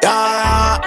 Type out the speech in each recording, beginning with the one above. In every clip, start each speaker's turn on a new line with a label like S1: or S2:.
S1: Yeah,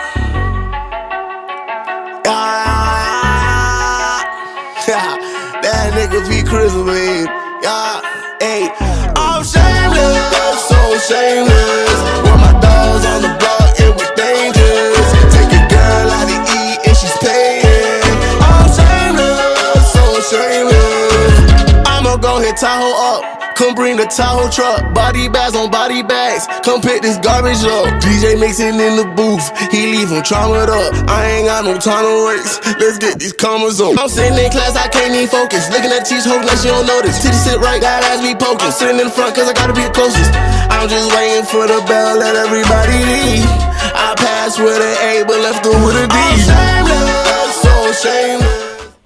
S1: yeah. That nigga be crystal, babe. Yeah, hey. I'm shameless, so shameless. When my dogs on the block, it was dangerous. Take your girl out to eat and she's paying. I'm shameless, so shameless. I'ma go hit Tahoe up. Come bring the Tahoe truck, body bags on body bags. Come pick this garbage up. DJ mixing in the booth, he leave him traumatized up. I ain't got no time to waste. Let's get these commas up. I'm sitting in class, I can't even focus. Looking at cheese, hoping that she don't notice. Titty sit right, that ass be poking. I'm sitting in the front cause I gotta be the closest. I'm just waiting for the bell, let everybody leave. I passed with an A, but left her with a D. I'm shameless, so shameless.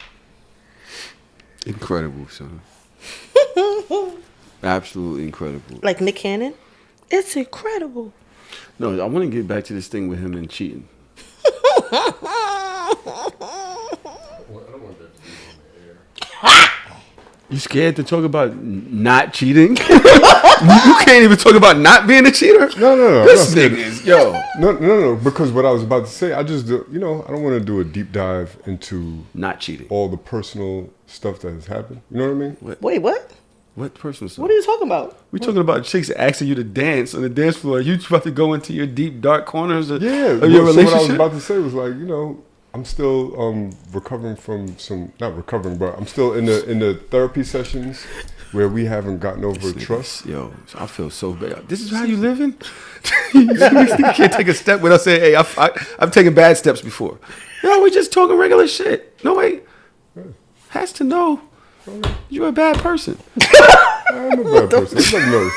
S2: Incredible, son. Absolutely incredible.
S3: Like Nick Cannon? It's incredible.
S2: No, I want to get back to this thing with him and cheating. You scared to talk about not cheating? You can't even talk about not being a cheater?
S4: No.
S2: This nigga is, yo.
S4: No. Because what I was about to say, I just, I don't want to do a deep dive into
S2: Not cheating.
S4: all the personal stuff that has happened. You know what I mean?
S3: Wait, what?
S2: What personal stuff?
S3: What are you talking about?
S2: We talking about chicks asking you to dance on the dance floor. You about to go into your deep, dark corners of your relationship?
S4: So what I was about to say was like, I'm still recovering from not recovering, but I'm still in the therapy sessions where we haven't gotten over trust.
S2: Yo, I feel so bad. This is how you living? You can't take a step without saying, hey, I've taken bad steps before. Yo, we just talking regular shit. No, wait. Has to know you're a bad person.
S4: I'm a bad person. Everybody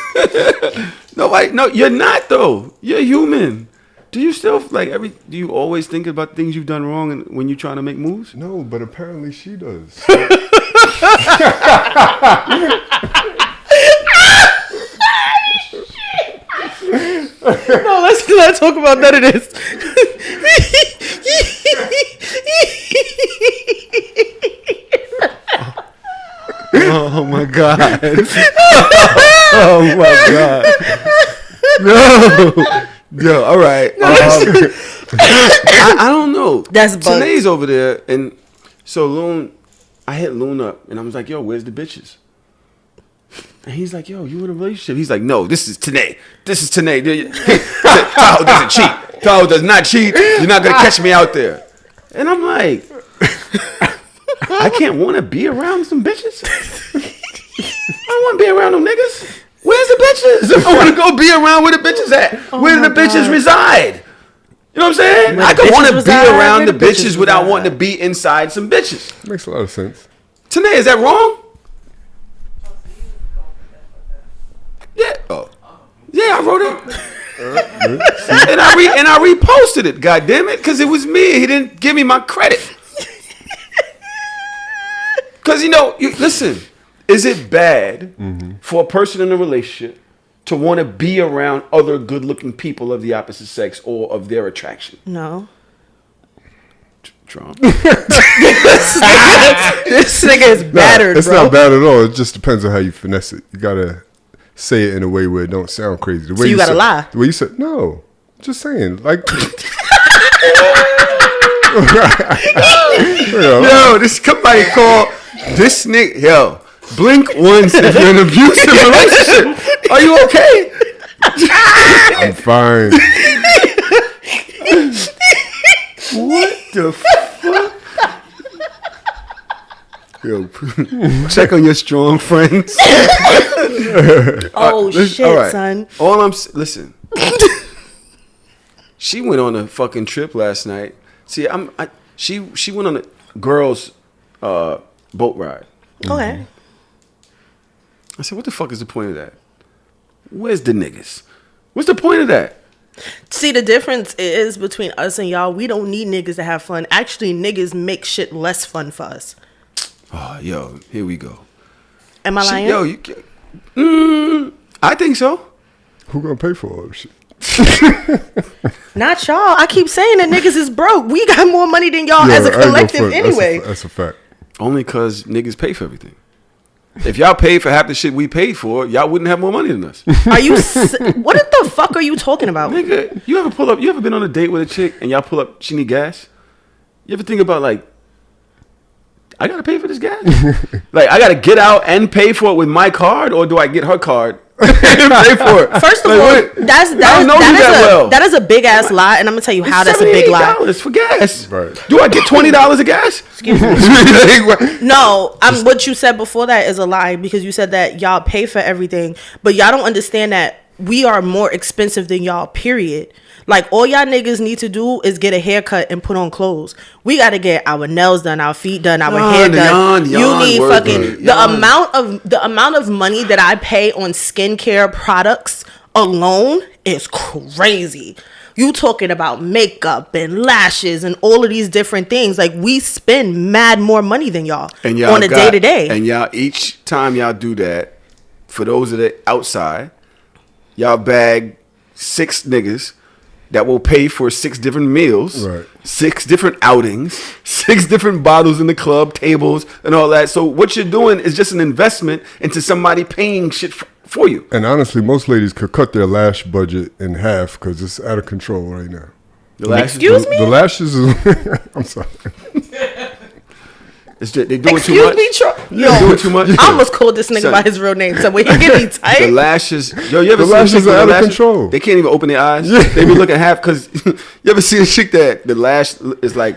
S4: knows.
S2: No, you're not though. You're human. Do you still do you always think about things you've done wrong and when you're trying to make moves?
S4: No, but apparently she does.
S3: No, let's not talk about none of this.
S2: Oh my God. Oh my God. No. Yo, all right. I don't know.
S3: That's bugs.
S2: Tanae's over there, and so Loon, I hit Loon up, and I was like, yo, where's the bitches? And he's like, yo, you in a relationship? He's like, no, this is Tanae. This is Tanae. Tahoe doesn't cheat. Tahoe does not cheat. You're not going to catch me out there. And I'm like, I can't want to be around some bitches. I don't want to be around them niggas. Where's the bitches? I want to go be around where the bitches at. Where do the bitches reside? You know what I'm saying?
S3: Where
S2: I could want to be around the bitches
S3: reside.
S2: without wanting to be inside some bitches.
S4: Makes a lot of sense.
S2: Tanae, is that wrong? Yeah. Oh. Yeah, I wrote it. and I reposted it, God damn it, because it was me. He didn't give me my credit. Because, listen, is it bad for a person in a relationship to want to be around other good-looking people of the opposite sex or of their attraction?
S3: No.
S2: Trump.
S3: This nigga is battered,
S4: it's
S3: bro.
S4: not bad at all. It just depends on how you finesse it. You got to say it in a way where it don't sound crazy. The way
S3: so you got to lie.
S4: The way you said, no. Just saying. Like...
S2: Yo, this somebody call this nigga. Yo, blink once if you're in an abusive relationship. Are you okay?
S4: I'm fine.
S2: What the fuck? Yo, check on your strong friends.
S3: Oh shit,
S2: all right.
S3: son.
S2: Listen. She went on a fucking trip last night. See, she went on a girls' boat ride.
S3: Okay.
S2: I said, what the fuck is the point of that? Where's the niggas? What's the point of that?
S3: See, the difference is between us and y'all, we don't need niggas to have fun. Actually, niggas make shit less fun for us.
S2: Oh, yo, here we go.
S3: Am I lying?
S2: Yo, I think so.
S4: Who gonna pay for all this shit?
S3: Not y'all. I keep saying that niggas is broke. We got more money than y'all as a collective anyway.
S4: That's a fact.
S2: Only because niggas pay for everything. If y'all paid for half the shit we paid for, y'all wouldn't have more money than us.
S3: Are you? What the fuck are you talking about?
S2: Nigga, you ever pull up? You ever been on a date with a chick and y'all pull up? She need gas. You ever think about like, I gotta pay for this gas? Like, I gotta get out and pay for it with my card, or do I get her card and pay for it?
S3: First of
S2: Like,
S3: all,
S2: what?
S3: that is a big ass lie, and I'm gonna tell you how that's a big lie.
S2: $78 for gas.
S4: Right.
S2: Do I get $20 of gas?
S3: Excuse me. No, what you said before that is a lie, because you said that y'all pay for everything, but y'all don't understand that we are more expensive than y'all, period. Like, all y'all niggas need to do is get a haircut and put on clothes. We got to get our nails done, our feet done, our hair done. You need fucking the amount of money that I pay on skincare products alone is crazy. You talking about makeup and lashes and all of these different things. Like, we spend mad more money than y'all on a day to day.
S2: And y'all, each time y'all do that, for those that are outside, y'all bag 6 niggas that will pay for 6 different meals,
S4: right.
S2: 6 different outings, 6 different bottles in the club, tables, and all that. So what you're doing is just an investment into somebody paying shit for you.
S4: And honestly, most ladies could cut their lash budget in half because it's out of control right now.
S3: Excuse me?
S4: The lashes is... I'm sorry.
S2: They doing too much.
S3: Yo,
S2: doing too much.
S3: I almost called this nigga by his real name. So when he get me tight.
S2: The lashes. Yo, you ever
S4: The lashes
S2: see
S4: are out of
S2: lashes?
S4: control.
S2: They can't even open their eyes. They be looking half, because you ever see a chick that the lash is like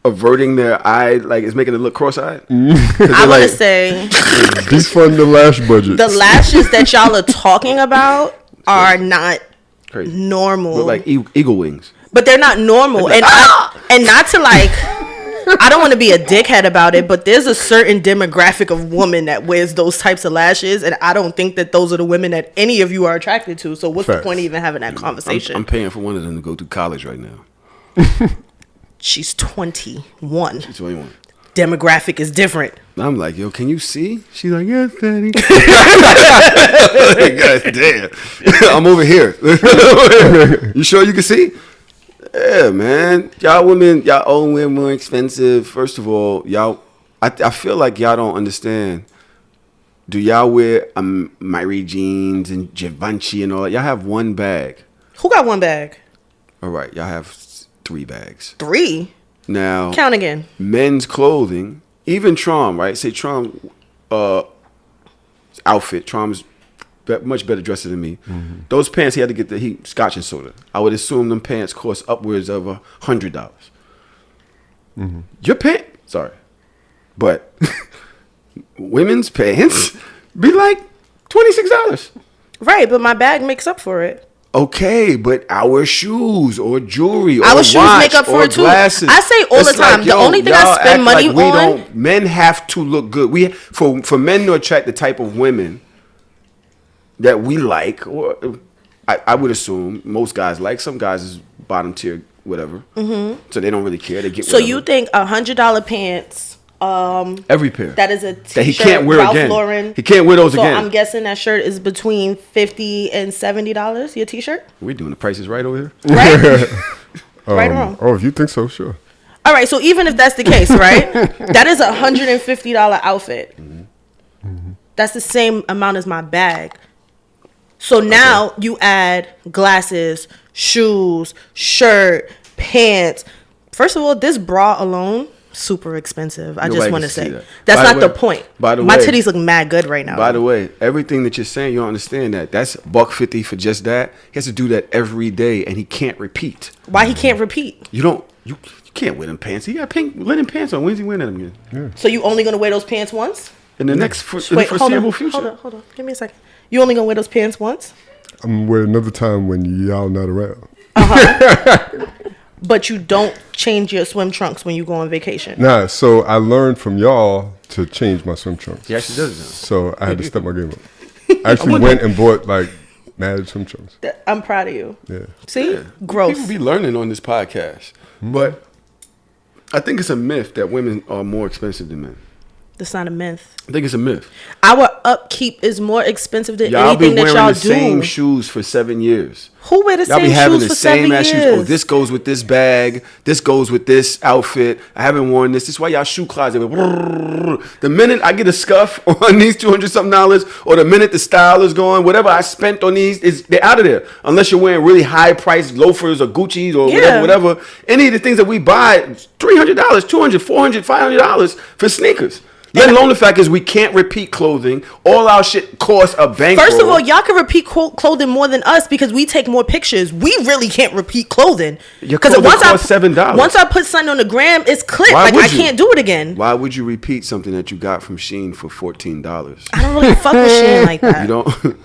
S2: averting their eye, like it's making it look cross-eyed?
S3: I want to say
S4: defund the lash budget.
S3: the lashes that y'all are talking about are not
S2: Crazy.
S3: normal.
S2: Look like eagle wings.
S3: But they're not normal. And not to like, I don't want to be a dickhead about it, but there's a certain demographic of woman that wears those types of lashes, and I don't think that those are the women that any of you are attracted to. So what's the point of even having that conversation?
S2: I'm paying for one of them to go to college right now.
S3: She's 21.
S2: She's 21.
S3: Demographic is different.
S2: I'm like, yo, can you see? She's like, yes, daddy. God damn. I'm over here. You sure you can see? Yeah, man. Y'all women, y'all own women more expensive. First of all, y'all, I feel like y'all don't understand. Do y'all wear Myri jeans and Givenchy and all that? Y'all have one bag.
S3: Who got one bag?
S2: All right, y'all have 3 bags.
S3: 3?
S2: Now,
S3: Count again.
S2: Men's clothing, even Trom, right? Say Trom outfit. Trom's much better dresser than me. Mm-hmm. Those pants, he had to get scotch and soda. I would assume them pants cost upwards of $100. Mm-hmm. Your pants, sorry, but women's pants be like $26.
S3: Right, but my bag makes up for it.
S2: Okay, but our shoes or jewelry or
S3: our shoes
S2: watch
S3: make up for
S2: or
S3: it too.
S2: glasses.
S3: I say all the time.
S2: Like,
S3: the only thing I spend money on.
S2: Men have to look good. For men to attract the type of women that we like, or I would assume most guys like. Some guys is bottom tier, whatever. Mm-hmm. So they don't really care. They get.
S3: So whatever. You think $100 pants?
S2: Every pair
S3: that is a t-shirt
S2: that he can't wear
S3: Ralph
S2: again.
S3: Lauren.
S2: He can't wear those again.
S3: So I'm guessing that shirt is between $50 and $70. Your t-shirt.
S2: We're doing the prices right over here.
S3: Right. Right or wrong?
S4: Oh, if you think so, sure.
S3: All right. So even if that's the case, right, that is a $150 outfit. Mm-hmm. Mm-hmm. That's the same amount as my bag. So now you add glasses, shoes, shirt, pants. First of all, this bra alone, super expensive. I just want to say that's not the point. By the way, my titties look mad good right now.
S2: By the way, everything that you're saying, you don't understand that. That's $150 for just that. He has to do that every day, and he can't repeat.
S3: Why he can't repeat?
S2: You can't wear them pants. He got pink linen pants on. When's he wearing them again?
S4: Yeah.
S3: So you only gonna wear those pants once?
S2: In the next foreseeable future.
S3: Hold on. Give me a second. You only gonna wear those pants once?
S4: I'm wearing another time when y'all not around.
S3: But you don't change your swim trunks when you go on vacation.
S4: Nah, so I learned from y'all to change my swim trunks.
S2: He actually does it now.
S4: So I had to step my game up. I actually went and bought like mad swim trunks.
S3: I'm proud of you.
S4: Yeah.
S3: See?
S2: Yeah.
S3: Growth.
S2: People be learning on this podcast. Mm-hmm. But I think it's a myth that women are more expensive than men.
S3: That's not a myth.
S2: I think it's a myth.
S3: Our upkeep is more expensive than
S2: Y'all
S3: anything
S2: been
S3: that
S2: wearing
S3: y'all
S2: the
S3: do.
S2: same shoes for 7 years.
S3: Who wear the
S2: Y'all
S3: same
S2: be having
S3: shoes
S2: the
S3: for
S2: same
S3: 7
S2: ass
S3: years?
S2: shoes. Oh, this goes with this bag. This goes with this outfit. I haven't worn this. This is why y'all shoe closet. The minute I get a scuff on these $200-something, or the minute the style is going, whatever I spent on these, they're out of there. Unless you're wearing really high priced loafers or Gucci's or whatever. Any of the things that we buy, $300, $200, $400, $500 for sneakers. Let alone the fact is we can't repeat clothing. All our shit costs a bankroll.
S3: First of all, y'all can repeat clothing more than us because we take more pictures. We really can't repeat clothing.
S2: Your clothing costs $7.
S3: Once I put something on the gram, it's clipped.
S2: Why
S3: Like
S2: would
S3: I can't do it again.
S2: Why would you repeat something that you got from Shein for $14?
S3: I don't really fuck with Shein like that.
S2: You don't.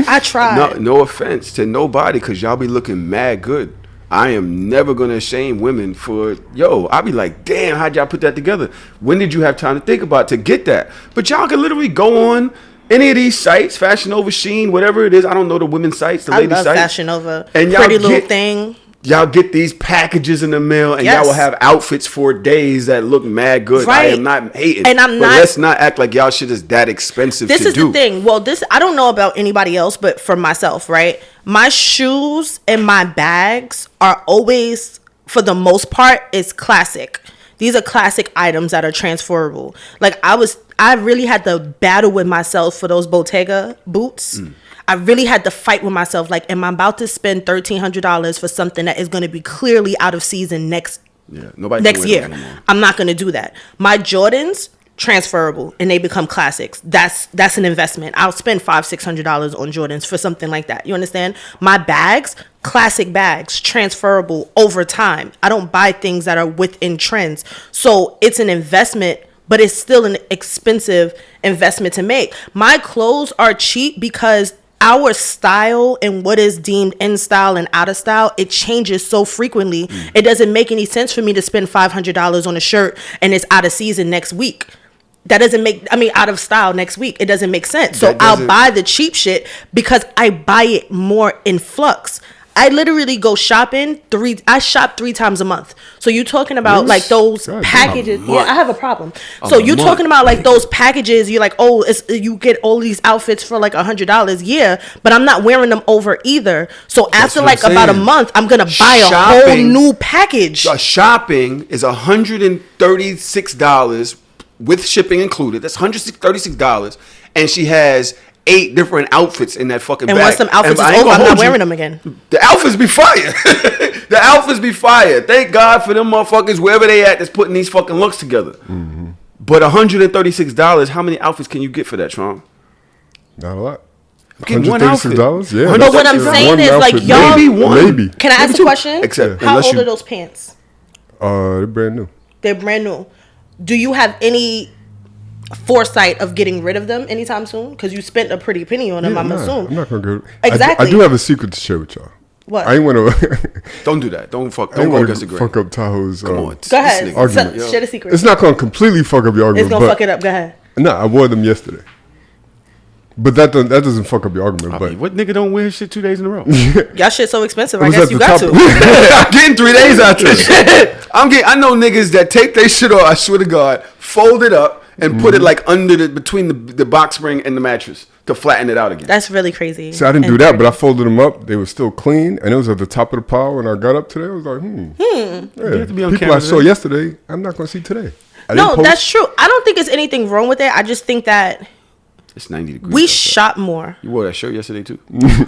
S3: I tried.
S2: No offense to nobody, because y'all be looking mad good. I am never gonna shame women for I'll be like, damn, how'd y'all put that together? When did you have time to think about to get that? But y'all can literally go on any of these sites, Fashion Nova, Shein, whatever it is. I don't know the women's sites, the ladies' sites. I love
S3: Fashion Nova.
S2: And
S3: Pretty Little Thing.
S2: Y'all get these packages in the mail, and y'all will have outfits for days that look mad good.
S3: Right.
S2: I am not hating,
S3: and I'm
S2: but
S3: not.
S2: let's not act like y'all shit is that expensive.
S3: This
S2: to
S3: is
S2: do.
S3: the thing. Well, I don't know about anybody else, but for myself, right? My shoes and my bags are always, for the most part, is classic. These are classic items that are transferable. Like I really had to battle with myself for those Bottega boots. I really had to fight with myself. Like, am I about to spend $1,300 for something that is going to be clearly out of season next year? I'm not going to do that. My Jordans, transferable, and they become classics. That's an investment. I'll spend $500-$600 on Jordans for something like that. You understand? My bags, classic bags, transferable over time. I don't buy things that are within trends. So it's an investment, but it's still an expensive investment to make. My clothes are cheap because our style and what is deemed in style and out of style, it changes so frequently. It doesn't make any sense for me to spend $500 on a shirt and it's out of season next week. That doesn't out of style next week. It doesn't make sense. So I'll buy the cheap shit because I buy it more in flux. I literally go shopping I shop 3 times a month. So you talking about like those packages. Yeah, I have a problem. So you talking about like those packages. You're like, oh, you get all these outfits for like $100. Yeah, but I'm not wearing them over either. So after like about a month, I'm going to buy a whole new package.
S2: Shopping is $136 with shipping included. That's $136. And she has 8 different outfits in that fucking bag.
S3: And once some outfits is over, I'm not wearing them again.
S2: The outfits be fire. The outfits be fire. Thank God for them motherfuckers, wherever they at, that's putting these fucking looks together. But $136, how many outfits can you get for that, Tron?
S4: Not a lot.
S2: $136?
S4: Yeah.
S3: But what I'm saying is, like, y'all...
S2: Maybe.
S3: Can I ask a question? How old are those pants?
S4: They're brand new.
S3: They're brand new. Do you have any foresight of getting rid of them anytime soon? Because you spent a pretty penny on them, I'm assuming.
S4: I'm not going to go.
S3: Exactly.
S4: I do have a secret to share with y'all.
S3: What?
S4: I ain't want to.
S2: Don't do that. Don't go against the grain.
S4: Fuck up Tahoe's.
S3: Come on. Go ahead. Share the secret.
S4: It's not going to completely fuck up your argument.
S3: It's going to fuck it up. Go ahead.
S4: No, I wore them yesterday. But that doesn't fuck up your argument. But
S2: what nigga don't wear shit 2 days in a row?
S3: Y'all shit so expensive. I guess you got to.
S2: I'm getting 3 days out this shit. I know niggas that take their shit off, I swear to God, fold it up and put it like between the box spring and the mattress to flatten it out again.
S3: That's really crazy.
S4: See, I didn't do that, but I folded them up. They were still clean, and it was at the top of the pile. When I got up today, I was like,
S2: You have to be on
S4: people I saw yesterday, I'm not going to see today.
S3: No, that's true. I don't think there's anything wrong with it. I just think that
S2: it's 90 degrees.
S3: We shop more.
S2: You wore that shirt yesterday too?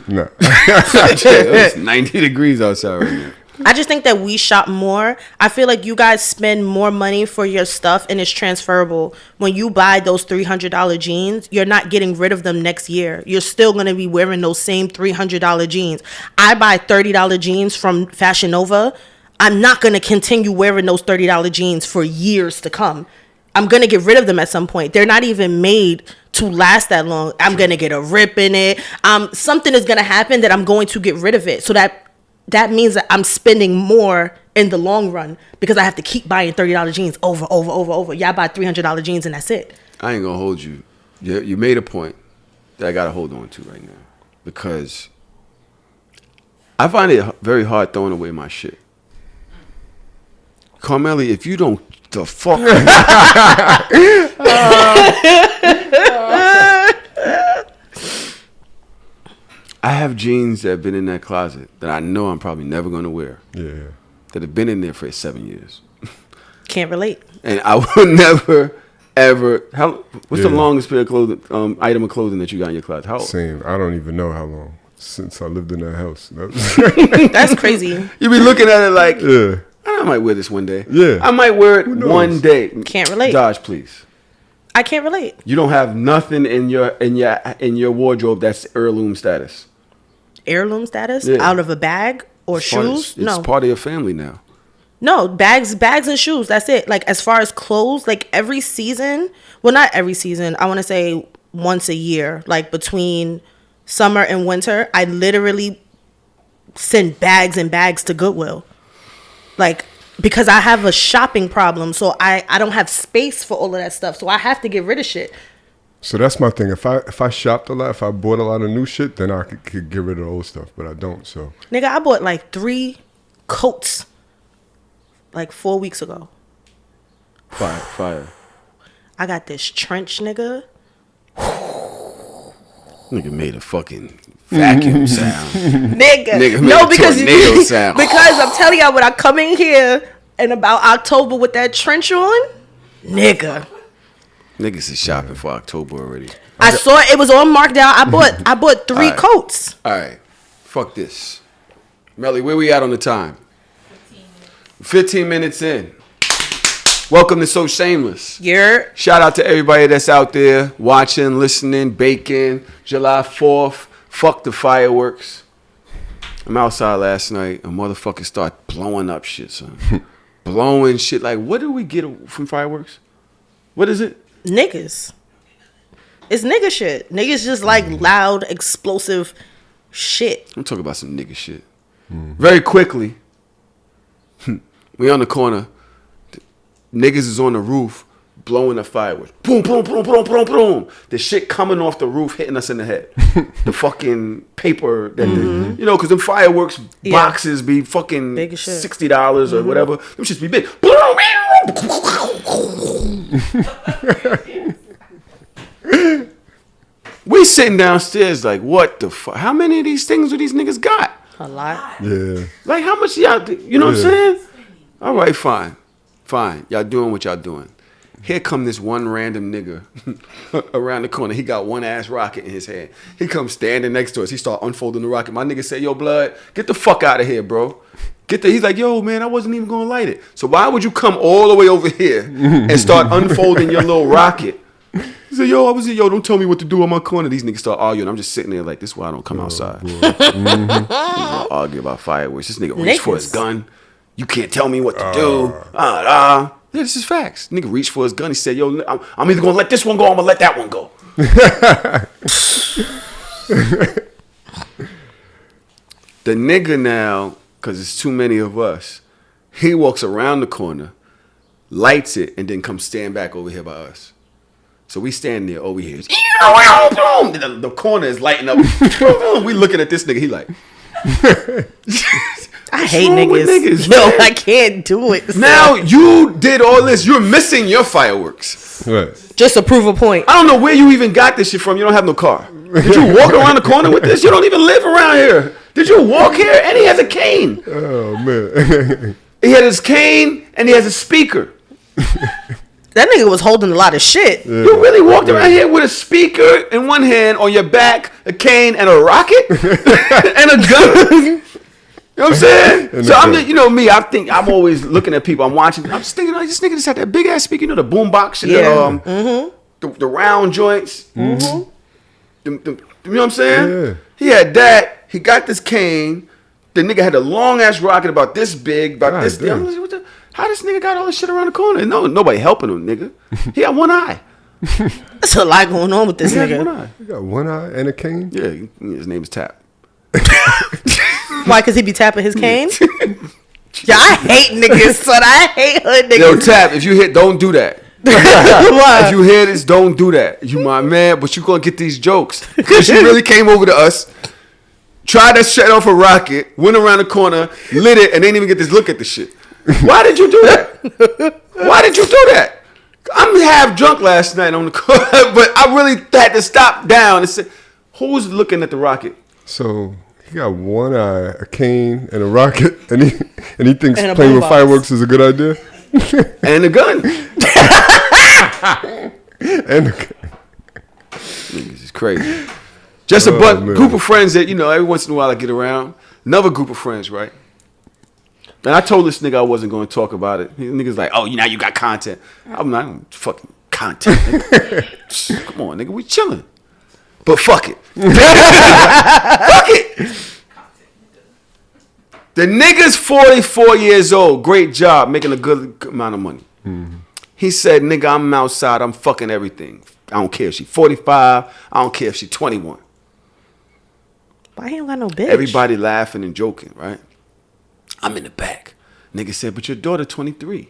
S4: No.
S2: It's 90 degrees outside right now.
S3: I just think that we shop more. I feel like you guys spend more money for your stuff and it's transferable. When you buy those $300 jeans, you're not getting rid of them next year. You're still going to be wearing those same $300 jeans. I buy $30 jeans from Fashion Nova. I'm not going to continue wearing those $30 jeans for years to come. I'm going to get rid of them at some point. They're not even made to last that long. I'm going to get a rip in it. Something is going to happen that I'm going to get rid of it. So that means that I'm spending more in the long run because I have to keep buying $30 jeans over. Y'all buy $300 jeans and that's it.
S2: I ain't going to hold you. You made a point that I got to hold on to right now because I find it very hard throwing away my shit. Carmelli, if you don't I have jeans that have been in that closet that I know I'm probably never going to wear.
S4: Yeah.
S2: That have been in there for 7 years.
S3: Can't relate.
S2: And I will never, ever. What's the longest pair of clothing, item of clothing that you got in your closet? How old?
S4: Same. I don't even know how long since I lived in that house.
S3: That's crazy.
S2: You be looking at it like,
S4: Yeah.
S2: I might wear this one day.
S4: Yeah.
S2: I might wear it
S4: knows?
S2: one day.
S3: Can't relate.
S2: Dodge, please.
S3: I can't relate.
S2: You don't have nothing in your wardrobe that's heirloom status.
S3: Heirloom status?
S2: Yeah.
S3: Out of a bag or shoes?
S2: It's part of your family now.
S3: No, bags and shoes. That's it. Like, as far as clothes, like every season, well, not every season, I want to say once a year, like between summer and winter, I literally send bags and bags to Goodwill. Like, because I have a shopping problem, so I don't have space for all of that stuff, so I have to get rid of shit.
S4: So that's my thing. If I shopped a lot, if I bought a lot of new shit, then I could get rid of the old stuff. But I don't. So
S3: Nigga, I bought like 3 coats like 4 weeks ago.
S2: Fire.
S3: I got this trench, nigga.
S2: Nigga made a fucking vacuum sound.
S3: Nigga
S2: Nigga made
S3: no,
S2: a
S3: because
S2: tornado sound.
S3: because I'm telling y'all, when I come in here in about October with that trench on, nigga,
S2: Niggas is shopping for October already.
S3: I saw it was on markdown. I bought 3
S2: Alright.
S3: coats.
S2: All right. Fuck this. Melly, where we at on the time? 15 minutes in. Welcome to So Shameless.
S3: You're
S2: Shout out to everybody that's out there watching, listening, baking. July 4th. Fuck the fireworks. I'm outside last night. A motherfucker start blowing up shit, son. Blowing shit. Like, what do we get from fireworks? What is it?
S3: niggas. It's nigga shit. Niggas just like loud, explosive shit.
S2: I'm talking about some nigga shit. Very quickly. We on the corner. Niggas is on the roof blowing the fireworks. Boom, boom, boom, boom, boom, boom. The shit coming off the roof hitting us in the head. The fucking paper that you know, because them fireworks boxes be fucking
S3: Big as shit.
S2: $60 or whatever. Them shits be big. We sitting downstairs like, what the fuck? How many of these things do these niggas got?
S3: A lot.
S4: Yeah.
S2: Like, how much y'all, you know what I'm saying? All right, fine. Y'all doing what y'all doing. Here come this one random nigga around the corner. He got one ass rocket in his hand. He comes standing next to us. He start unfolding the rocket. My nigga say, yo, blood, get the fuck out of here, bro. He's like, yo, man, I wasn't even going to light it. So why would you come all the way over here and start unfolding your little rocket? He said, yo, don't tell me what to do on my corner. These niggas start arguing. I'm just sitting there like, this is why I don't come outside. Niggas argue about fireworks. This nigga reached for his gun. You can't tell me what to do. Yeah, this is facts. Nigga reached for his gun. He said, yo, I'm either going to let this one go or I'm going to let that one go. The nigga now, because it's too many of us, he walks around the corner, lights it, and then comes stand back over here by us. So we stand there over here. The corner is lighting up. We looking at this nigga. He like...
S3: I hate niggas. No, I can't do it.
S2: Now you did all this. You're missing your fireworks.
S4: Right.
S3: Just to prove a point.
S2: I don't know where you even got this shit from. You don't have no car. Did you walk around the corner with this? You don't even live around here. Did you walk here? And he has a cane.
S4: Oh man.
S2: He had his cane and he has a speaker.
S3: That nigga was holding a lot of shit.
S4: Yeah.
S2: You really walked around here with a speaker in one hand, on your back, a cane, and a rocket? And a gun? You know what I'm saying? So I'm just, you know me, I'm always looking at people, I'm watching, I'm just thinking, like, this nigga just had that big ass speaker, you know, the boom box shit, the round joints. You know what I'm saying?
S4: Yeah.
S2: He had that, he got this cane, the nigga had a long ass rocket about this big, about this thing. I'm like, how this nigga got all this shit around the corner? No, nobody helping him, nigga. He got one eye.
S3: There's a lot going on with this
S2: He has
S3: nigga.
S2: one eye.
S4: You got one eye and a cane?
S2: Yeah, his name is Tap.
S3: Why? Because he be tapping his cane? Yeah, I hate niggas, son. I hate hood niggas.
S2: Yo, Tap, if you hit, don't do that.
S3: Why?
S2: If you hear this, don't do that. You my man, but you gonna get these jokes. Because she really came over to us, tried to shut off a rocket, went around the corner, lit it, and didn't even get this look at the shit. Why did you do that? Why did you do that? I'm half drunk last night on the corner, but I really had to stop down and say, who's looking at the rocket?
S4: So he got one eye, a cane, and a rocket, and he thinks
S3: And a
S4: playing with
S3: boombox.
S4: fireworks is a good idea.
S2: And a gun.
S4: And
S2: Niggas is crazy. Just a
S4: man.
S2: group of friends that, you know, every once in a while I get around. Another group of friends, right? And I told this nigga I wasn't going to talk about it. Nigga's like, oh, now you got content. I'm not fucking content, nigga. Come on, nigga, we chilling. But fuck it. Fuck it. The nigga's 44 years old. Great job, making a good amount of money. Mm-hmm. He said, nigga, I'm outside. I'm fucking everything. I don't care if she 45. I don't care if she 21.
S3: Why he don't got no bitch?
S2: Everybody laughing and joking, right? I'm in the back. Nigga said, but your daughter 23.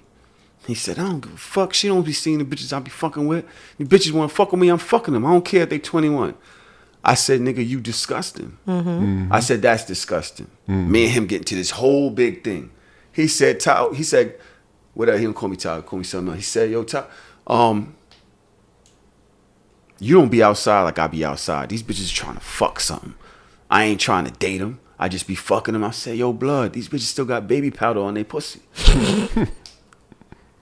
S2: He said, I don't give a fuck. She don't be seeing the bitches I be fucking with. The bitches want to fuck with me, I'm fucking them. I don't care if they 21. I said, nigga, you disgusting. Mm-hmm. Mm-hmm. I said, that's disgusting. Mm-hmm. Me and him getting to this whole big thing. He said, whatever, he don't call me Tyler, call me something else. He said, yo, Tyler, you don't be outside like I be outside. These bitches trying to fuck something. I ain't trying to date them. I just be fucking them. I say, yo, blood, these bitches still got baby powder on their pussy.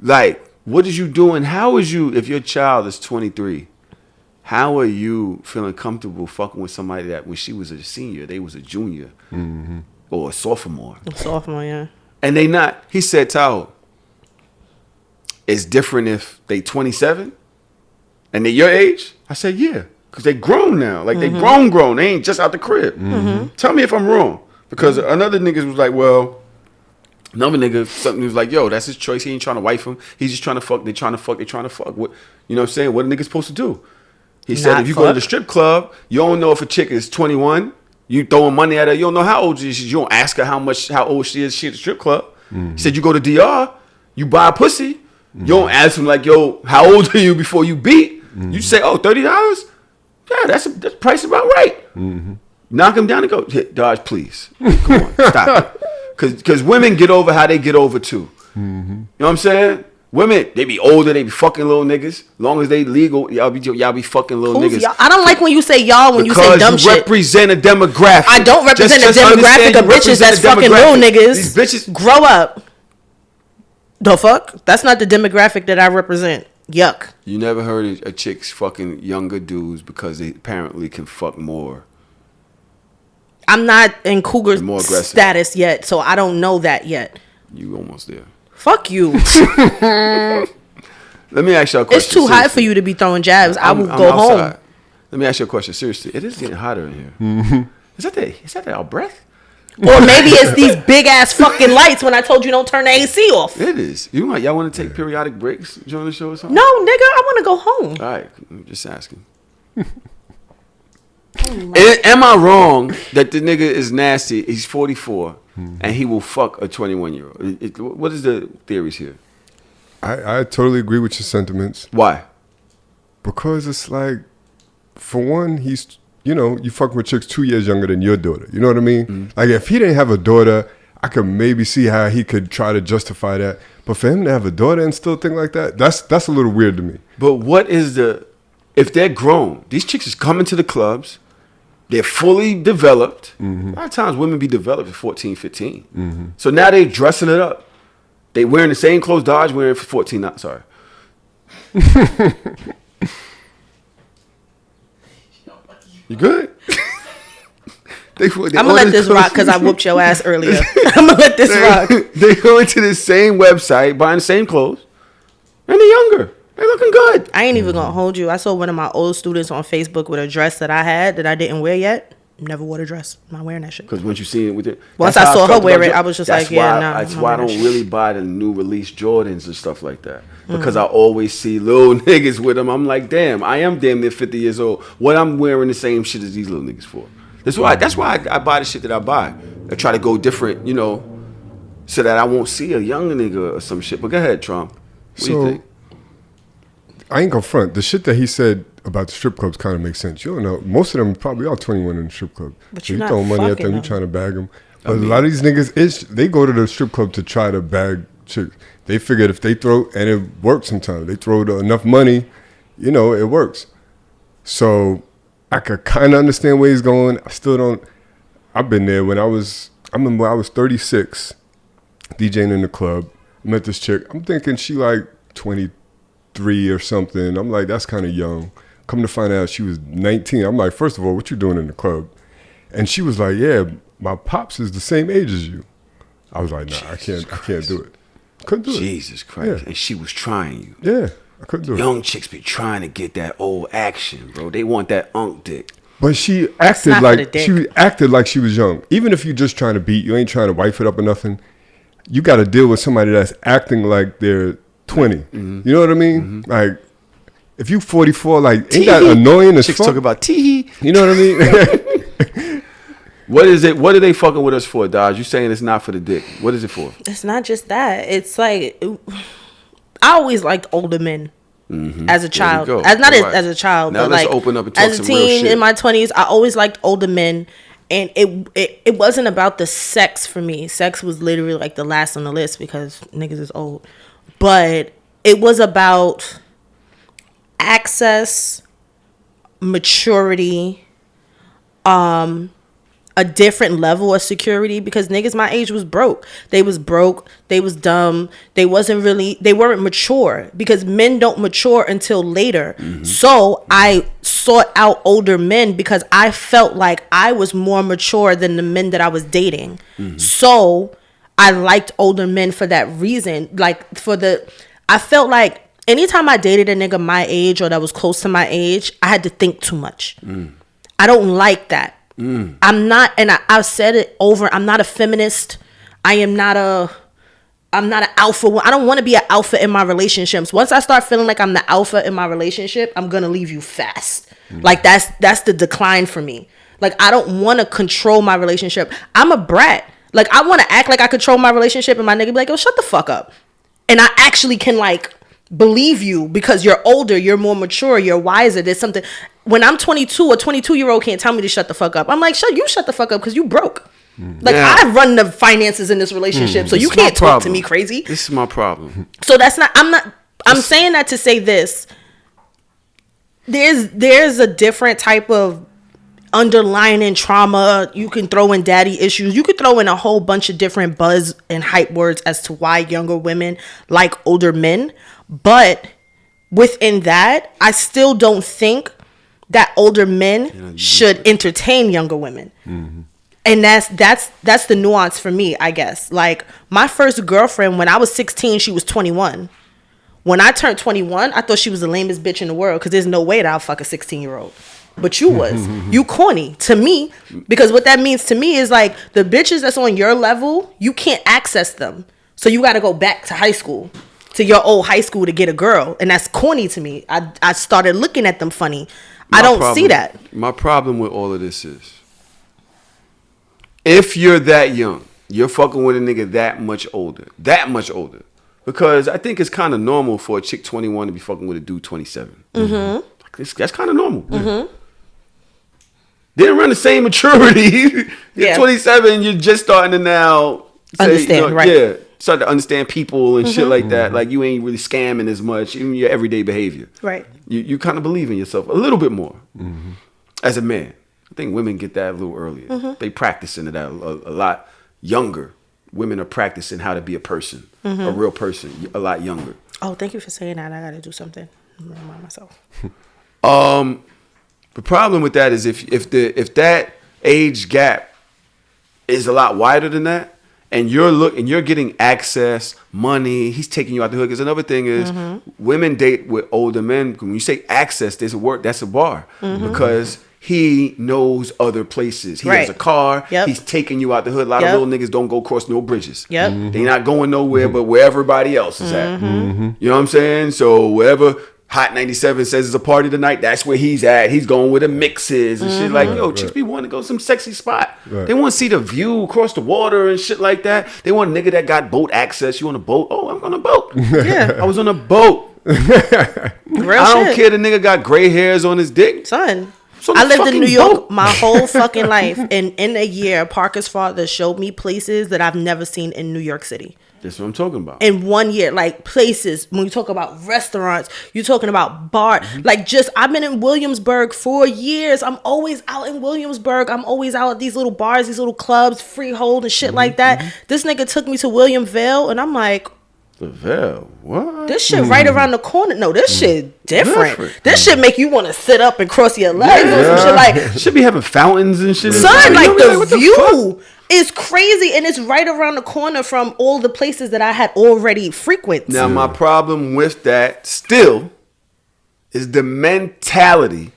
S2: Like, what is you doing? How is you, if your child is 23, how are you feeling comfortable fucking with somebody that when she was a senior, they was a junior or a sophomore?
S3: A sophomore, yeah.
S2: And they not. He said, Tahoe, it's different if they 27 and they your age? I said, yeah, because they grown now. Like, they grown. They ain't just out the crib. Mm-hmm. Tell me if I'm wrong. Because another nigga was like, well, another nigga, something was like, yo, that's his choice. He ain't trying to wife him. He's just trying to fuck. They trying to fuck. What, you know what I'm saying? What a nigga supposed to do? He said, if you go to the strip club, you don't know if a chick is 21. You throwing money at her. You don't know how old she is. You don't ask her how old she is. She at the strip club. Mm-hmm. He said, you go to DR, you buy a pussy. Mm-hmm. You don't ask him like, yo, how old are you before you beat? Mm-hmm. You just say, oh, $30? Yeah, that's price about right. Mm-hmm. Knock him down and go, hey, Dodge, please. Come on, stop it. Because women get over how they get over too. Mm-hmm. You know what I'm saying? Women, they be older, they be fucking little niggas. As long as they legal, y'all be fucking little niggas.
S3: Y'all? I don't like when you say y'all when you say dumb shit.
S2: Because you represent a demographic.
S3: I don't represent a demographic of bitches that's fucking little niggas.
S2: These bitches
S3: grow up. The fuck? That's not the demographic that I represent. Yuck.
S2: You never heard a chick's fucking younger dudes because they apparently can fuck more.
S3: I'm not in cougar status yet, so I don't know that yet.
S2: You almost there.
S3: Fuck you.
S2: Let me ask you a question.
S3: It's too hot for you to be throwing jabs. I will go home.
S2: Let me ask you a question. Seriously, it is getting hotter in here. Mm-hmm. Is that our breath?
S3: Or maybe it's these big ass fucking lights when I told you don't turn the AC off.
S2: It is. Y'all want to take periodic breaks during the show or something?
S3: No, nigga, I want to go home.
S2: All right, I'm just asking. Am I wrong that the nigga is nasty? He's 44 and he will fuck a 21-year-old. What is the theories here?
S4: I totally agree with your sentiments.
S2: Why?
S4: Because it's like, for one, he's, you fuck with chicks 2 years younger than your daughter. You know what I mean? Mm-hmm. Like, if he didn't have a daughter, I could maybe see how he could try to justify that. But for him to have a daughter and still think like that, that's a little weird to me.
S2: But what is if they're grown, these chicks is coming to the clubs, they're fully developed. Mm-hmm. A lot of times women be developed at 14, 15. Mm-hmm. So now they dressing it up. They wearing the same clothes Dodge wearing for 14. Sorry. You good? I'm
S3: gonna let this rock because I whooped your ass earlier. I'm gonna let this rock.
S2: They go into the same website, buying the same clothes, and they're younger. They're looking good.
S3: I ain't even gonna hold you. I saw one of my old students on Facebook with a dress that I had that I didn't wear yet. Never wore the dress. I'm not wearing that shit.
S2: Because once you see it with it,
S3: once I saw her wear it, I was just like, yeah, nah.
S2: That's why I don't really buy the new release Jordans and stuff like that. Because I always see little niggas with them. I'm like, damn, I am damn near 50 years old. What I'm wearing the same shit as these little niggas for. That's why I buy the shit that I buy. I try to go different, so that I won't see a young nigga or some shit. But go ahead, Trump. What do you think?
S4: I ain't gonna front. The shit that he said about the strip clubs kind of makes sense. You don't know. Most of them probably are 21 in the strip club.
S3: But
S4: so you throwing money at them, you trying to bag them. But a lot of these niggas, they go to the strip club to try to bag chicks. They figured if they throw, and it works sometimes, they throw enough money, it works. So I could kind of understand where he's going. I still don't. I've been there when I remember I was 36, DJing in the club. Met this chick. I'm thinking she like 23 or something. I'm like, that's kind of young. Come to find out she was 19. I'm like, first of all, what you doing in the club? And she was like, yeah, my pops is the same age as you. I was like, nah, I can't do it. Couldn't do it.
S2: Jesus Christ. Yeah. And she was trying you.
S4: Yeah, I couldn't do it.
S2: Young chicks be trying to get that old action, bro. They want that unk dick.
S4: But she acted like she was young. Even if you're just trying to beat, you ain't trying to wife it up or nothing. You got to deal with somebody that's acting like they're 20. Mm-hmm. You know what I mean? Mm-hmm. Like, if you 44, like, ain't that annoying as fuck?
S2: Chicks talk about tee.
S4: You know what I mean?
S2: What is it? What are they fucking with us for, Dodge? You saying it's not for the dick? What is it for?
S3: It's not just that. It's like, I always liked older men as a child. As a child,
S2: now
S3: but
S2: let's
S3: like
S2: open up and talk
S3: as a
S2: some real
S3: teen
S2: shit.
S3: in my 20s, I always liked older men, and it wasn't about the sex for me. Sex was literally like the last on the list because niggas is old, but it was about access, maturity, a different level of security, because niggas my age was broke. They was dumb. They weren't mature, because men don't mature until later. Mm-hmm. So I sought out older men because I felt like I was more mature than the men that I was dating. Mm-hmm. So I liked older men for that reason. I felt like anytime I dated a nigga my age or that was close to my age, I had to think too much. I don't like that. I'm not, and I've said it over, I'm not a feminist. I'm not an alpha. I don't want to be an alpha in my relationships. Once I start feeling like I'm the alpha in my relationship, I'm going to leave you fast. Like that's the decline for me. Like, I don't want to control my relationship. I'm a brat. Like, I want to act like I control my relationship, and my nigga be like, yo, shut the fuck up. And I actually can, like, believe you because you're older, you're more mature, you're wiser. There's something. When I'm 22, a 22-year-old can't tell me to shut the fuck up. I'm like, shut the fuck up because you broke. Like, I run the finances in this relationship, so you can't talk to me crazy.
S2: This is my problem.
S3: So I'm saying that to say this. There's a different type of underlying trauma. You can throw in daddy issues. You could throw in a whole bunch of different buzz and hype words as to why younger women like older men. But within that, I still don't think that older men should entertain younger women. Mm-hmm. And that's the nuance for me, I guess. Like, my first girlfriend, when I was 16, she was 21. When I turned 21, I thought she was the lamest bitch in the world, because there's no way that I'll fuck a 16-year-old. But you was. You corny to me, because what that means to me is, like, the bitches that's on your level, you can't access them. So you got to go back to high school, to your old high school, to get a girl. And that's corny to me. I started looking at them funny. I don't see that.
S2: My problem with all of this is, if you're that young, you're fucking with a nigga that much older. Because I think it's kind of normal for a chick 21 to be fucking with a dude 27. Mm-hmm. That's kind of normal. Mm-hmm. They didn't run the same maturity. You're 27, you're just starting to now
S3: understand, right?
S2: Yeah, start to understand people and shit like that. Like, you ain't really scamming as much, even your everyday behavior.
S3: Right.
S2: You kind of believe in yourself a little bit more as a man. I think women get that a little earlier. They practice into that a lot younger. Women are practicing how to be a person, a real person, a lot younger.
S3: Oh, thank you for saying that. I got to do something. I'm gonna remind myself.
S2: The problem with that is if that age gap is a lot wider than that, and you're getting access, money, he's taking you out the hood. Because another thing is, women date with older men. When you say access, that's a bar, because he knows other places. He has a car. Yep. He's taking you out the hood. A lot of little niggas don't go cross no bridges. Yep. They not going nowhere but where everybody else is at. You know what I'm saying? So wherever Hot 97 says it's a party tonight, that's where he's at. He's going with the mixes and shit. Like, yo, chicks be wanting to go to some sexy spot. Right. They want to see the view across the water and shit like that. They want a nigga that got boat access. You on a boat? Oh, I'm on a boat. Yeah. I was on a boat.
S3: Real
S2: I don't care the nigga got gray hairs on his dick.
S3: Son.
S2: So
S3: I lived in
S2: fucking
S3: New York
S2: boat.
S3: my whole fucking life, and in a year, Parker's father showed me places that I've never seen in New York City.
S2: That's what I'm talking about.
S3: In 1 year, like places, when you talk about restaurants, you're talking about bar, like just, I've been in Williamsburg for years. I'm always out in Williamsburg. I'm always out at these little bars, these little clubs, Freehold and shit like that. This nigga took me to Williamville, and I'm like,
S2: The Veil, what?
S3: this shit right around the corner. No, this shit different. This shit make you want to sit up and cross your legs or some shit like.
S2: Should be having fountains and shit.
S3: Son, like the
S2: what
S3: view is crazy, and it's right around the corner from all the places that I had already frequented.
S2: Now, my problem with that still is the mentality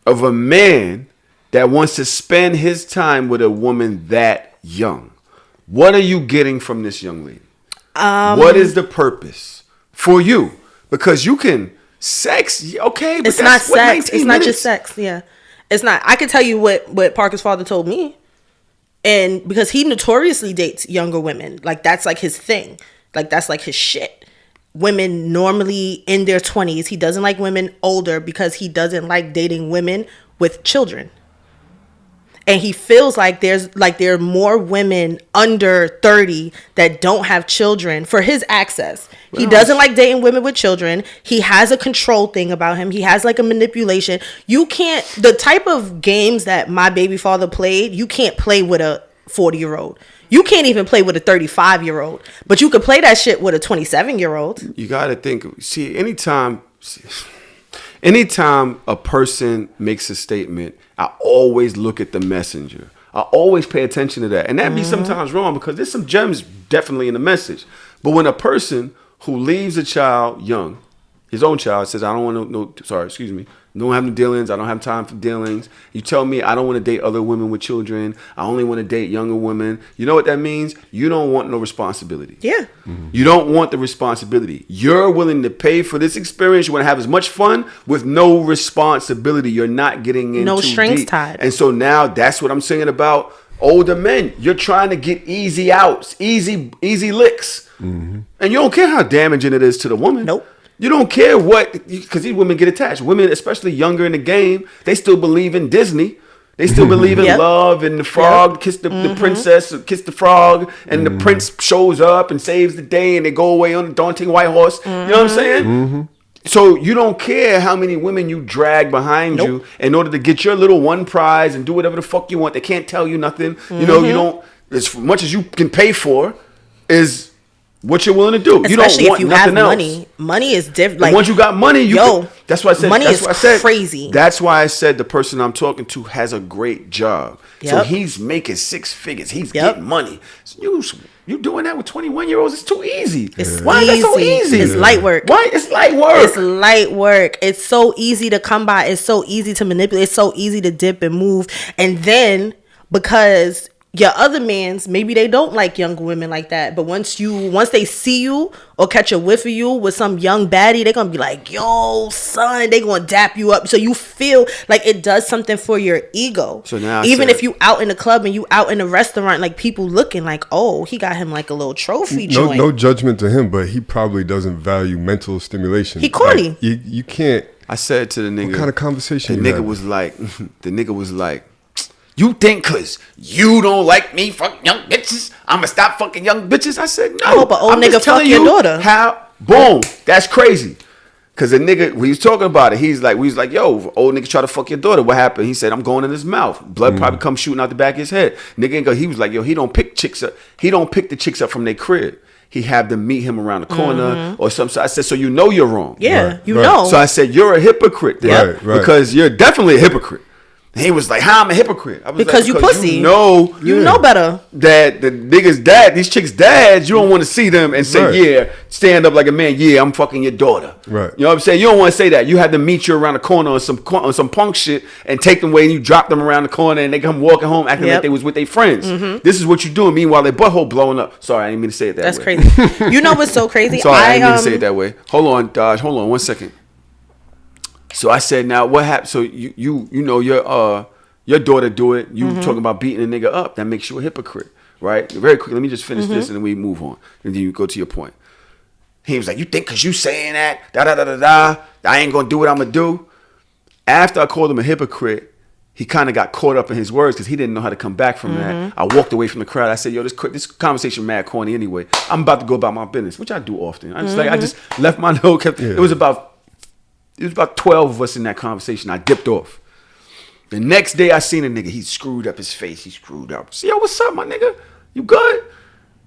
S2: of a man that wants to spend his time with a woman that young. What are you getting from this young lady? What is the purpose for you? Because you can sex, okay, but
S3: It's not sex. It's not just sex. Yeah, it's not. I can tell you what Parker's father told me, and because he notoriously dates younger women, like that's like his thing, like that's like his shit. Women normally in their 20s. He doesn't like women older because he doesn't like dating women with children. And he feels like there are more women under 30 that don't have children for his access. He doesn't like dating women with children. He has a control thing about him. He has like a manipulation. You can't, the type of games that my baby father played, you can't play with a 40-year-old. You can't even play with a 35-year-old. But you can play that shit with a 27-year-old.
S2: You got to think, see, anytime a person makes a statement, I always look at the messenger. I always pay attention to that. And that be sometimes wrong because there's some gems definitely in the message. But when a person who leaves a child young, his own child, says, I don't want don't have no dealings. I don't have time for dealings. You tell me I don't want to date other women with children. I only want to date younger women. You know what that means? You don't want no responsibility.
S3: Yeah.
S2: You don't want the responsibility. You're willing to pay for this experience. You want to have as much fun with no responsibility. You're not getting into
S3: No strings
S2: deep.
S3: tied.
S2: And so now that's what I'm saying about older men. You're trying to get easy outs, easy licks. And you don't care how damaging it is to the woman.
S3: Nope.
S2: You don't care what, because these women get attached. Women, especially younger in the game, they still believe in Disney. They still believe in love and the frog, kiss the princess, kiss the frog, and the prince shows up and saves the day and they go away on a daunting white horse. You know what I'm saying? So you don't care how many women you drag behind you in order to get your little one prize and do whatever the fuck you want. They can't tell you nothing. You know, you don't, as much as you can pay for is what you're willing to do.
S3: Especially
S2: you don't want
S3: if you have
S2: nothing else.
S3: money. Money is different. Like,
S2: once you got money, that's why I said
S3: money
S2: that's
S3: is
S2: why I said,
S3: crazy.
S2: That's why I said the person I'm talking to has a great job. So
S3: Yep.
S2: he's making 6 figures. He's getting money. So you doing that with 21-year-olds? It's too easy. Why is that so easy?
S3: It's light work.
S2: Why? It's light work.
S3: It's light work. It's so easy to come by. It's so easy to manipulate. It's so easy to dip and move. And then because your other mans, maybe they don't like younger women like that, but once they see you or catch a whiff of you with some young baddie, they're gonna be like, yo, son, they gonna dap you up. So you feel like it does something for your ego.
S2: So now
S3: even if you out in the club and you out in a restaurant, like people looking like, oh, he got him like a little trophy joint.
S4: No judgment to him, but he probably doesn't value mental stimulation.
S3: He corny.
S4: Like, you can't.
S2: I said to the nigga,
S4: What kind of conversation?
S2: The nigga was like, you think cause you don't like me fuck young bitches, I'ma stop fucking young bitches? I said, no.
S3: I hope an old
S2: I'm just
S3: nigga fuck
S2: telling
S3: your
S2: you
S3: daughter.
S2: How, boom, that's crazy. Cause the nigga, we was talking about it. We was like, yo, old nigga try to fuck your daughter. What happened? He said, I'm going in his mouth. Blood probably come shooting out the back of his head. Nigga ain't go, he was like, yo, he don't pick chicks up. He don't pick the chicks up from their crib. He have them meet him around the corner or something. So I said, so you know you're wrong.
S3: Yeah,
S4: Right,
S3: you
S4: right.
S3: know.
S2: So I said, you're a hypocrite then.
S4: Right.
S2: Because you're definitely a hypocrite. And he was like, how I'm a hypocrite? I was
S3: Because
S2: like,
S3: you pussy.
S2: You know
S3: You know better.
S2: that the niggas dad, these chicks' dads, you don't want to see them and say,
S4: Right.
S2: yeah, stand up like a man, yeah, I'm fucking your daughter.
S4: Right.
S2: You know what I'm saying? You don't want to say that. You have to meet you around the corner on some punk shit and take them away and you drop them around the corner and they come walking home acting like they was with their friends. This is what you doing. Meanwhile, their butthole blowing up. Sorry, I didn't mean to say it that
S3: That's
S2: way.
S3: crazy. You know what's so crazy?
S2: Sorry, I didn't mean to say it that way. Hold on, Dodge. Hold on 1 second. So I said, now what happened? So you know your daughter do it. You talking about beating a nigga up. That makes you a hypocrite, right? Very quick. Let me just finish this and then we move on. And then you go to your point. He was like, you think because you saying that, I ain't going to do what I'm going to do? After I called him a hypocrite, he kind of got caught up in his words because he didn't know how to come back from that. I walked away from the crowd. I said, yo, this conversation mad corny anyway. I'm about to go about my business, which I do often. I just left my note. It was about 12 of us in that conversation. I dipped off. The next day I seen a nigga. He screwed up his face. He screwed up. See, yo, what's up, my nigga? You good?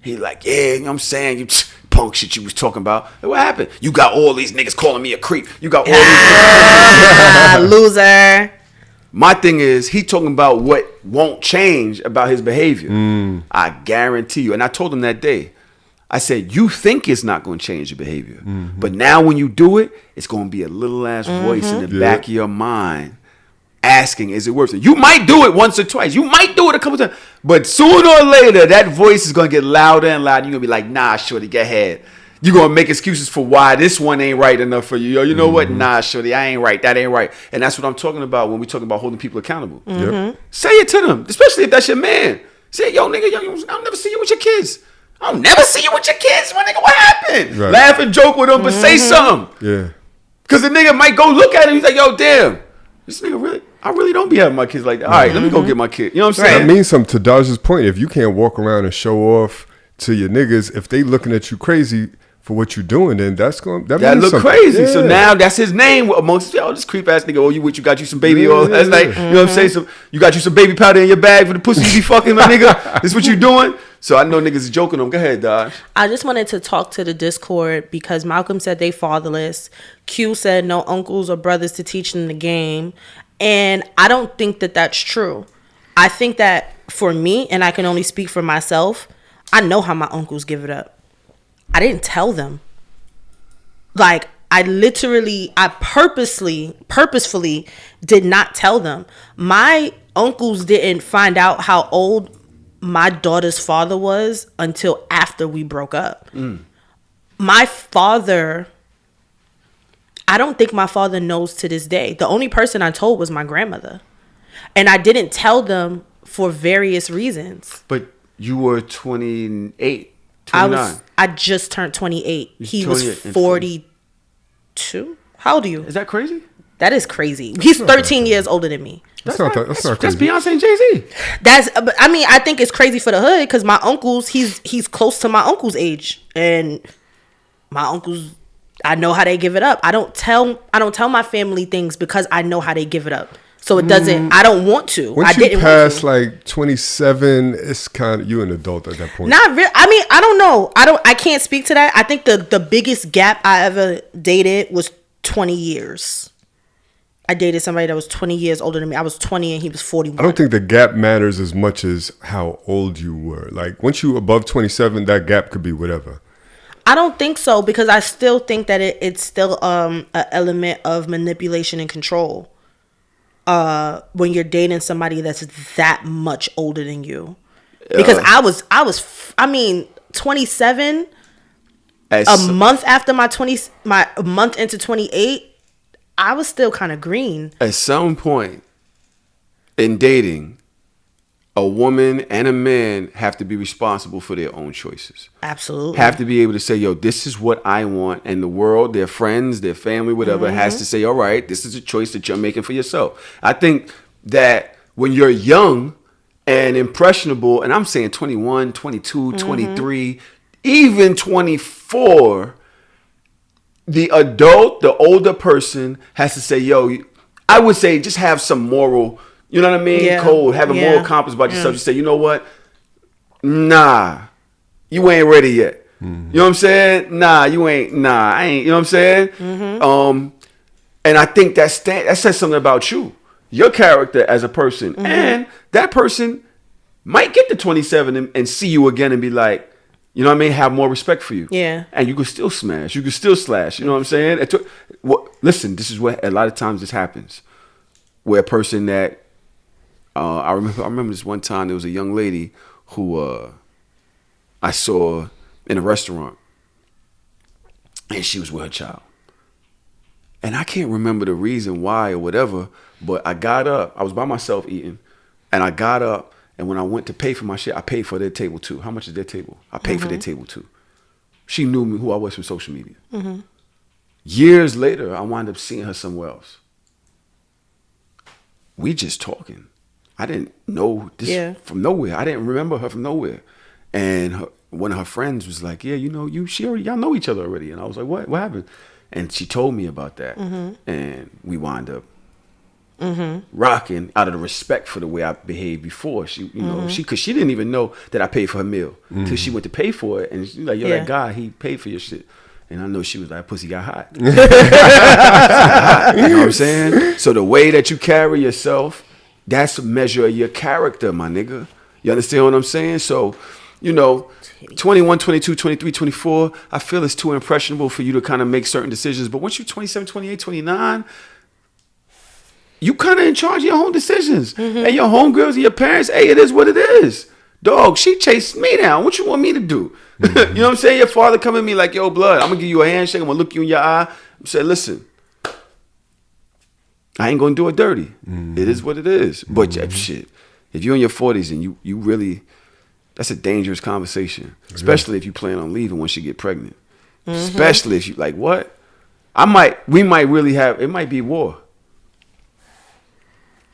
S2: He like, yeah, you know what I'm saying? You punk shit you was talking about. What happened? You got all these niggas calling me a creep. You got all these
S3: loser.
S2: My thing is, he talking about what won't change about his behavior. I guarantee you. And I told him that day, I said, you think it's not going to change your behavior. But now when you do it, it's going to be a little ass voice in the back of your mind asking, is it worth it? You might do it once or twice. You might do it a couple times. But sooner or later, that voice is going to get louder and louder. You're going to be like, nah, shorty, get ahead. You're going to make excuses for why this one ain't right enough for you. Yo, you know what? Nah, shorty, I ain't right. That ain't right. And that's what I'm talking about when we talking about holding people accountable. Say it to them, especially if that's your man. Say, yo, nigga, I'll never see you with your kids. I'll never see you with your kids. My nigga, what happened? Right. Laugh and joke with them, but say something.
S4: Yeah.
S2: Because the nigga might go look at him. He's like, yo, damn. This nigga really, I really don't be having my kids like that. All right, let me go get my kid. You know what I'm saying?
S4: That means something. To Daj's point, if you can't walk around and show off to your niggas, if they looking at you crazy for what you're doing, then that means
S2: look
S4: something.
S2: crazy.
S4: Yeah.
S2: So now that's his name amongst this creep ass nigga. Oh, you got you some baby oil last night. You know what I'm saying? You got you some baby powder in your bag for the pussy you be fucking, my nigga. This what you doing? So I know niggas is joking them. Go ahead, Daj.
S3: I just wanted to talk to the Discord because Malcolm said they fatherless. Q said no uncles or brothers to teach them the game. And I don't think that that's true. I think that for me, and I can only speak for myself, I know how my uncles give it up. I didn't tell them. Like, I purposefully did not tell them. My uncles didn't find out how old my daughter's father was until after we broke up. My father, I don't think my father knows to this day. The only person I told was my grandmother. And I didn't tell them for various reasons.
S2: But you were 28, 29.
S3: I just turned 28. He was 42. How old are you?
S2: Is that crazy?
S3: That is crazy. He's 13 years older than me.
S4: That's not crazy.
S2: That's Beyonce and Jay-Z.
S3: I think it's crazy for the hood because my uncles, he's close to my uncle's age. And my uncles, I know how they give it up. I don't tell my family things because I know how they give it up. So it doesn't. I don't want to.
S4: Once you pass like 27, it's kind of you an adult at that point.
S3: Not really. I mean, I don't know. I can't speak to that. I think the biggest gap I ever dated was 20 years. I dated somebody that was 20 years older than me. I was 20 and he was 41.
S4: I don't think the gap matters as much as how old you were. Like once you above 27, that gap could be whatever.
S3: I don't think so because I still think that it's still an element of manipulation and control. When you're dating somebody that's that much older than you, because I was 27 a month after my month into 28, I was still kind of green.
S2: At some point in dating, a woman and a man have to be responsible for their own choices.
S3: Absolutely.
S2: Have to be able to say, yo, this is what I want. And the world, their friends, their family, whatever, has to say, all right, this is a choice that you're making for yourself. I think that when you're young and impressionable, and I'm saying 21, 22, 23, even 24, the adult, the older person has to say, yo, I would say just have some moral, you know what I mean?
S3: Yeah.
S2: Code, have a moral compass about yourself. Just say, you know what? Nah, you ain't ready yet. You know what I'm saying? Nah, I ain't, you know what I'm saying? And I think that says something about you, your character as a person. And that person might get to 27 and see you again and be like, you know what I mean? Have more respect for you. Yeah. And you could still smash. You could still slash. You know what I'm saying? Listen, this is what a lot of times this happens. Where a person that, I remember this one time there was a young lady who I saw in a restaurant. And she was with her child. And I can't remember the reason why or whatever, but I got up. I was by myself eating. And I got up. And when I went to pay for my shit, I paid for their table too. How much is their table? I paid for their table too. She knew me, who I was from social media. Years later, I wound up seeing her somewhere else. we just talking. I didn't know this from nowhere. I didn't remember her from nowhere. And one of her friends was like, yeah, y'all know each other already. And I was like, what happened? And she told me about that. And we wound up rocking out of the respect for the way I behaved before. She, cause she didn't even know that I paid for her meal till she went to pay for it. And she's like, that guy, he paid for your shit. And I know she was like, pussy got hot. You know what I'm saying? So the way that you carry yourself, that's a measure of your character, my nigga. You understand what I'm saying? So, 21, 22, 23, 24, I feel it's too impressionable for you to kind of make certain decisions. But once you're 27, 28, 29, you kind of in charge of your own decisions. And your homegirls and your parents, hey, it is what it is. Dog, she chased me down. What you want me to do? You know what I'm saying? Your father come at me like, yo, blood, I'm going to give you a handshake. I'm going to look you in your eye. I'm saying, listen, I ain't going to do it dirty. It is what it is. But shit, if you're in your 40s and you really, that's a dangerous conversation. Especially if you plan on leaving once you get pregnant. Especially if you, like, what? We might really have, it might be war.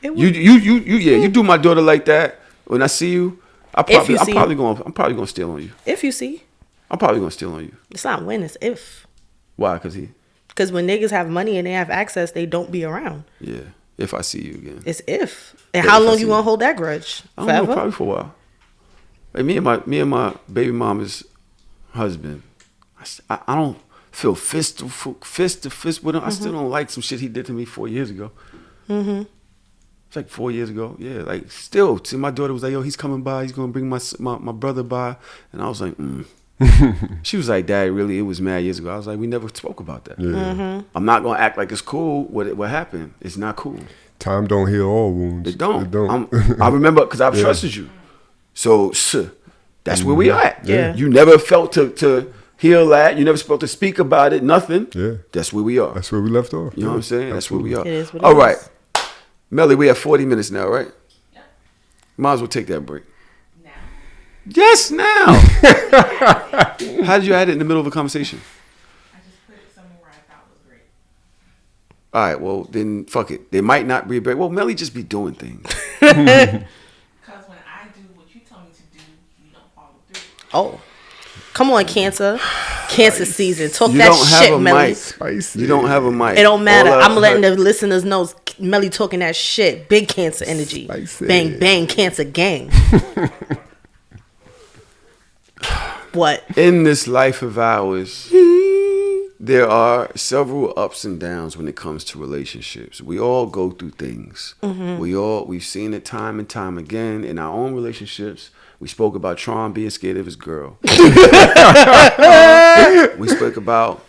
S2: You do my daughter like that. When I see you, I'm probably gonna steal on you.
S3: If you see,
S2: I'm probably gonna steal on you.
S3: It's not when, it's if.
S2: Why? Because when
S3: niggas have money and they have access, they don't be around.
S2: Yeah. If I see you again.
S3: It's if. And how long you gonna hold that grudge?
S2: I don't know, probably for a while. Like me and my baby mama's husband, I don't feel fist to fist with him. I still don't like some shit he did to me 4 years ago. It's like 4 years ago. Yeah, like still. See, my daughter was like, yo, he's coming by. He's going to bring my brother by. And I was like, She was like, Dad, really, it was mad years ago. I was like, we never spoke about that. Yeah. I'm not going to act like it's cool. What happened? It's not cool.
S4: Time don't heal all wounds.
S2: It don't. I remember because I've trusted you. So, that's where we are at.
S3: Yeah.
S2: You never felt to heal that. You never supposed to speak about it. Nothing.
S4: Yeah.
S2: That's where we are.
S4: That's where we left off.
S2: You know what I'm saying? That's where we are.
S3: It is what
S2: all
S3: it
S2: right.
S3: is.
S2: Melly, we have 40 minutes now, right?
S5: Yep.
S2: Might as well take that break.
S5: Now.
S2: Yes, now. How did you add it in the middle of a conversation?
S5: I just put it somewhere where I thought was great.
S2: All right, well, then fuck it. There might not be a break. Well, Melly just be doing things.
S5: Because when I do what you tell me to do, you don't follow through.
S3: Oh. Come on, Cancer. Cancer season. Talk
S2: You
S3: that
S2: don't have
S3: shit,
S2: a
S3: Melly.
S2: mic.
S4: Spicy.
S2: You don't have a mic.
S3: It don't matter.
S2: All
S3: I'm letting the listeners know Melly talking that shit. Big Cancer energy.
S4: Spicy.
S3: Bang, bang, Cancer gang. What?
S2: In this life of ours, there are several ups and downs when it comes to relationships. We all go through things. We've seen it time and time again in our own relationships. We spoke about Tron being scared of his girl. We spoke about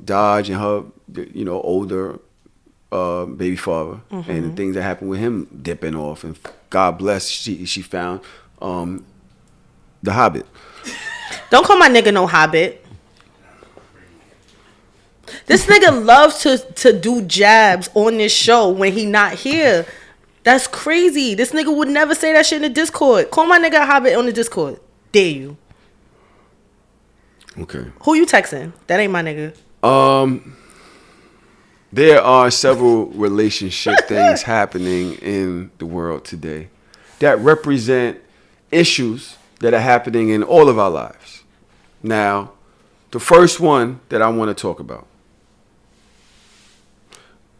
S2: Dodge and her, older baby father and the things that happened with him dipping off. And God bless, she found the Hobbit.
S3: Don't call my nigga no Hobbit. This nigga loves to do jabs on this show when he not here. That's crazy. This nigga would never say that shit in the Discord. Call my nigga a Hobbit on the Discord. Dare you?
S2: Okay.
S3: Who you texting? That ain't my nigga.
S2: There are several relationship things happening in the world today that represent issues that are happening in all of our lives. Now, the first one that I want to talk about.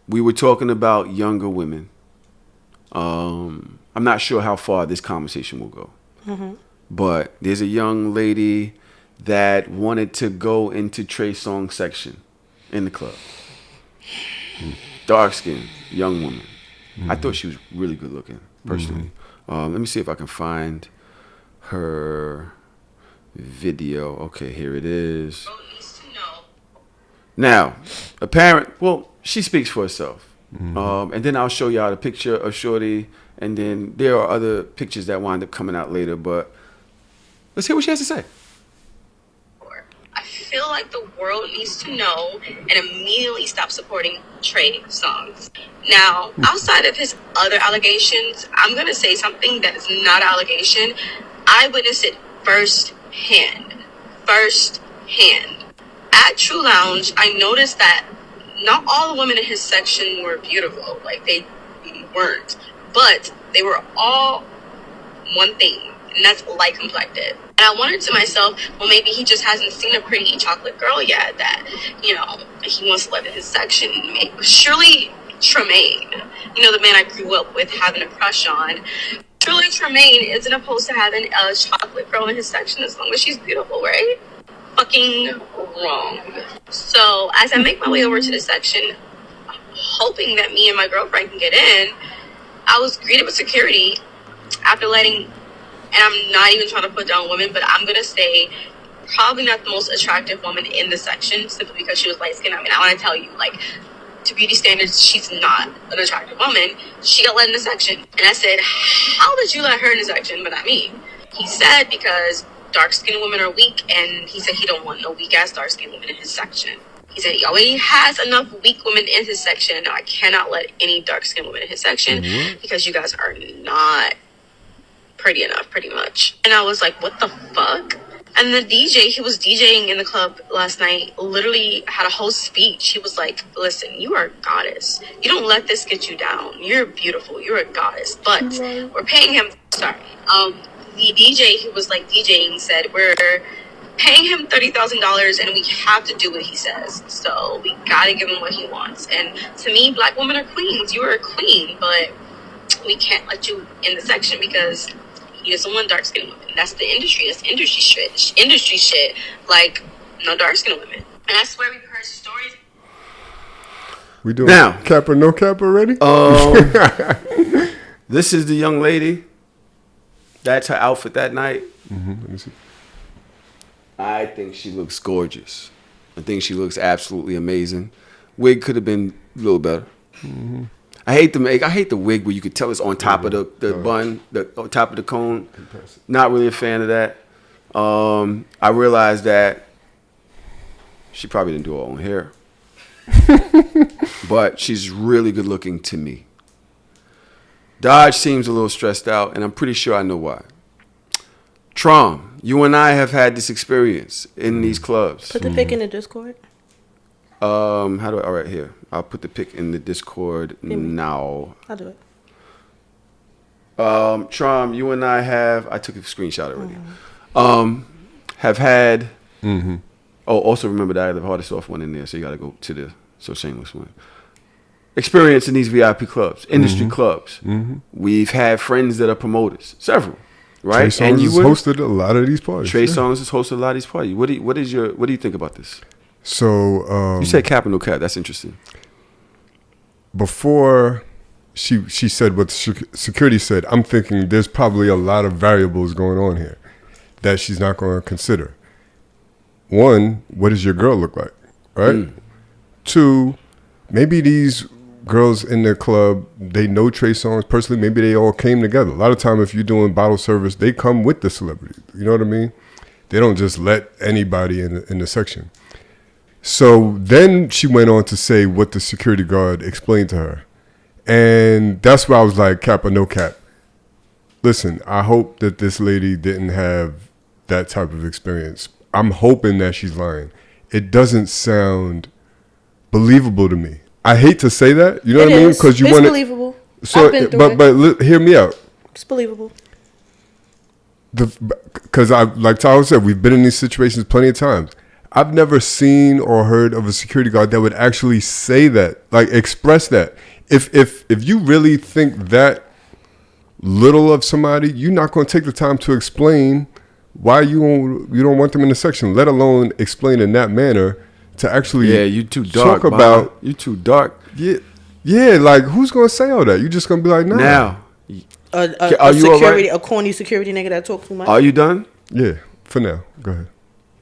S2: We were talking about younger women. I'm not sure how far this conversation will go. But there's a young lady that wanted to go into Trey Songz section in the club. Dark-skinned, young woman. I thought she was really good looking, personally. Let me see if I can find her video. Okay, here it is. Now, she speaks for herself. And then I'll show y'all the picture of Shorty, and then there are other pictures that wind up coming out later, but let's hear what she has to say.
S6: I feel like the world needs to know and immediately stop supporting Trey Songz. Now, outside of his other allegations, I'm going to say something that is not an allegation. I witnessed it firsthand. At True Lounge, I noticed that not all the women in his section were beautiful. Like, they weren't. But they were all one thing, and that's light complected. And I wondered to myself, well, maybe he just hasn't seen a pretty chocolate girl yet that, he wants to live in his section. Surely Tremaine, the man I grew up with having a crush on, surely Tremaine isn't opposed to having a chocolate girl in his section as long as she's beautiful, right? Fucking wrong. So as I make my way over to the section, hoping that me and my girlfriend can get in, I was greeted with security after letting, and I'm not even trying to put down women, but I'm going to say probably not the most attractive woman in the section simply because she was light-skinned. I mean, I want to tell you, to beauty standards, she's not an attractive woman. She got let in the section. And I said, how did you let her in the section, but not me? He said because dark-skinned women are weak, and he said he don't want no weak-ass dark-skinned women in his section. He said he already has enough weak women in his section. Now I cannot let any dark-skinned women in his section because you guys are not pretty enough, pretty much. And I was like, what the fuck? And the DJ, he was DJing in the club last night, literally had a whole speech. He was like, listen, you are a goddess. You don't let this get you down. You're beautiful. You're a goddess. But we're paying him, the DJ who was DJing said, we're paying him $30,000 and we have to do what he says. So we gotta give him what he wants. And to me, black women are queens. You are a queen, but we can't let you in the section because he doesn't want dark-skinned women. That's the industry. That's industry shit. No dark-skinned women. And I swear we've heard stories.
S4: We doing
S2: now
S4: cap or no cap already?
S2: This is the young lady. That's her outfit that night.
S4: Let me see.
S2: I think she looks gorgeous. I think she looks absolutely amazing. Wig could have been a little better. I hate the wig where you could tell it's on top of the bun, on top of the cone. Not really a fan of that. I realized that she probably didn't do her own hair. But she's really good looking to me. Dodge seems a little stressed out, and I'm pretty sure I know why. Trom, you and I have had this experience in these clubs.
S3: Put the pic in the Discord.
S2: All right, here. I'll put the pic in the Discord now.
S3: I'll do it.
S2: Trom, you and I took a screenshot already. Have had, also remember that I have the hardest off one in there, so you got to go to the Shameless one. Experience in these VIP clubs, industry clubs. We've had friends that are promoters, several. Right,
S4: Trey Songz has hosted a lot of these parties.
S2: Trey Songz has hosted a lot of these parties. What do you think about this?
S4: So
S2: you said cap or no cap. That's interesting.
S4: Before she said what security said, I'm thinking there's probably a lot of variables going on here that she's not going to consider. One, what does your girl look like? Right. Two, maybe these girls in their club, they know Trey Songz personally. Maybe they all came together. A lot of time, if you're doing bottle service, they come with the celebrity. You know what I mean? They don't just let anybody in the section. So then she went on to say what the security guard explained to her. And that's why I was like, cap or no cap. Listen, I hope that this lady didn't have that type of experience. I'm hoping that she's lying. It doesn't sound believable to me. I hate to say that, you know what I mean? Because you want
S3: believable.
S4: So,
S3: I've been through it.
S4: but hear me out.
S3: It's believable.
S4: Because like Tahoe said, we've been in these situations plenty of times. I've never seen or heard of a security guard that would actually say that, express that. If you really think that little of somebody, you're not going to take the time to explain why you don't want them in the section, let alone explain in that manner. To actually
S2: you too dark.
S4: Talk about
S2: you too dark.
S4: Yeah. Who's gonna say all that? You just gonna be like, no.
S2: Now,
S3: a security, a corny security nigga that talk too much.
S2: Are you done?
S4: Yeah. For now, go ahead.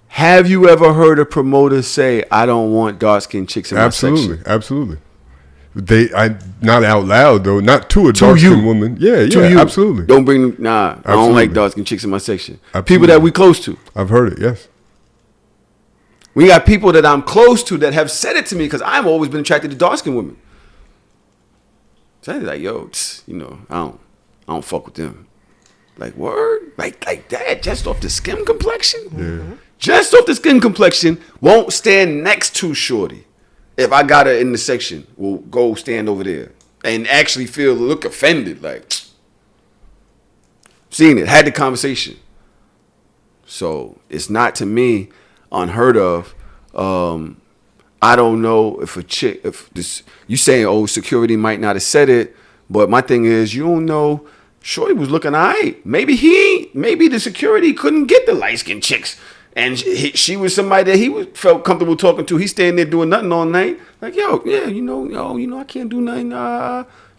S2: Have you ever heard a promoter say, "I don't want dark skinned chicks in my section"?
S4: Absolutely. I not out loud though, not to a dark skinned woman. Yeah, absolutely.
S2: Don't bring I don't like dark skinned chicks in my section.
S4: Absolutely.
S2: People that we close to.
S4: I've heard it. Yes.
S2: We got people that I'm close to that have said it to me because I've always been attracted to dark-skinned women. So they're like, yo, I don't fuck with them. Like, word? Like that? Just off the skin complexion?
S4: Yeah.
S2: Just off the skin complexion, won't stand next to shorty. If I got her in the section, we'll go stand over there. and actually look offended. Like, seen it, had the conversation. So it's not, to me, unheard of. I don't know if you saying, oh, security might not have said it, but my thing is, you don't know. Shorty was looking all right. Maybe the security couldn't get the light skinned chicks, and she was somebody that he felt comfortable talking to. He's standing there doing nothing all night. Like, yo, yeah, I can't do nothing.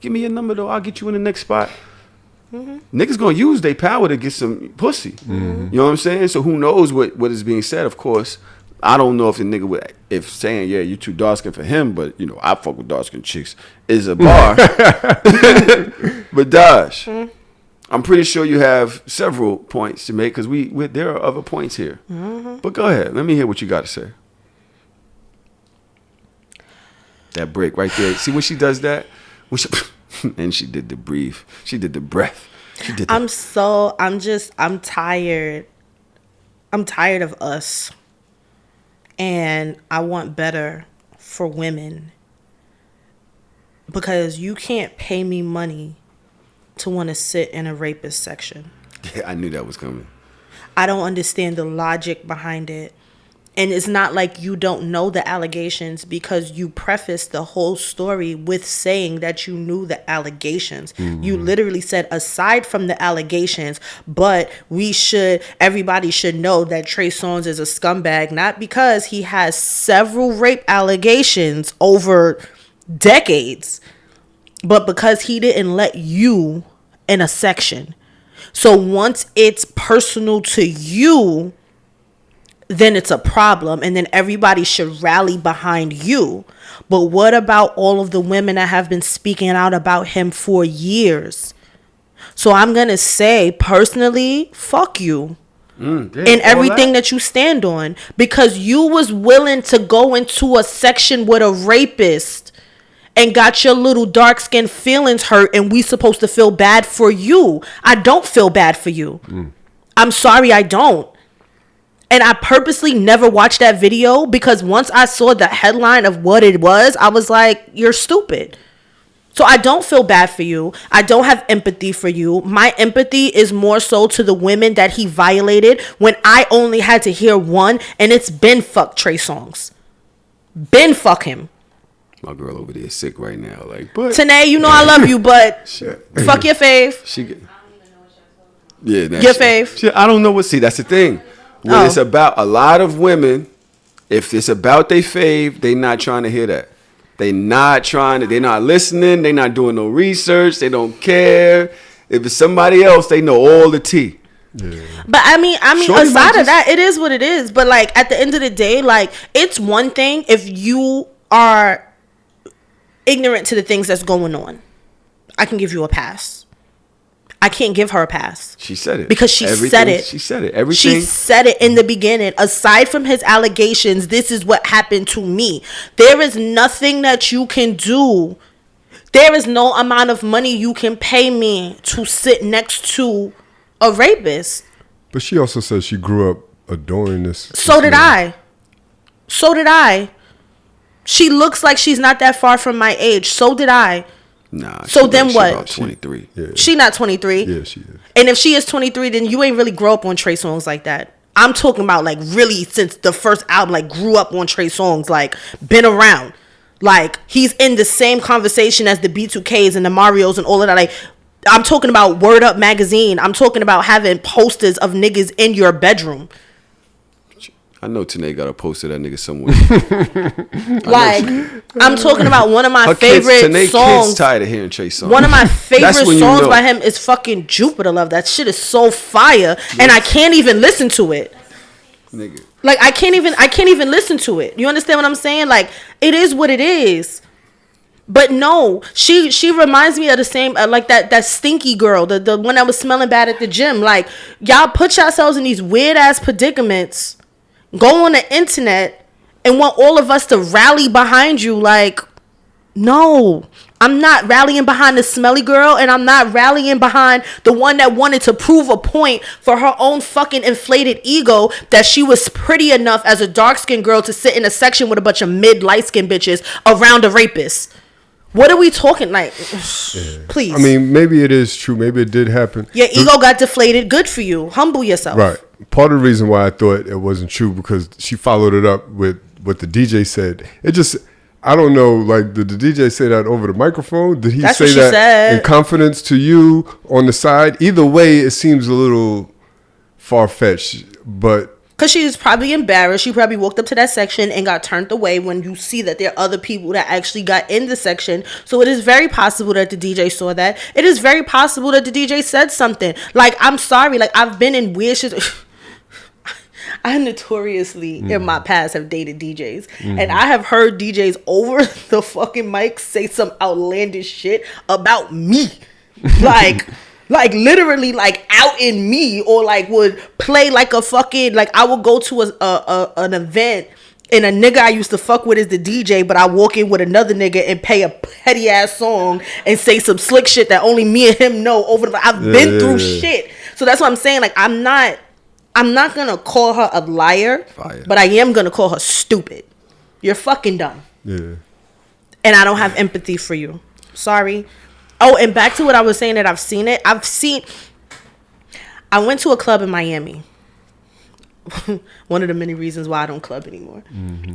S2: Give me your number though. I'll get you in the next spot. Mm-hmm. Niggas gonna use their power to get some pussy. Mm-hmm. You know what I'm saying? So who knows what is being said? Of course, I don't know if the nigga would, if saying, yeah, you too dark skin for him, but I fuck with dark skin chicks is a bar. But Dash, I'm pretty sure you have several points to make, because there are other points here. Mm-hmm. But go ahead, let me hear what you got to say. That break right there. See when she does that? And she did the breathe. She did the breath. I'm
S3: tired. I'm tired of us. And I want better for women. Because you can't pay me money to want to sit in a rapist section.
S2: Yeah, I knew that was coming.
S3: I don't understand the logic behind it. And it's not like you don't know the allegations, because you prefaced the whole story with saying that you knew the allegations. Mm-hmm. You literally said, aside from the allegations, but everybody should know that Trey Songz is a scumbag, not because he has several rape allegations over decades, but because he didn't let you in a section. So once it's personal to you, then it's a problem, and then everybody should rally behind you. But what about all of the women that have been speaking out about him for years? So I'm going to say, personally, fuck you. In everything that you stand on, because you was willing to go into a section with a rapist and got your little dark skin feelings hurt, and we supposed to feel bad for you. I don't feel bad for you. I'm sorry, I don't. And I purposely never watched that video, because once I saw the headline of what it was, I was like, you're stupid. So I don't feel bad for you. I don't have empathy for you. My empathy is more so to the women that he violated, when I only had to hear one, and it's been fuck Trey Songz. Been fuck him.
S2: My girl over there is sick right now. But
S3: Tanae, I love you, but fuck your fave. Your fave.
S2: I don't know what. See, that's the thing. When it's about a lot of women, if it's about they fave, they not trying to hear that. They're not listening. They're not doing no research. They don't care. If it's somebody else, they know all the tea.
S3: Yeah. But I mean, aside of that, it is what it is. But at the end of the day, it's one thing if you are ignorant to the things that's going on. I can give you a pass. I can't give her a pass.
S2: She said it.
S3: Because she said it.
S2: She said it. Everything.
S3: She said it in the beginning. Aside from his allegations, this is what happened to me. There is nothing that you can do. There is no amount of money you can pay me to sit next to a rapist.
S4: But she also said she grew up adoring this.
S3: So did I. She looks like she's not that far from my age. So did I.
S2: Nah.
S3: So then what?
S2: About 23.
S3: She not 23.
S4: Yeah, she is.
S3: And if she is 23, then you ain't really grow up on Trey Songz like that. I'm talking about really since the first album, grew up on Trey Songz, been around. He's in the same conversation as the B2Ks and the Marios and all of that. I'm talking about Word Up magazine. I'm talking about having posters of niggas in your bedroom.
S2: I know Tanae got a poster of that nigga somewhere.
S3: I'm talking about one of my favorite songs.
S2: Kids tired of hearing Trey Songz.
S3: One of my favorite songs by him is fucking Jupiter Love. That shit is so fire, and I can't even listen to it.
S2: Nigga.
S3: I can't even listen to it. You understand what I'm saying? It is what it is. But no, she reminds me of the same that stinky girl, the one that was smelling bad at the gym. Y'all put yourselves in these weird ass predicaments. Go on the internet and want all of us to rally behind you. No, I'm not rallying behind the smelly girl, and I'm not rallying behind the one that wanted to prove a point for her own fucking inflated ego that she was pretty enough as a dark-skinned girl to sit in a section with a bunch of light-skinned bitches around a rapist. What are we talking like?
S4: Yeah.
S3: Please.
S4: I mean, maybe it is true. Maybe it did happen.
S3: Your ego got deflated. Good for you. Humble yourself.
S4: Right. Part of the reason why I thought it wasn't true because she followed it up with what the DJ said. It just, I don't know, like, did the DJ say that over the microphone? Did he
S3: That's
S4: say
S3: what she
S4: that
S3: said.
S4: in confidence to you on the side? Either way, it seems a little far-fetched, but...
S3: Because she was probably embarrassed. She probably walked up to that section and got turned away when you see that there are other people that actually got in the section. So it is very possible that the DJ saw that. It is very possible that the DJ said something. Like, I'm sorry. Like, I've been in weird shit. I notoriously, in my past, have dated DJs. And I have heard DJs over the fucking mic say some outlandish shit about me. Like literally like out in me, or like would play like a fucking, like I would go to an event and a nigga I used to fuck with is the DJ, but I walk in with another nigga and play a petty ass song and say some slick shit that only me and him know over the, I've been through shit. So that's what I'm saying. Like I'm not gonna call her a liar, but I am gonna call her stupid. You're fucking dumb.
S4: Yeah.
S3: And I don't have empathy for you. Sorry. Oh, and back to what I was saying that I've seen it. I went to a club in Miami. One of the many reasons why I don't club anymore.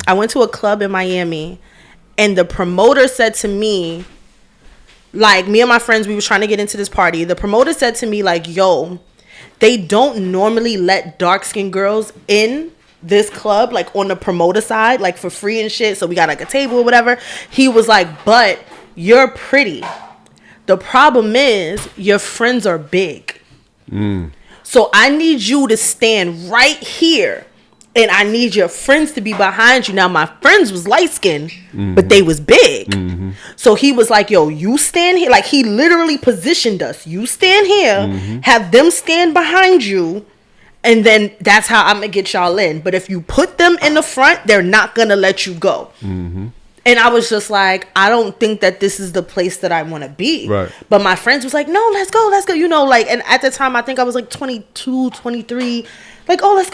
S3: I went to a club in Miami and the promoter said to me, like, me and my friends, we was trying to get into this party. The promoter said to me, like, yo, they don't normally let dark-skinned girls in this club, like on the promoter side, like for free and shit. So we got like a table or whatever. He was like, but you're pretty. The problem is your friends are big. So I need you to stand right here and I need your friends to be behind you. Now my friends was light skinned, but they was big. So he was like, yo, you stand here. Like he literally positioned us. You stand here, have them stand behind you, and then that's how I'm gonna get y'all in. But if you put them in the front, they're not gonna let you go. And I was just like, I don't think that this is the place that I want to be.
S4: Right.
S3: But my friends was like, no, let's go. You know, like, and at the time, I think I was like 22, 23. Like, oh, let's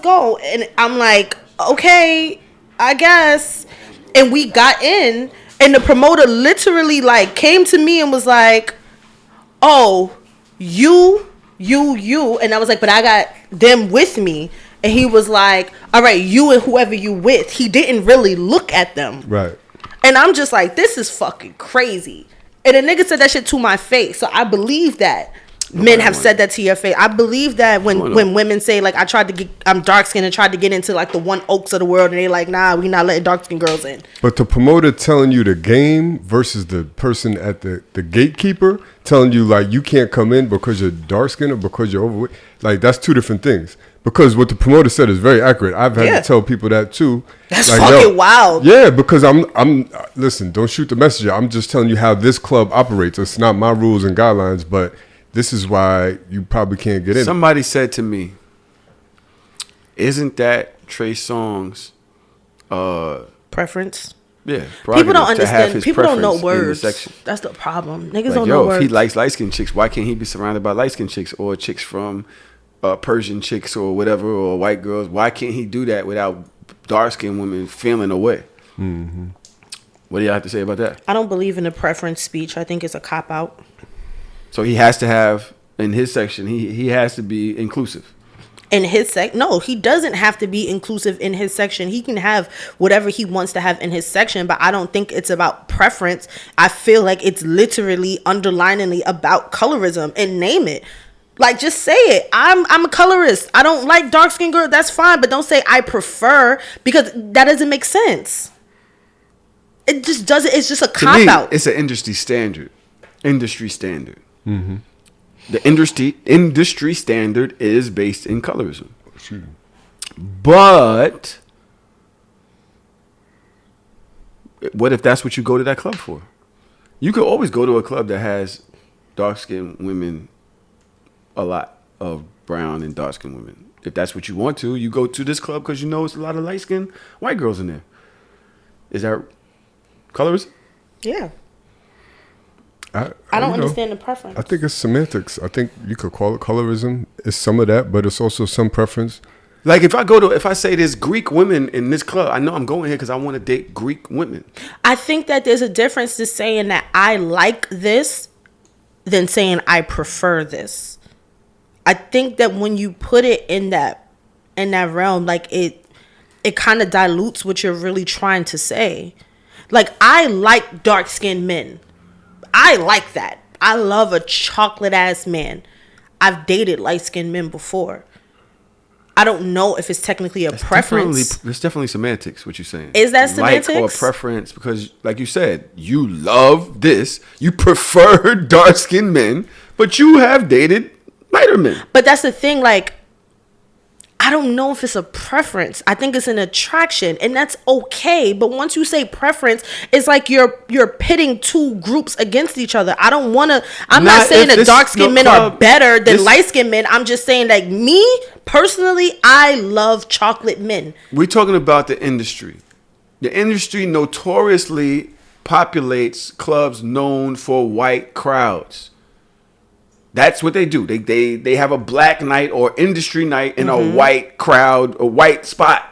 S3: go. And I'm like, okay, I guess. And we got in, and the promoter literally, like, came to me and was like, oh, you. And I was like, but I got them with me. And he was like, all right, you and whoever you with. He didn't really look at them.
S4: Right.
S3: And I'm just like, this is fucking crazy. And the nigga said that shit to my face. So I believe that men have said that to your face. I believe that when women say, like, I'm dark skinned and tried to get into like the One Oaks of the world, and they like, nah, we not letting dark skinned girls in.
S4: But the promoter telling you the game versus the person at the gatekeeper telling you like you can't come in because you're dark skinned or because you're overweight, like that's two different things. Because what the promoter said is very accurate. I've had to tell people that too.
S3: That's
S4: like,
S3: fucking wild.
S4: Yeah, because I'm listen, don't shoot the messenger. I'm just telling you how this club operates. It's not my rules and guidelines, but this is why you probably can't get in.
S2: Somebody said to me, isn't that Trey Songz
S3: preference?
S2: Yeah,
S3: people don't understand. People don't know words. That's the problem. Niggas don't know words.
S2: If he likes light skinned chicks, why can't he be surrounded by light skinned chicks or chicks from Persian chicks or whatever, or white girls? Why can't he do that without dark skinned women feeling away? What do you have to say about that?
S3: I don't believe in the preference speech. I think it's a cop out.
S2: So he has to have in his section. He has to be inclusive.
S3: In his no, he doesn't have to be inclusive in his section. He can have whatever he wants to have in his section, but I don't think it's about preference. I feel like it's literally underliningly about colorism, and name it. Like, just say it. I'm a colorist. I don't like dark skinned girls. That's fine, but don't say I prefer, because that doesn't make sense. It just doesn't. It's just a cop out.
S2: It's an industry standard. The industry standard is based in colorism. But what if that's what you go to that club for? You could always go to a club that has dark-skinned women, a lot of brown and dark-skinned women. If that's what you want to, you go to this club because you know it's a lot of light-skinned white girls in there. Is that colorism?
S3: Yeah. I don't understand the preference.
S4: I think it's semantics. I think you could call it colorism. It's some of that, but it's also some preference.
S2: Like if I say there's Greek women in this club, I know I'm going here because I want to date Greek women.
S3: I think that there's a difference to saying that I like this than saying I prefer this. I think that when you put it in that realm, like it kind of dilutes what you're really trying to say. Like, I like dark-skinned men. I like that. I love a chocolate-ass man. I've dated light-skinned men before. I don't know if it's technically a preference.
S2: It's definitely semantics, what you're saying.
S3: Is that semantics?
S2: Like or preference, because like you said, you love this. You prefer dark-skinned men, but you have dated lighter men.
S3: But that's the thing, like, I don't know if it's a preference. I think it's an attraction, and that's okay. But once you say preference, it's like you're pitting two groups against each other. I don't want to. I'm not saying that dark-skinned men are better than light-skinned men. I'm just saying, like, me personally, I love chocolate men.
S2: We're talking about the industry. The industry notoriously populates clubs known for white crowds. That's what they do. They have a black night or industry night in a white crowd, a white spot.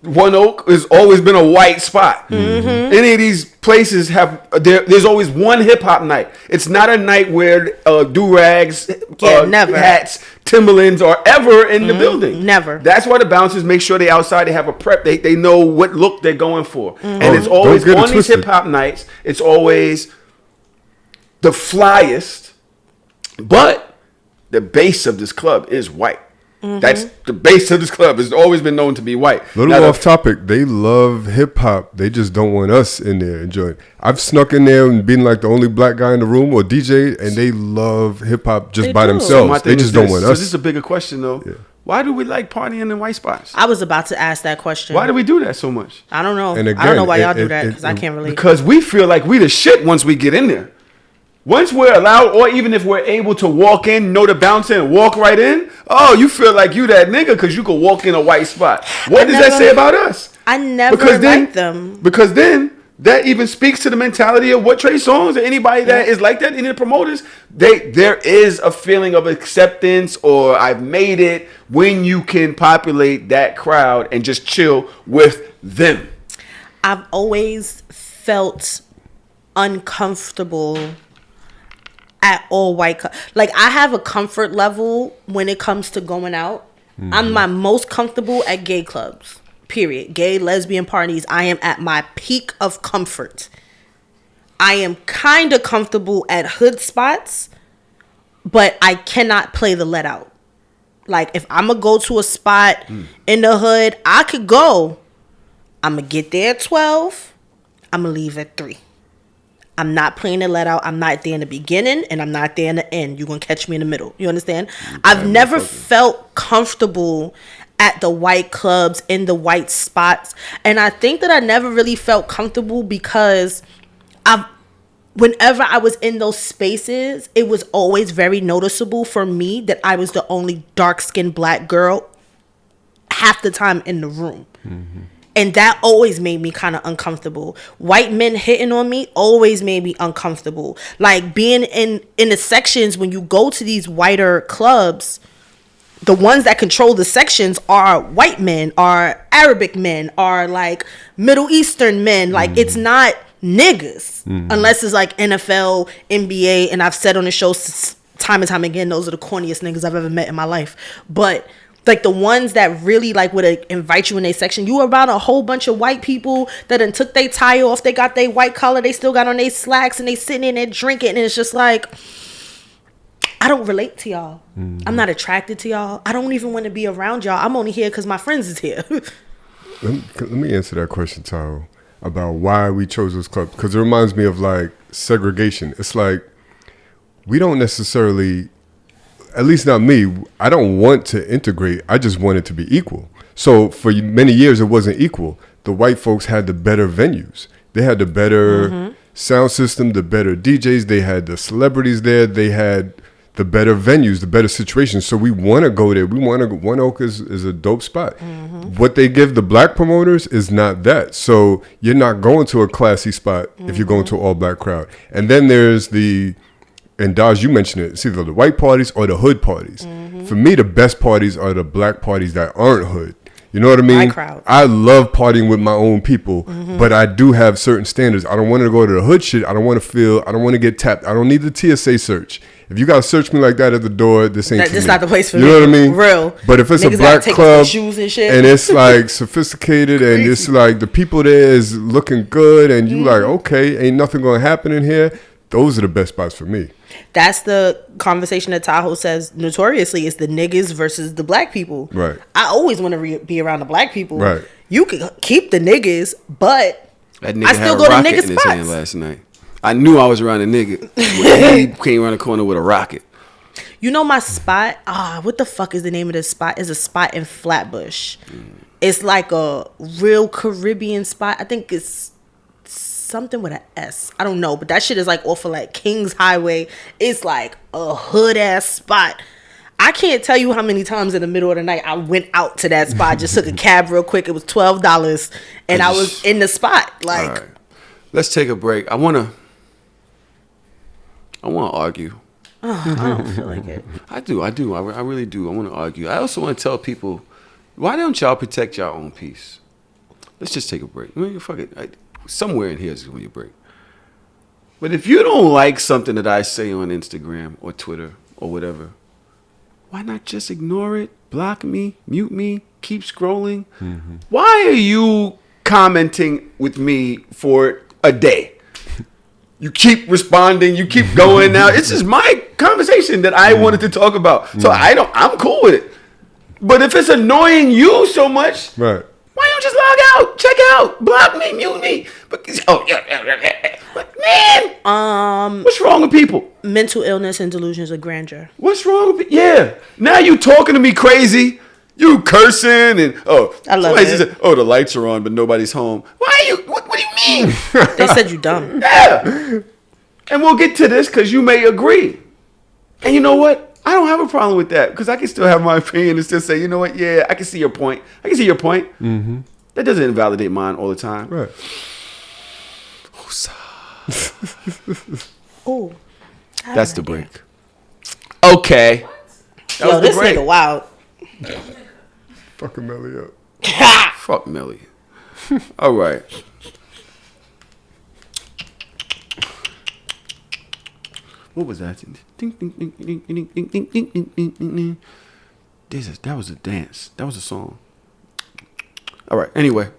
S2: One Oak has always been a white spot. Any of these places have there's always one hip hop night. It's not a night where do-rags,
S3: never.
S2: hats, Timberlands are ever in the building.
S3: Never.
S2: That's why the bouncers make sure they outside. They have a prep. They know what look they're going for. And it's always on these hip hop nights. It's always the flyest. But the base of this club is white. That's the base of this club. It's always been known to be white.
S4: Little off topic. They love hip hop. They just don't want us in there enjoying. I've snuck in there and been like the only black guy in the room or DJ, and they love hip hop just by themselves.
S2: So
S4: they just don't want us.
S2: So this is a bigger question though. Yeah. Why do we like partying in white spots?
S3: I was about to ask that question.
S2: Why do we do that so much?
S3: I don't know.
S4: And again,
S3: I don't know why y'all do that because I can't relate.
S2: Because we feel like we the shit once we get in there. Once we're allowed, or even if we're able to walk in, know the bouncer and walk right in, oh, you feel like you that nigga because you could walk in a white spot. What does that say about us?
S3: I never liked them.
S2: Because then that even speaks to the mentality of what Trey Songz or anybody that is like that, any of the promoters, there is a feeling of acceptance or I've made it when you can populate that crowd and just chill with them.
S3: I've always felt uncomfortable at all white. Like, I have a comfort level when it comes to going out. I'm my most comfortable at gay clubs. Period. Gay, lesbian parties. I am at my peak of comfort. I am kind of comfortable at hood spots, but I cannot play the let out. Like, if I'm going to go to a spot in the hood, I could go. I'm going to get there at 12. I'm going to leave at 3. I'm not playing the let out. I'm not there in the beginning, and I'm not there in the end. You're going to catch me in the middle. You understand? I've never felt comfortable at the white clubs, in the white spots. And I think that I never really felt comfortable because whenever I was in those spaces, it was always very noticeable for me that I was the only dark-skinned black girl half the time in the room. And that always made me kind of uncomfortable. White men hitting on me always made me uncomfortable. Like, being in the sections when you go to these whiter clubs, the ones that control the sections are white men, are Arabic men, are like Middle Eastern men. Like, it's not niggas unless it's like NFL, NBA. And I've said on the show time and time again, those are the corniest niggas I've ever met in my life. But like, the ones that really like would invite you in their section, you around a whole bunch of white people that done took their tie off, they got their white collar, they still got on their slacks, and they sitting in there drinking, and it's just like, I don't relate to y'all. I'm not attracted to y'all. I don't even want to be around y'all. I'm only here because my friends is here.
S4: Let me answer that question, Tahoe, about why we chose this club, because it reminds me of like segregation. It's like, we don't necessarily, at least not me, I don't want to integrate. I just want it to be equal. So for many years, it wasn't equal. The white folks had the better venues. They had the better sound system, the better DJs. They had the celebrities there. They had the better venues, the better situations. So we want to go there. We want to. One Oak is a dope spot. What they give the black promoters is not that. So you're not going to a classy spot if you're going to an all black crowd. And then there's the and Daz, you mentioned it. It's either the white parties or the hood parties. For me, the best parties are the black parties that aren't hood. You know what I mean?
S3: My crowd.
S4: I love partying with my own people, but I do have certain standards. I don't want to go to the hood shit. I don't want to get tapped. I don't need the TSA search. If you gotta search me like that at the door, this ain't
S3: That's
S4: me.
S3: not the place for
S4: you
S3: me.
S4: You know what I mean?
S3: Real.
S4: But if it's
S3: Niggas
S4: a black
S3: gotta take
S4: club
S3: off their shoes and shit.
S4: and it's like sophisticated and it's like the people there is looking good and you like, okay, ain't nothing gonna happen in here. Those are the best spots for me.
S3: That's the conversation that Tahoe says notoriously is the niggas versus the black people.
S4: Right.
S3: I always want to be around the black people.
S4: Right.
S3: You can keep the niggas, but
S2: That nigga
S3: I still
S2: had
S3: go
S2: a
S3: to
S2: rocket
S3: nigga
S2: in his hand
S3: spots.
S2: last night. I knew I was around a nigga when he came around the corner with a rocket.
S3: You know my spot? What the fuck is the name of this spot? It's a spot in Flatbush. It's like a real Caribbean spot. I think it's something with an S. I don't know, but that shit is like off of like Kings Highway. It's like a hood ass spot. I can't tell you how many times in the middle of the night I went out to that spot, just took a cab real quick. It was $12 and I was in the spot. Like,
S2: All right. Let's take a break. I wanna argue.
S3: I don't feel like it.
S2: I do. I really do. I want to argue. I also want to tell people, why don't y'all protect your own peace? Let's just take a break. I mean, fuck it. Somewhere in here is going to be a break. But if you don't like something that I say on Instagram or Twitter or whatever, why not just ignore it, block me, mute me, keep scrolling? Why are you commenting with me for a day? You keep responding. You keep going. Now it's just my conversation that I wanted to talk about. So I'm cool with it. But if it's annoying you so much,
S4: Right.
S2: why don't you just log out, check out, block me, mute me? But man, what's wrong with people?
S3: Mental illness and delusions of grandeur.
S2: What's wrong with Yeah. Now you talking to me crazy. You cursing and
S3: I love
S2: somebody
S3: it.
S2: said, the lights are on, but nobody's home. Why are you? What do you mean?
S3: They said you dumb.
S2: Yeah. And we'll get to this because you may agree. And you know what? I don't have a problem with that because I can still have my opinion and still say, you know what? Yeah, I can see your point. Mm-hmm. That doesn't invalidate mine all the time.
S4: Right.
S3: Oh,
S2: That's the break. Okay. That was the
S3: this
S2: break.
S3: nigga wild.
S4: Fucking Melly up.
S2: Fuck Melly. All right. What was that? Ding, ding, ding, ding, ding, ding, ding, ding, ding, ding, ding. That was a dance. That was a song. All right. Anyway.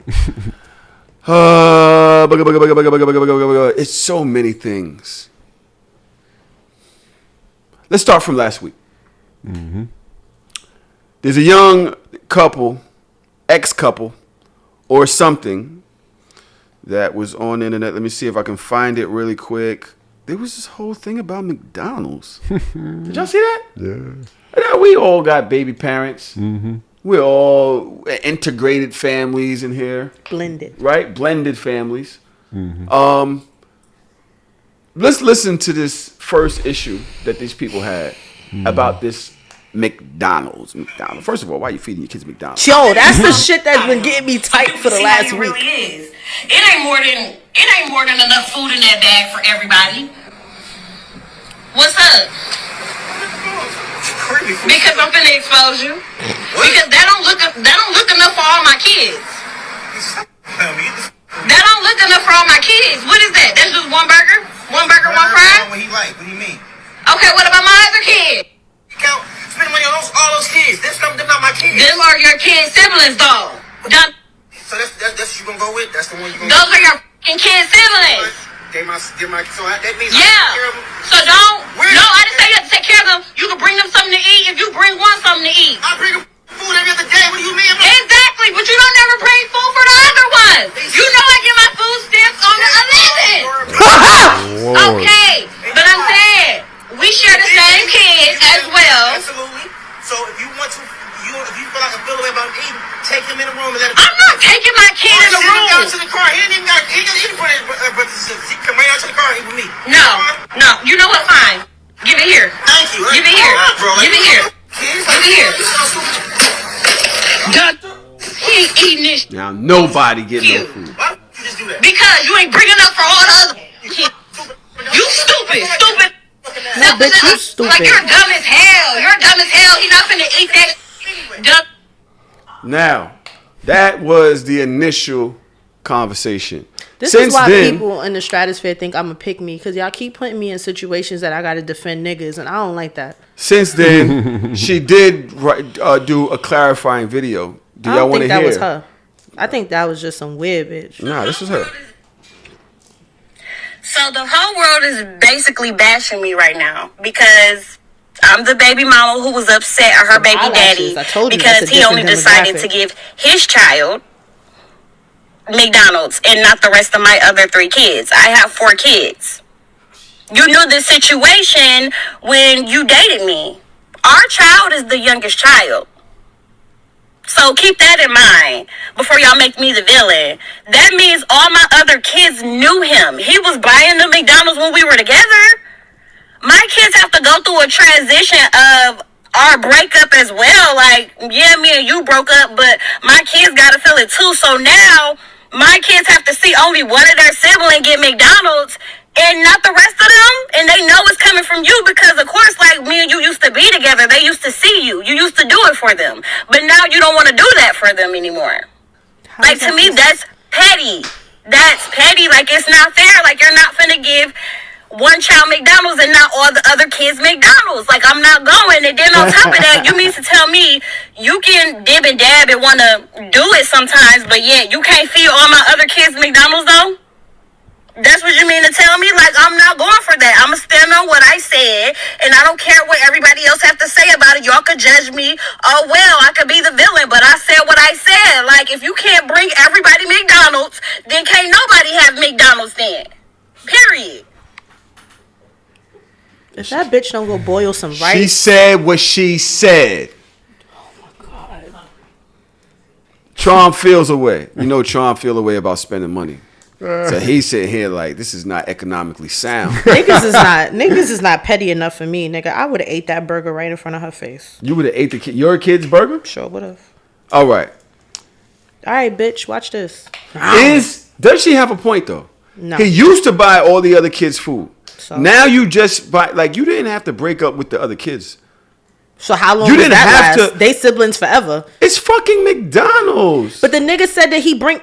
S2: It's so many things. Let's start from last week. There's a young couple, ex-couple, or something that was on the internet. Let me see if I can find it really quick. There was this whole thing about McDonald's. Did y'all see that?
S4: Yeah.
S2: Now, we all got baby parents. We're all integrated families in here.
S3: Blended.
S2: Right? Blended families. Let's listen to this first issue that these people had about this McDonald's. First of all, why are you feeding your kids McDonald's?
S3: Yo, that's the shit that's been getting me tight for the last week.
S6: Really is. It ain't more than enough food in that bag for everybody. What's up? Because I'm finna expose you. Because that don't look enough for all my kids. That don't look enough for all my kids. What is that? That's just one burger? One burger, one fry?
S7: What he like? What do you mean?
S6: Okay, what about my other kids?
S7: Count, spend money on all those kids. Them not my kids.
S6: Them are your kids' siblings, though.
S7: So that's what you gonna go with? That's the one you gonna
S6: Those are your fucking kids' siblings.
S7: That means
S6: Yeah. So don't. No, I didn't say you have to take care of them. You can bring them something to eat if you bring one something to eat.
S7: I bring them food every other day. What do you mean?
S6: Exactly, but you don't never bring food for the other ones. You know I get my food stamps on the 11th. Okay, but I'm saying we share the same kids as well.
S7: Absolutely. So if you want to, if you feel like I feel the way about eating, take him in the room and let him.
S6: I'm not taking my kid in the
S7: Send him
S6: room.
S7: down to the car. He ain't even got eat in front of he come right out to the car and eat with me.
S6: No. You know what? Fine. Give it here.
S7: Thank you.
S6: Give it here. Give it here.
S7: Kids,
S6: Give it here. He ain't eating this
S2: Now, nobody getting no food.
S7: Why would you just do that?
S6: because you ain't bringing up for all the other kids. You stupid.
S3: No, bitch, you stupid.
S6: Like, you're dumb as hell. You're dumb as hell. He's not finna eat that dumb.
S2: Now, that was the initial conversation.
S3: This
S2: Since
S3: is why
S2: then,
S3: people in the stratosphere think I'm a pick me, because y'all keep putting me in situations that I gotta defend niggas, and I don't like that.
S2: Since then, she did do a clarifying video. Do
S3: I
S2: y'all
S3: don't
S2: want to
S3: think
S2: hear?
S3: that was her. I think that was just some weird bitch.
S2: Nah, this was her.
S6: So the whole world is basically bashing me right now because I'm the baby mama who was upset at her baby daddy because he only decided to give his child McDonald's and not the rest of my other 3 kids. I have 4 kids. You knew this situation when you dated me. Our child is the youngest child. So keep that in mind before y'all make me the villain. That means all my other kids knew him. He was buying the McDonald's when we were together. My kids have to go through a transition of our breakup as well. Like, yeah, me and you broke up, but my kids gotta feel it too. So now my kids have to see only one of their siblings get McDonald's and not the rest of them, and they know it's coming from you because, of course, like, me and you used to be together. They used to see you. You used to do it for them. But now you don't want to do that for them anymore. Like, to me, that's petty. That's petty. Like, it's not fair. Like, you're not finna give one child McDonald's and not all the other kids McDonald's. Like, I'm not going. And then on top of that, you mean to tell me you can dib and dab and want to do it sometimes, but yet you can't feed all my other kids McDonald's, though? That's what you mean to tell me? Like, I'm not going for that. I'm going to stand on what I said, and I don't care what everybody else have to say about it. Y'all could judge me. Oh, well, I could be the villain, but I said what I said. Like, if you can't bring everybody McDonald's, then can't nobody have McDonald's then. Period.
S3: If that bitch don't go boil some rice.
S2: She said what she said.
S3: Oh, my God.
S2: Tron feels away. You know Tron feel away about spending money. So he's sitting here like, this is not economically sound.
S3: Niggas is not petty enough for me, nigga. I would have ate that burger right in front of her face.
S2: You would have ate your kid's burger?
S3: Sure would have.
S2: All right.
S3: All right, bitch, watch this.
S2: Does she have a point though?
S3: No.
S2: He used to buy all the other kids' food.
S3: So?
S2: Now you just buy, like, you didn't have to break up with the other kids.
S3: So how long
S2: You
S3: does
S2: didn't
S3: that
S2: have
S3: last?
S2: to-
S3: They siblings forever.
S2: It's fucking McDonald's.
S3: But the nigga said that he bring...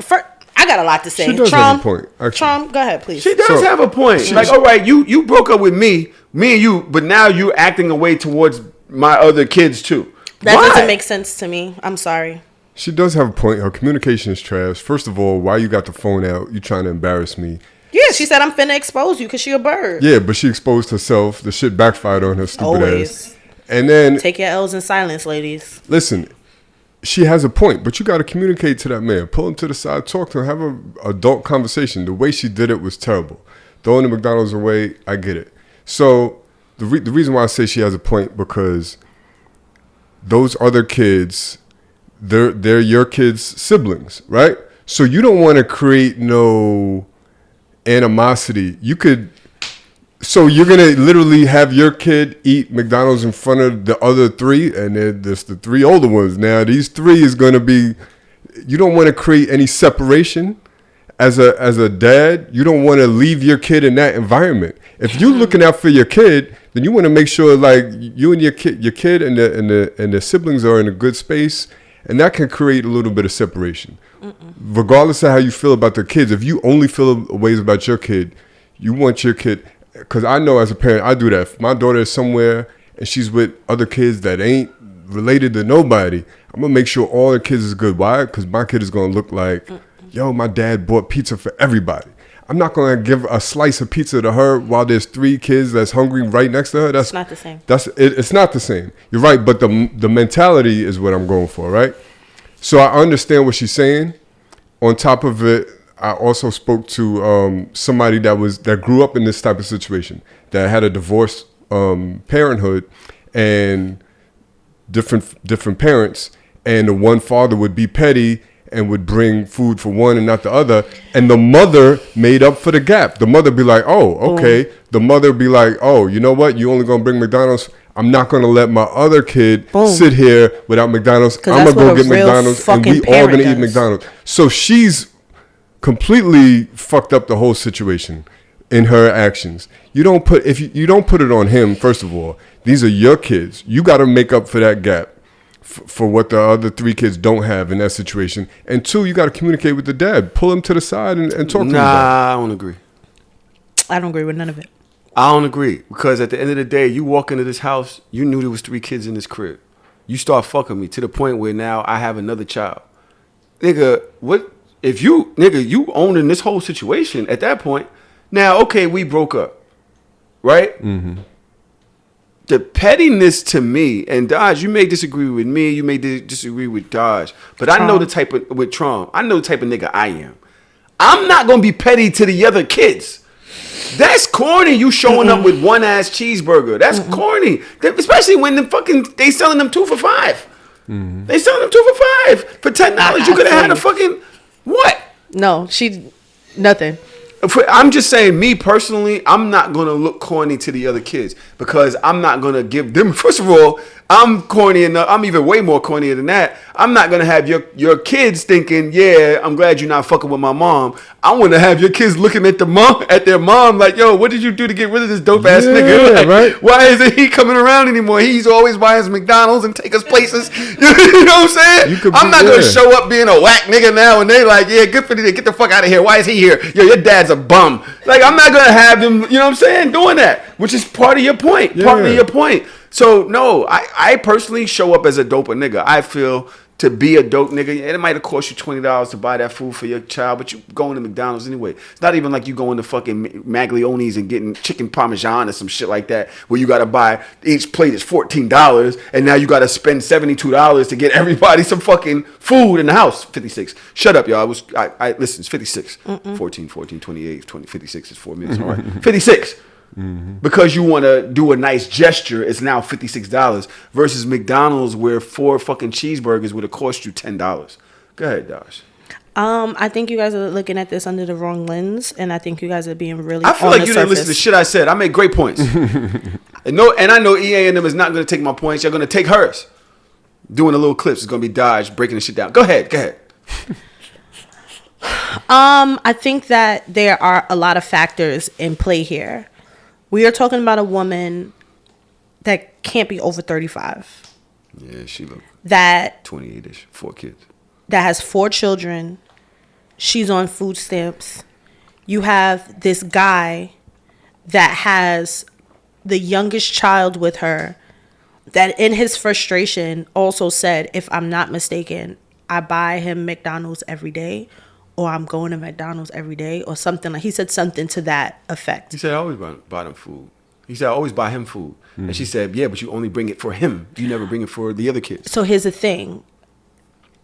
S3: I got a lot to say.
S4: She does have a point, actually.
S3: Trom, go ahead, please.
S2: She does have a point. Like, all right, you broke up with me and you, but now you acting away towards my other kids too.
S3: That
S2: Why?
S3: doesn't make sense to me. I'm sorry.
S4: She does have a point. Her communication is trash. First of all, why you got the phone out? You trying to embarrass me.
S3: Yeah, she said I'm finna expose you because she a bird.
S4: Yeah, but she exposed herself. The shit backfired on her stupid
S3: Always.
S4: ass. And then,
S3: Take your L's in silence, ladies.
S4: listen, she has a point, but you got to communicate to that man. Pull him to the side, talk to him, have an adult conversation. The way she did it was terrible. Throwing the McDonald's away, I get it. So the reason why I say she has a point, because those other kids, they're your kids' siblings, right? So you don't want to create no animosity. So you're going to literally have your kid eat McDonald's in front of the other 3, and then there's the 3 older ones. Now, these 3 is going to be, you don't want to create any separation as a dad. You don't want to leave your kid in that environment. If you're looking out for your kid, then you want to make sure, like, you and your kid and the siblings are in a good space, and that can create a little bit of separation. Regardless of how you feel about the kids, if you only feel ways about your kid, you want your kid... Because I know as a parent, I do that. If my daughter is somewhere and she's with other kids that ain't related to nobody, I'm going to make sure all the kids is good. Why? Because my kid is going to look like, yo, my dad bought pizza for everybody. I'm not going to give a slice of pizza to her while there's 3 kids that's hungry right next to her. That's
S3: not the same.
S4: It's not the same. You're right, but the mentality is what I'm going for, right? So I understand what she's saying. On top of it, I also spoke to somebody that grew up in this type of situation, that had a divorced parenthood and different parents, and the one father would be petty and would bring food for one and not the other, and the mother made up for the gap. The mother be like, oh, okay. The mother be like, oh, you know what? You only gonna bring McDonald's. I'm not gonna let my other kid sit here without McDonald's. I'm gonna go get McDonald's, and we all gonna eat McDonald's. So she's completely fucked up the whole situation. in her actions. You don't put you don't put it on him. First of all, these are your kids. You got to make up for that gap for what the other 3 kids don't have in that situation. And 2, you got to communicate with the dad. Pull him to the side and talk to him about it.
S2: I don't agree.
S3: I don't agree with none of it.
S2: I don't agree because at the end of the day, you walk into this house, you knew there was 3 kids in this crib. You start fucking me to the point where now I have another child. Nigga, what if you owning this whole situation at that point? Now, okay, we broke up, right? Mm-hmm. The pettiness to me, and Dodge, you may disagree with me, you may disagree with Dodge, but I know the type of, with Trom, I know the type of nigga I am. I'm not going to be petty to the other kids. That's corny, you showing up with one ass cheeseburger. That's corny. Especially when they selling them 2 for $5. They selling them 2 for $5. For $10, you could have had a fucking, what?
S3: No, nothing.
S2: I'm just saying, me personally, I'm not going to look corny to the other kids because I'm not going to give them, first of all, I'm corny enough. I'm even way more corny than that. I'm not going to have your kids thinking, yeah, I'm glad you're not fucking with my mom. I want to have your kids looking at their mom like, yo, what did you do to get rid of this dope ass nigga? Like,
S4: right?
S2: Why isn't he coming around anymore? He's always buying us McDonald's and take us places. You know what I'm saying? I'm not going to show up being a whack nigga now and they like, yeah, good for you. Get the fuck out of here. Why is he here? Yo, your dad's a bum. Like, I'm not going to have him, you know what I'm saying, doing that, which is part of your point.
S4: Yeah.
S2: Part of your point. So, no, I personally show up as a doper nigga. I feel to be a dope nigga, it might have cost you $20 to buy that food for your child, but you going to McDonald's anyway. It's not even like you going to fucking Maglioni's and getting chicken parmesan or some shit like that, where you got to buy, each plate is $14, and now you got to spend $72 to get everybody some fucking food in the house. 56. Shut up, y'all. Listen, it's 56. 14, 28, 20, 56 is 4 minutes. All right. 56. Because you want to do a nice gesture, it's now $56 versus McDonald's where 4 fucking cheeseburgers would have cost you $10. Go ahead, Dosh.
S3: I think you guys are looking at this under the wrong lens, and I think you guys are being really.
S2: I feel like you didn't listen to the shit I said. I made great points, and I know EA and them is not going to take my points. You're going to take hers. Doing the little clips is going to be Dodge breaking the shit down. Go ahead.
S3: I think that there are a lot of factors in play here. We are talking about a woman that can't be over 35.
S2: Yeah, she look
S3: that
S2: 28-ish, 4 kids.
S3: That has 4 children. She's on food stamps. You have this guy that has the youngest child with her that in his frustration also said, if I'm not mistaken, I buy him McDonald's every day, or I'm going to McDonald's every day, or something like. He said something to that effect.
S2: He said, I always buy them food. He said, I always buy him food. Mm-hmm. And she said, yeah, but you only bring it for him. You never bring it for the other kids.
S3: So here's the thing.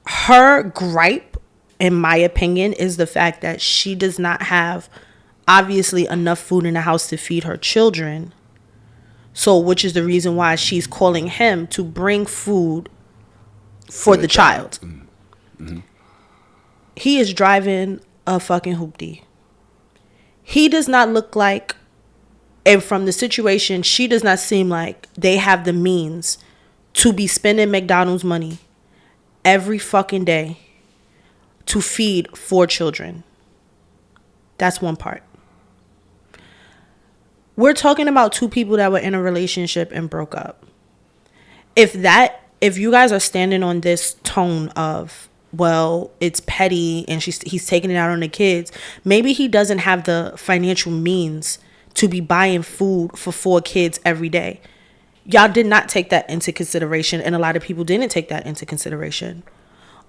S3: Her gripe, in my opinion, is the fact that she does not have, obviously, enough food in the house to feed her children. So, which is the reason why she's calling him to bring food for the child. Mm-hmm. He is driving a fucking hoopty. He does not look like, and from the situation, she does not seem like they have the means to be spending McDonald's money every fucking day to feed 4 children. That's one part. We're talking about 2 people that were in a relationship and broke up. If you guys are standing on this tone of, well, it's petty and he's taking it out on the kids, maybe he doesn't have the financial means to be buying food for 4 kids every day. Y'all did not take that into consideration, and a lot of people didn't take that into consideration.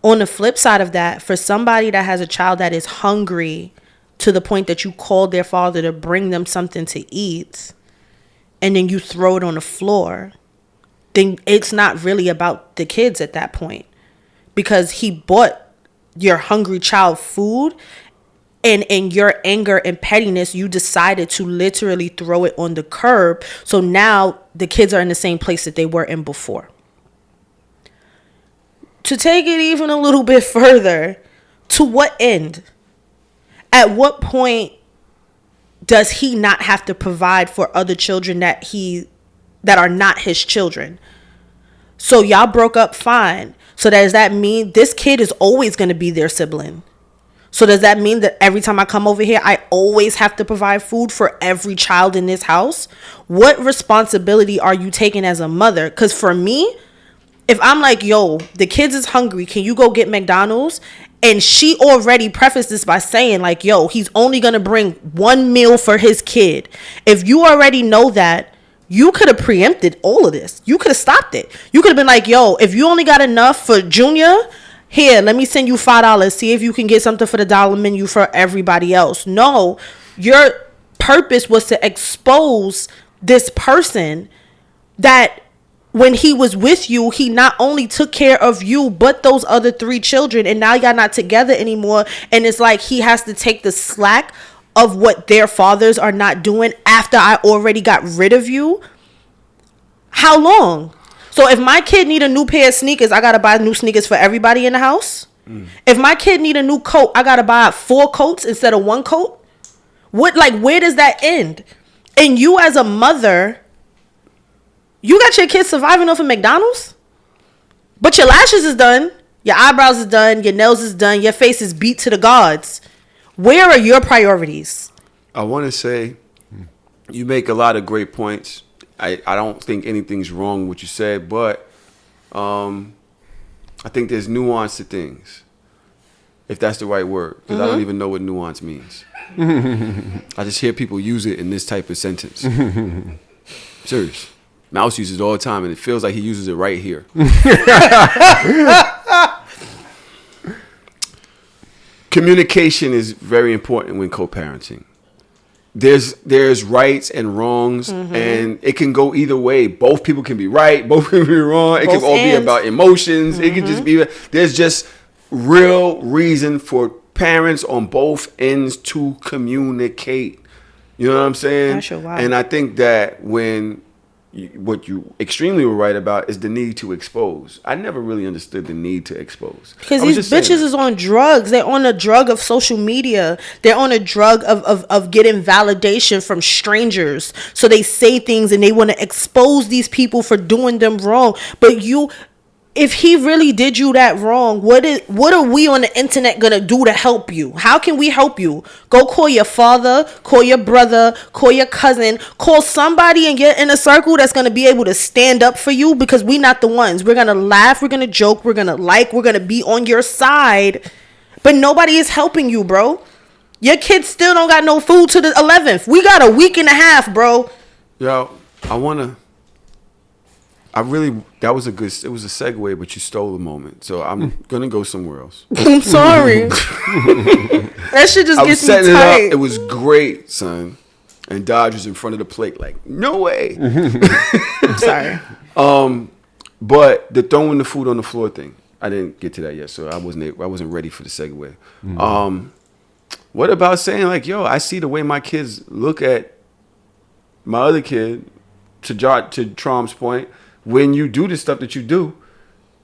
S3: On the flip side of that, for somebody that has a child that is hungry to the point that you called their father to bring them something to eat, and then you throw it on the floor, then it's not really about the kids at that point. Because he bought your hungry child food, and in your anger and pettiness, you decided to literally throw it on the curb. So now the kids are in the same place that they were in before. To take it even a little bit further, to what end? At what point does he not have to provide for other children that are not his children? So y'all broke up, fine. So does that mean this kid is always going to be their sibling? So does that mean that every time I come over here, I always have to provide food for every child in this house? What responsibility are you taking as a mother? Because for me, if I'm like, yo, the kids is hungry, can you go get McDonald's? And she already prefaced this by saying like, yo, he's only going to bring one meal for his kid. If you already know that, you could have preempted all of this. You could have stopped it. You could have been like, yo, if you only got enough for Junior, here, let me send you $5. See if you can get something for the dollar menu for everybody else. No, your purpose was to expose this person that when he was with you, he not only took care of you, but those other 3 children. And now y'all not together anymore. And it's like he has to take the slack of what their fathers are not doing after I already got rid of you. How long? So if my kid need a new pair of sneakers, I gotta buy new sneakers for everybody in the house. If my kid need a new coat, I gotta buy 4 coats instead of 1 coat. What, like, where does that end? And you as a mother, you got your kids surviving off of McDonald's, but your lashes is done, your eyebrows is done, your nails is done, your face is beat to the gods. Where are your priorities?
S2: I want to say you make a lot of great points. I don't think anything's wrong with what you said, but I think there's nuance to things, if that's the right word, because I don't even know what nuance means. I just hear people use it in this type of sentence. Serious. Mouse uses it all the time, and it feels like he uses it right here. Communication is very important when co-parenting. There's rights and wrongs, and it can go either way. Both people can be right, both people can be wrong. It can all be about emotions. It can just be, there's just real reason for parents on both ends to communicate. You know what I'm saying?
S3: That's your wild.
S2: And I think that what you extremely were right about is the need to expose. I never really understood the need to expose.
S3: Because these bitches is on drugs. They're on a drug of social media. They're on a drug of getting validation from strangers. So they say things and they want to expose these people for doing them wrong. But if he really did you that wrong, what are we on the internet gonna do to help you? How can we help you? Go call your father, call your brother, call your cousin, call somebody in your inner circle that's gonna be able to stand up for you, because we not the ones. We're gonna laugh, we're gonna joke, we're gonna be on your side, but nobody is helping you, bro. Your kids still don't got no food to the 11th. We got a week and a half, bro.
S2: Yo, that was it was a segue, but you stole the moment. So I'm going to go somewhere else.
S3: I'm sorry. That shit just gets me
S2: setting
S3: tight.
S2: it up. It was great, son. And Dodge was in front of the plate like, no way.
S3: I'm sorry.
S2: But the throwing the food on the floor thing, I didn't get to that yet. So I wasn't ready for the segue. What about saying like, yo, I see the way my kids look at my other kid, to Trom's point, when you do the stuff that you do,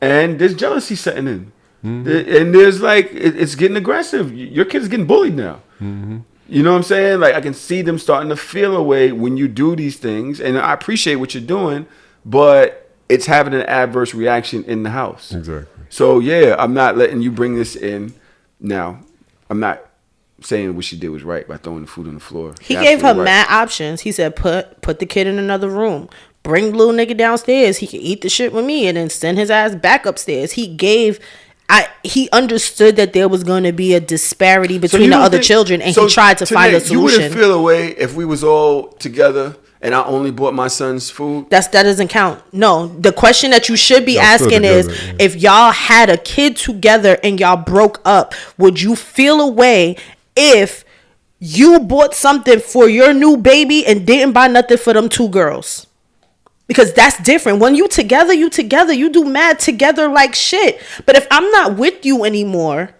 S2: and there's jealousy setting in, and there's like it's getting aggressive. Your kid's getting bullied now. You know what I'm saying? Like I can see them starting to feel a way when you do these things, and I appreciate what you're doing, but it's having an adverse reaction in the house.
S4: Exactly.
S2: So yeah, I'm not letting you bring this in. Now, I'm not saying what she did was right by throwing the food on the floor.
S3: He gave her mad options. He said, put the kid in another room. Bring the little nigga downstairs. He can eat the shit with me and then send his ass back upstairs. He understood that there was going to be a disparity between the other children, and he tried to find a solution.
S2: You wouldn't feel a way if we was all together and I only bought my son's food?
S3: That doesn't count. No, the question that you should be asking is, if y'all had a kid together and y'all broke up, would you feel a way if you bought something for your new baby and didn't buy nothing for them 2 girls? Because that's different. When you together, you do mad together like shit. But if I'm not with you anymore,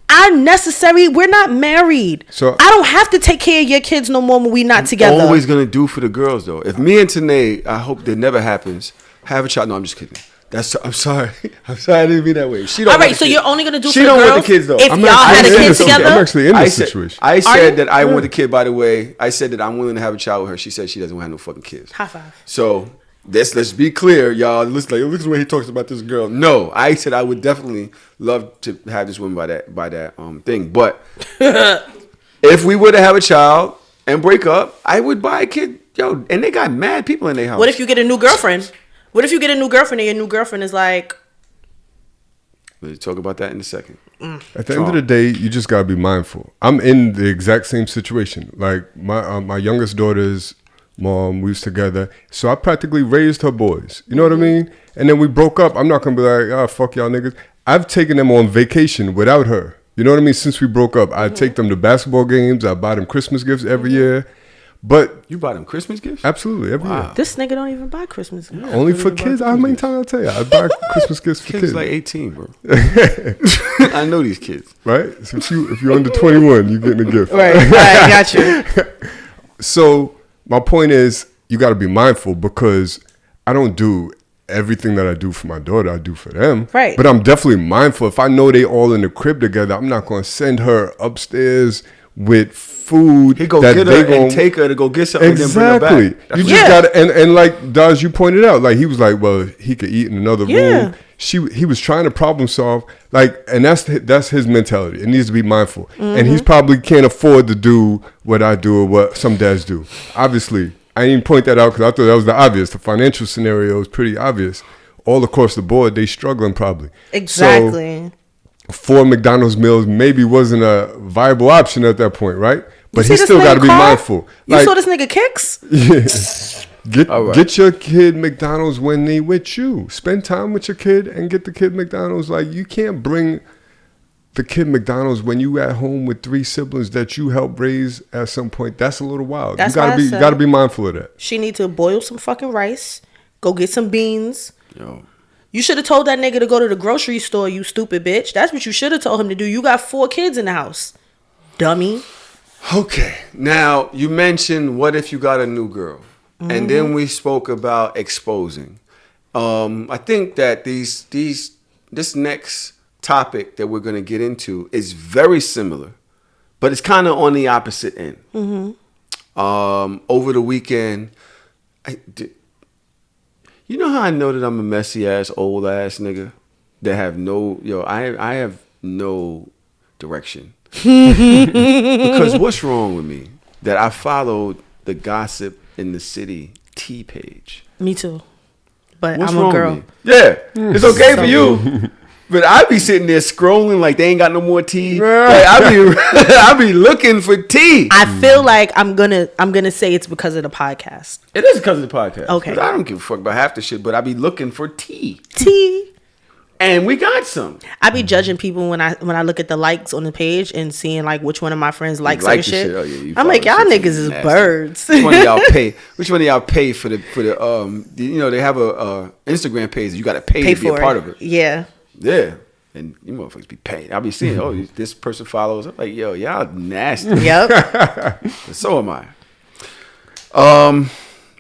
S3: we're not married. So I don't have to take care of your kids no more when we not together.
S2: I'm always going to do for the girls, though. If me and Tanae, I hope that never happens, have a child. No, I'm just kidding. I'm sorry. I didn't mean that way. She don't.
S3: All right, so you're only gonna do for the girls.
S2: She don't want the kids though.
S3: If y'all had a kid together,
S4: I'm actually in this situation.
S2: I said that I want the kid. By the way, I said that I'm willing to have a child with her. She said she doesn't want to have no fucking kids.
S3: High five.
S2: So let's be clear, y'all. Listen at the way he talks about this girl. No, I said I would definitely love to have this woman by that thing. But if we were to have a child and break up, I would buy a kid. Yo, and they got mad people in their house.
S3: What if you get a new girlfriend? What if you get a new girlfriend and your new girlfriend is like...
S2: We'll talk about that in a second.
S4: At the end of the day, you just gotta be mindful. I'm in the exact same situation. Like my youngest daughter's mom, we was together, so I practically raised her boys. You know what I mean? And then we broke up. I'm not gonna be like, oh, fuck y'all niggas. I've taken them on vacation without her. You know what I mean? Since we broke up, I take them to basketball games. I buy them Christmas gifts every year. But
S2: you buy them Christmas gifts?
S4: Absolutely, every year.
S3: This nigga don't even buy Christmas gifts.
S4: Only for kids. How many times I tell you? I buy Christmas gifts for kids.
S2: Like 18, bro. I know these kids.
S4: Right? So if you're under 21, you're getting a gift.
S3: Right, got you.
S4: So my point is, you got to be mindful because I don't do everything that I do for my daughter, I do for them.
S3: Right.
S4: But I'm definitely mindful. If I know they all in the crib together, I'm not going to send her upstairs with food.
S2: He go get her and take her to go get something
S4: exactly.
S2: and then bring her back.
S4: You just got to, and like Daz, you pointed out, like he was like, well, he could eat in another room. He was trying to problem solve, like, and that's his mentality. It needs to be mindful, and he's probably can't afford to do what I do or what some dads do. Obviously, I didn't point that out because I thought that was the obvious. The financial scenario is pretty obvious. All across the board, they struggling probably.
S3: Exactly.
S4: So, 4 McDonald's meals maybe wasn't a viable option at that point, right? But he still got to be mindful.
S3: You saw this nigga Kicks?
S4: Yeah. Get your kid McDonald's when they with you. Spend time with your kid and get the kid McDonald's. Like, you can't bring the kid McDonald's when you at home with 3 siblings that you helped raise at some point. That's a little wild.
S3: That's
S4: you gotta be mindful of that.
S3: She need to boil some fucking rice, go get some beans.
S2: Yo.
S3: You should have told that nigga to go to the grocery store, you stupid bitch. That's what you should have told him to do. You got 4 kids in the house. Dummy.
S2: Okay. Now, you mentioned what if you got a new girl? And then we spoke about exposing. I think that this next topic that we're going to get into is very similar, but it's kind of on the opposite end. Over the weekend, you know how I know that I'm a messy ass, old ass nigga that have I have no direction. Because what's wrong with me? That I followed the Gossip in the City Tea page.
S3: Me too. But
S2: What's
S3: I'm
S2: wrong
S3: a girl.
S2: with me? Yeah, it's okay for you. But I be sitting there scrolling like they ain't got no more tea. Like, I be looking for tea.
S3: I feel like I'm gonna say it's because of the podcast.
S2: It is because of the podcast.
S3: Okay.
S2: I don't give a fuck about half the shit, but I be looking for tea. And we got some.
S3: I be judging people when I look at the likes on the page and seeing like which one of my friends likes certain shit.
S2: Oh, yeah,
S3: I'm like, y'all niggas is
S2: nasty.
S3: birds.
S2: Which one of y'all pay? Which one of y'all pay for the they have a Instagram page that you got to pay to be a part of it.
S3: Yeah.
S2: Yeah. And you motherfuckers be paying. I'll be seeing, this person follows. I'm like, yo, y'all nasty.
S3: Yep.
S2: So am I.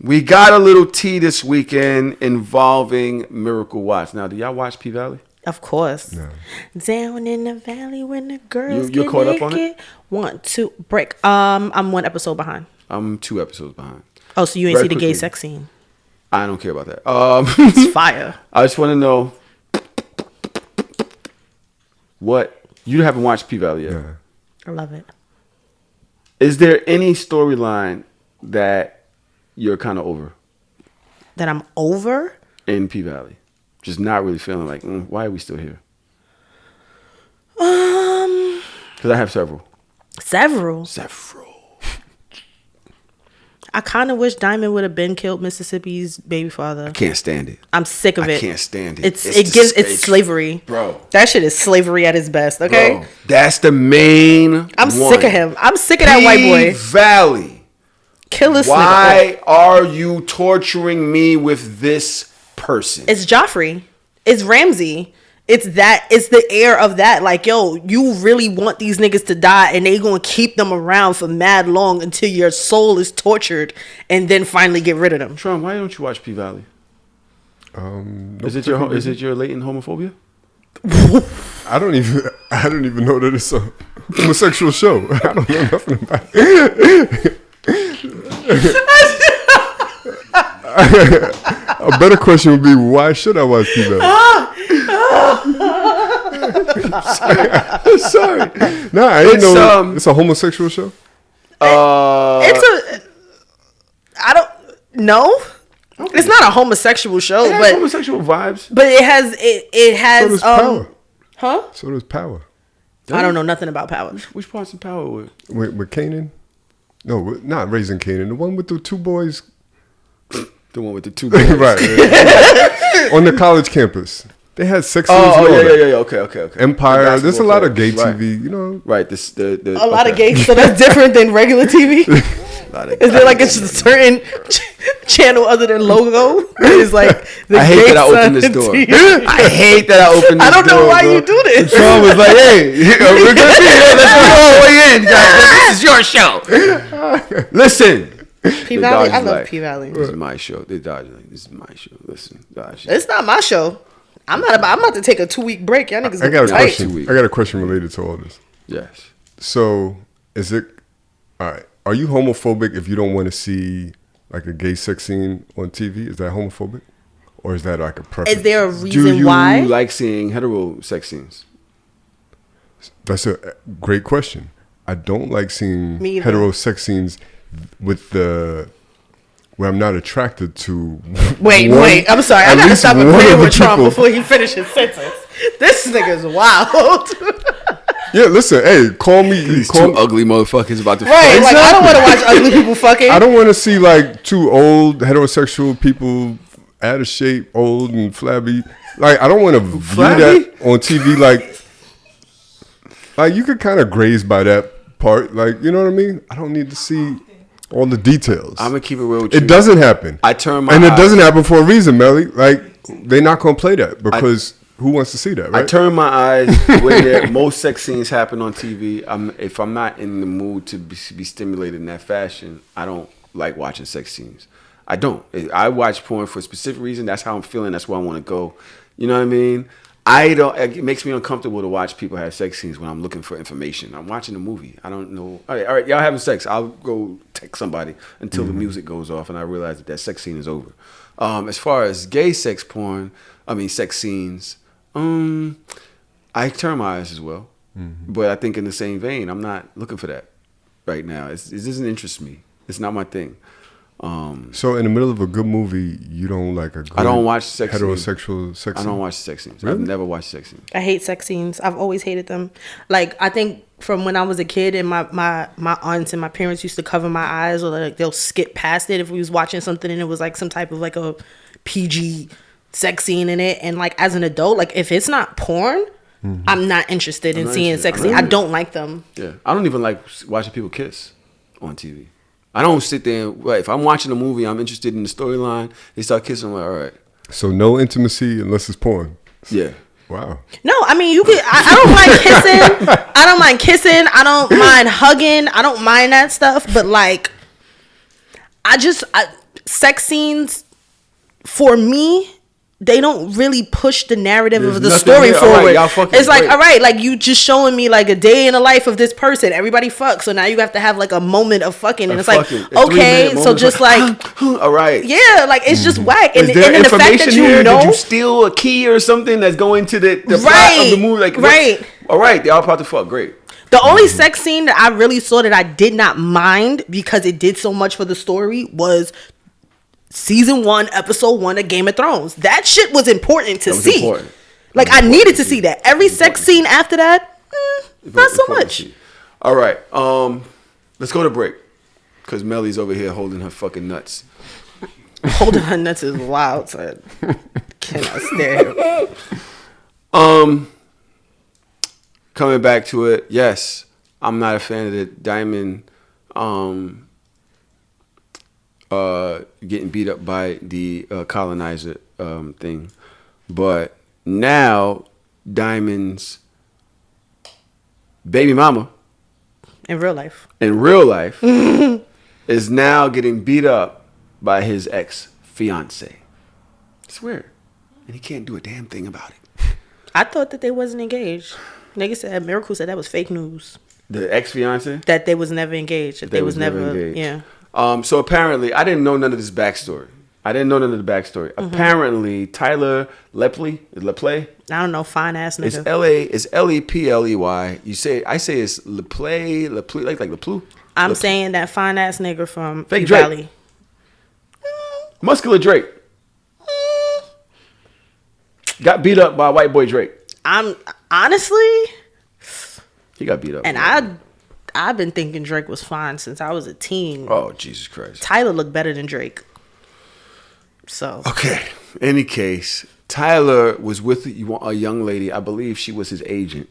S2: We got a little tea this weekend involving Miracle Watch. Now, do y'all watch P-Valley?
S3: Of course.
S4: No.
S3: Down in the valley when the girls
S2: You're
S3: get
S2: caught
S3: naked.
S2: up on it?
S3: 1, 2, break. I'm 1 episode behind.
S2: I'm 2 episodes behind.
S3: Oh, so you ain't
S2: Very
S3: see the gay
S2: quickly.
S3: sex scene?
S2: I don't care about that.
S3: It's fire.
S2: I just want to know what you haven't watched P-Valley yet.
S4: Yeah.
S3: I love it.
S2: Is there any storyline that you're kind of over
S3: That I'm over?
S2: in P-Valley? Just not really feeling like, why are we still here? Because I have several.
S3: Several. I kind of wish Diamond would have been killed Mississippi's baby father.
S2: I can't stand it.
S3: I'm sick of it.
S2: I can't stand it.
S3: It's slavery.
S2: Bro.
S3: That shit is slavery at its best, okay?
S2: Bro, that's the main
S3: I'm sick of him. I'm sick of that white boy.
S2: P-Valley.
S3: Kill this nigga.
S2: Why are you torturing me with this person?
S3: It's Joffrey. It's Ramsey. It's the air of that. Like, yo, you really want these niggas to die and they gonna keep them around for mad long until your soul is tortured and then finally get rid of them.
S2: Tron, why don't you watch P-Valley? Is it your latent homophobia?
S4: I don't even know that it's a homosexual show. I don't know nothing about it. A better question would be, why should I watch P-Valley? Sorry. Nah, I didn't know. It's a homosexual show?
S3: It's a. I don't know. Okay. It's not a homosexual show, but
S2: homosexual vibes.
S3: But it has. It has.
S4: So does Power.
S3: Huh?
S4: So does Power.
S3: I don't know nothing about Power.
S2: Which parts of Power with?
S4: With Kanan? No, not Raising Kanan. The one with the two boys.
S2: The one with the two boys.
S4: Right. On the college campus. They had sex scenes.
S2: Yeah. Okay.
S4: Empire. There's a lot of gay TV, you know.
S2: Right.
S3: A lot of gay. So that's different than regular TV. Is there like a certain channel other than Logo? It's like
S2: I hate that I opened this door. I hate that I opened this door.
S3: I don't know why you do this.
S2: Sean was like, "Hey, we're gonna be here. Let's go all the way in, guys. This is your show. Listen."
S3: P Valley, I love P Valley.
S2: This is my show. This is my show. Listen, Dodge.
S3: It's not my show. I'm about to take a 2-week break. Y'all niggas.
S4: I got a question. I got a question related to all this.
S2: Yes.
S4: So, is it all right? Are you homophobic if you don't want to see like a gay sex scene on TV? Is that homophobic, or is that like a preference?
S3: Is there a reason why?
S2: Do you like seeing hetero sex scenes?
S4: That's a great question. I don't like seeing hetero sex scenes with the where I'm not attracted to.
S3: Wait. I'm sorry. I gotta stop agreeing with Trump before he finishes his sentence. This nigga's wild.
S4: Yeah, listen. Hey, call me.
S2: These two ugly motherfuckers about to.
S3: Right. Like I don't want to watch ugly people fucking.
S4: I don't want to see like two old heterosexual people out of shape, old and flabby. Like I don't want to view that on TV. Like you could kind of graze by that part. Like you know what I mean. I don't need to see all the details.
S2: I'm gonna keep it real with you.
S4: It doesn't happen.
S2: I turn my
S4: and
S2: eyes.
S4: it doesn't happen for a reason, Melly. Like they're not gonna play that because who wants to see that? Right?
S2: I turn my eyes when most sex scenes happen on TV. If I'm not in the mood to be stimulated in that fashion, I don't like watching sex scenes. I don't. I watch porn for a specific reason. That's how I'm feeling. That's where I want to go. You know what I mean? I don't. It makes me uncomfortable to watch people have sex scenes when I'm looking for information. I'm watching a movie. I don't know. All right, y'all having sex. I'll go text somebody until the music goes off and I realize that sex scene is over. As far as gay sex scenes, I turn my eyes as well. But I think in the same vein, I'm not looking for that right now. It doesn't interest me. It's not my thing.
S4: So in the middle of a good movie, you don't like a good
S2: I don't watch sex
S4: heterosexual
S2: scenes.
S4: sex
S2: I
S4: scene?
S2: don't watch sex scenes.
S4: Really?
S2: I've never watched sex scenes.
S3: I hate sex scenes. I've always hated them. Like I think from when I was a kid and my aunts and my parents used to cover my eyes or like they'll skip past it if we was watching something and it was like some type of like a PG sex scene in it. And like as an adult, like if it's not porn, I'm not interested in seeing sex scenes. I don't like them.
S2: Yeah, I don't even like watching people kiss on TV. I don't sit there and, if I'm watching a movie, I'm interested in the storyline. They start kissing, I'm like, all right.
S4: So no intimacy unless it's porn.
S2: Yeah.
S4: Wow.
S3: No, I mean you could. I don't mind kissing. I don't mind kissing. I don't mind hugging. I don't mind that stuff. But like, sex scenes for me, they don't really push the narrative of the story forward. It's like, all right, like you just showing me like a day in the life of this person. Everybody fucks, so now you have to have like a moment of fucking, and it's like, okay, so just like,
S2: all right,
S3: yeah, like it's just whack. And
S2: then
S3: the fact that you know,
S2: did you steal a key or something that's going to the plot of the movie? Like,
S3: right,
S2: all right, they all about to fuck. Great.
S3: The only sex scene that I really saw that I did not mind because it did so much for the story was Season 1, Episode 1 of Game of Thrones. That shit was important to see. Important. Like, I needed to see that. Every sex scene after that, not so much.
S2: All right. Let's go to break. Because Melly's over here holding her fucking nuts.
S3: Holding her nuts is wild, so I cannot stand.
S2: Coming back to it, yes, I'm not a fan of the Diamond getting beat up by the colonizer thing. But now Diamond's baby mama
S3: in real life
S2: is now getting beat up by his ex-fiance. It's weird. And he can't do a damn thing about it.
S3: I thought that they wasn't engaged. Miracle said that was fake news.
S2: The ex-fiance?
S3: That they was never engaged. That they was never engaged. Yeah.
S2: So apparently, I didn't know none of this backstory. I didn't know none of the backstory. Apparently, Tyler Lepley.
S3: I don't know, fine ass
S2: It's
S3: nigga.
S2: It's Lepley. I say it's Lepley, like Lepley.
S3: I'm saying that fine ass nigga from
S2: Fake
S3: P
S2: Drake.
S3: Valley.
S2: Muscular Drake. Got beat up by white boy Drake.
S3: I'm honestly,
S2: He got beat up.
S3: and I've been thinking Drake was fine since I was a teen.
S2: Oh, Jesus Christ.
S3: Tyler looked better than Drake. So
S2: Okay. Any case, Tyler was with a young lady. I believe she was his agent.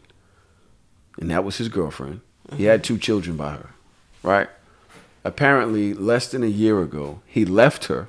S2: And that was his girlfriend. He had 2 children by her. Right? Apparently, less than a year ago, he left her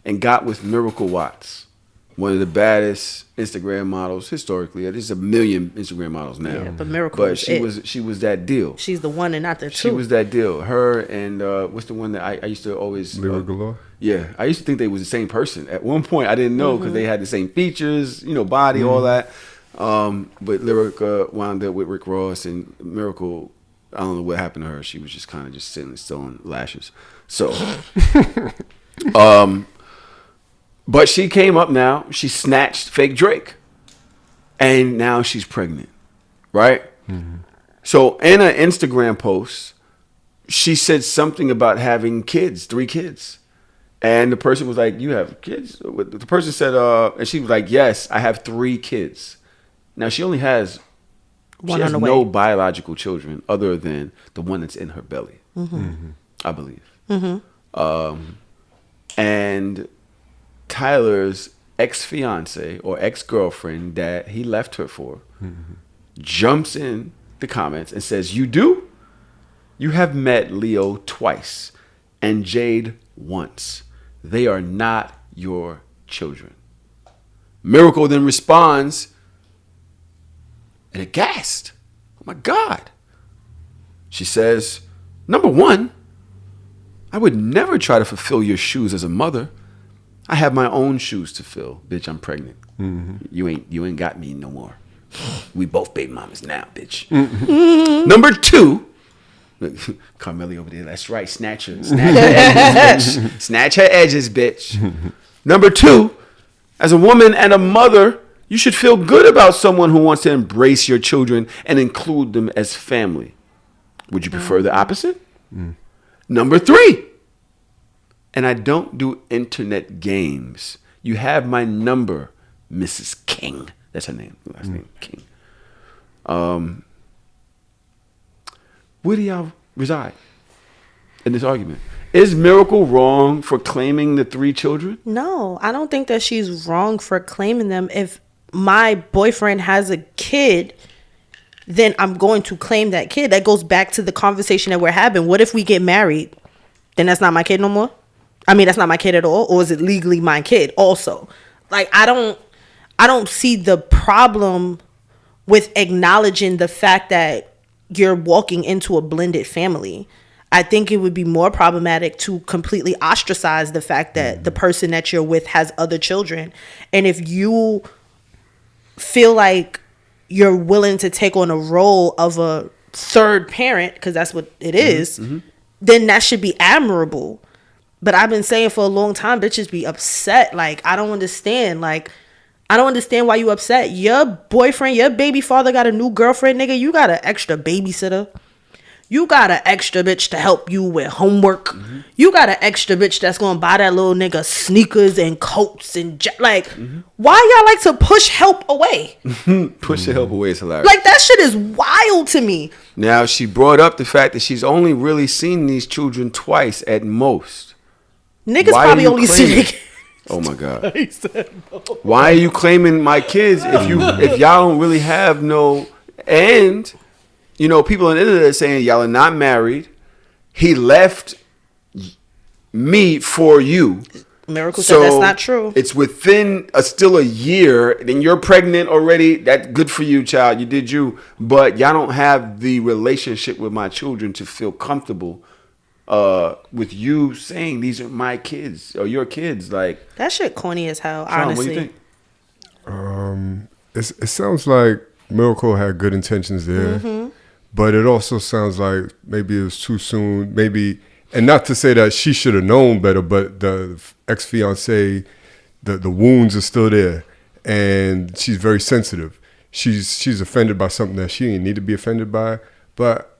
S2: and got with Miracle Watts, one of the baddest Instagram models historically. There's a million Instagram models now.
S3: Yeah, but Miracle was
S2: she was that deal.
S3: she's the one and not the two.
S2: She was that deal. Her and what's the one that I used to always
S4: Lyra Galore.
S2: Yeah, I used to think they was the same person. At one point, I didn't know because they had the same features, body, all that. But Lyrica wound up with Rick Ross, and Miracle, I don't know what happened to her. She was just kind of just sitting still on lashes. So, but she came up now. She snatched fake Drake, and now she's pregnant, right? So in an Instagram post, she said something about having kids, 3 kids. And the person was like, "You have kids?" The person said, and she was like, "Yes, I have 3 kids." Now she only has
S3: One
S2: she has
S3: on the
S2: no
S3: way.
S2: biological children other than the one that's in her belly, I believe. And Tyler's ex-fiance or ex-girlfriend that he left her for jumps in the comments and says, "You do? You have met Leo twice and Jade once. They are not your children." Miracle then responds and aghast. "Oh my God." She says, "Number one, I would never try to fulfill your shoes as a mother. I have my own shoes to fill. Bitch, I'm pregnant. You ain't got me no more. We both baby mamas now, bitch. Number two," Carmelli over there, that's right, snatch her edges, bitch. Snatch her edges, bitch. "Number two, as a woman and a mother, you should feel good about someone who wants to embrace your children and include them as family. Would you prefer the opposite? Number three, and I don't do internet games. You have my number, Mrs. King." That's her name, last name, King. Where do y'all reside in this argument? Is Miracle wrong for claiming the 3 children?
S3: No, I don't think that she's wrong for claiming them. If my boyfriend has a kid, then I'm going to claim that kid. That goes back to the conversation that we're having. What if we get married? Then that's not my kid no more? I mean, that's not my kid at all? Or is it legally my kid also? Like, I don't see the problem with acknowledging the fact that you're walking into a blended family. I think it would be more problematic to completely ostracize the fact that the person that you're with has other children. And if you feel like you're willing to take on a role of a third parent, because that's what it is, then that should be admirable. But I've been saying for a long time, bitches be upset. Like, I don't understand. Like, I don't understand why you upset. Your boyfriend, your baby father got a new girlfriend, nigga. You got an extra babysitter. You got an extra bitch to help you with homework. You got an extra bitch that's gonna buy that little nigga sneakers and coats and why y'all like to push help away?
S2: Push the help away is hilarious.
S3: Like, that shit is wild to me.
S2: Now, she brought up the fact that she's only really seen these children twice at most.
S3: Niggas
S2: Why
S3: probably
S2: are you
S3: only see
S2: claiming-
S3: niggas.
S2: Oh my God. Why are you claiming my kids if y'all don't really have no, and people on the internet are saying y'all are not married. He left me for you.
S3: Miracle said that's not true.
S2: It's within still a year, and you're pregnant already. That's good for you, child. You did you. But y'all don't have the relationship with my children to feel comfortable with you saying these are my kids or your kids. Like,
S3: That shit corny as hell,
S2: Sean,
S3: honestly.
S2: what do you think?
S4: It sounds like Miracle had good intentions there, but it also sounds like maybe it was too soon. Maybe and not to say that she should have known better, but the ex-fiance, the wounds are still there, and she's very sensitive. She's offended by something that she didn't need to be offended by. But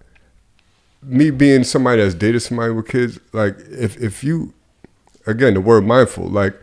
S4: me being somebody that's dated somebody with kids, like if you, again, the word mindful, like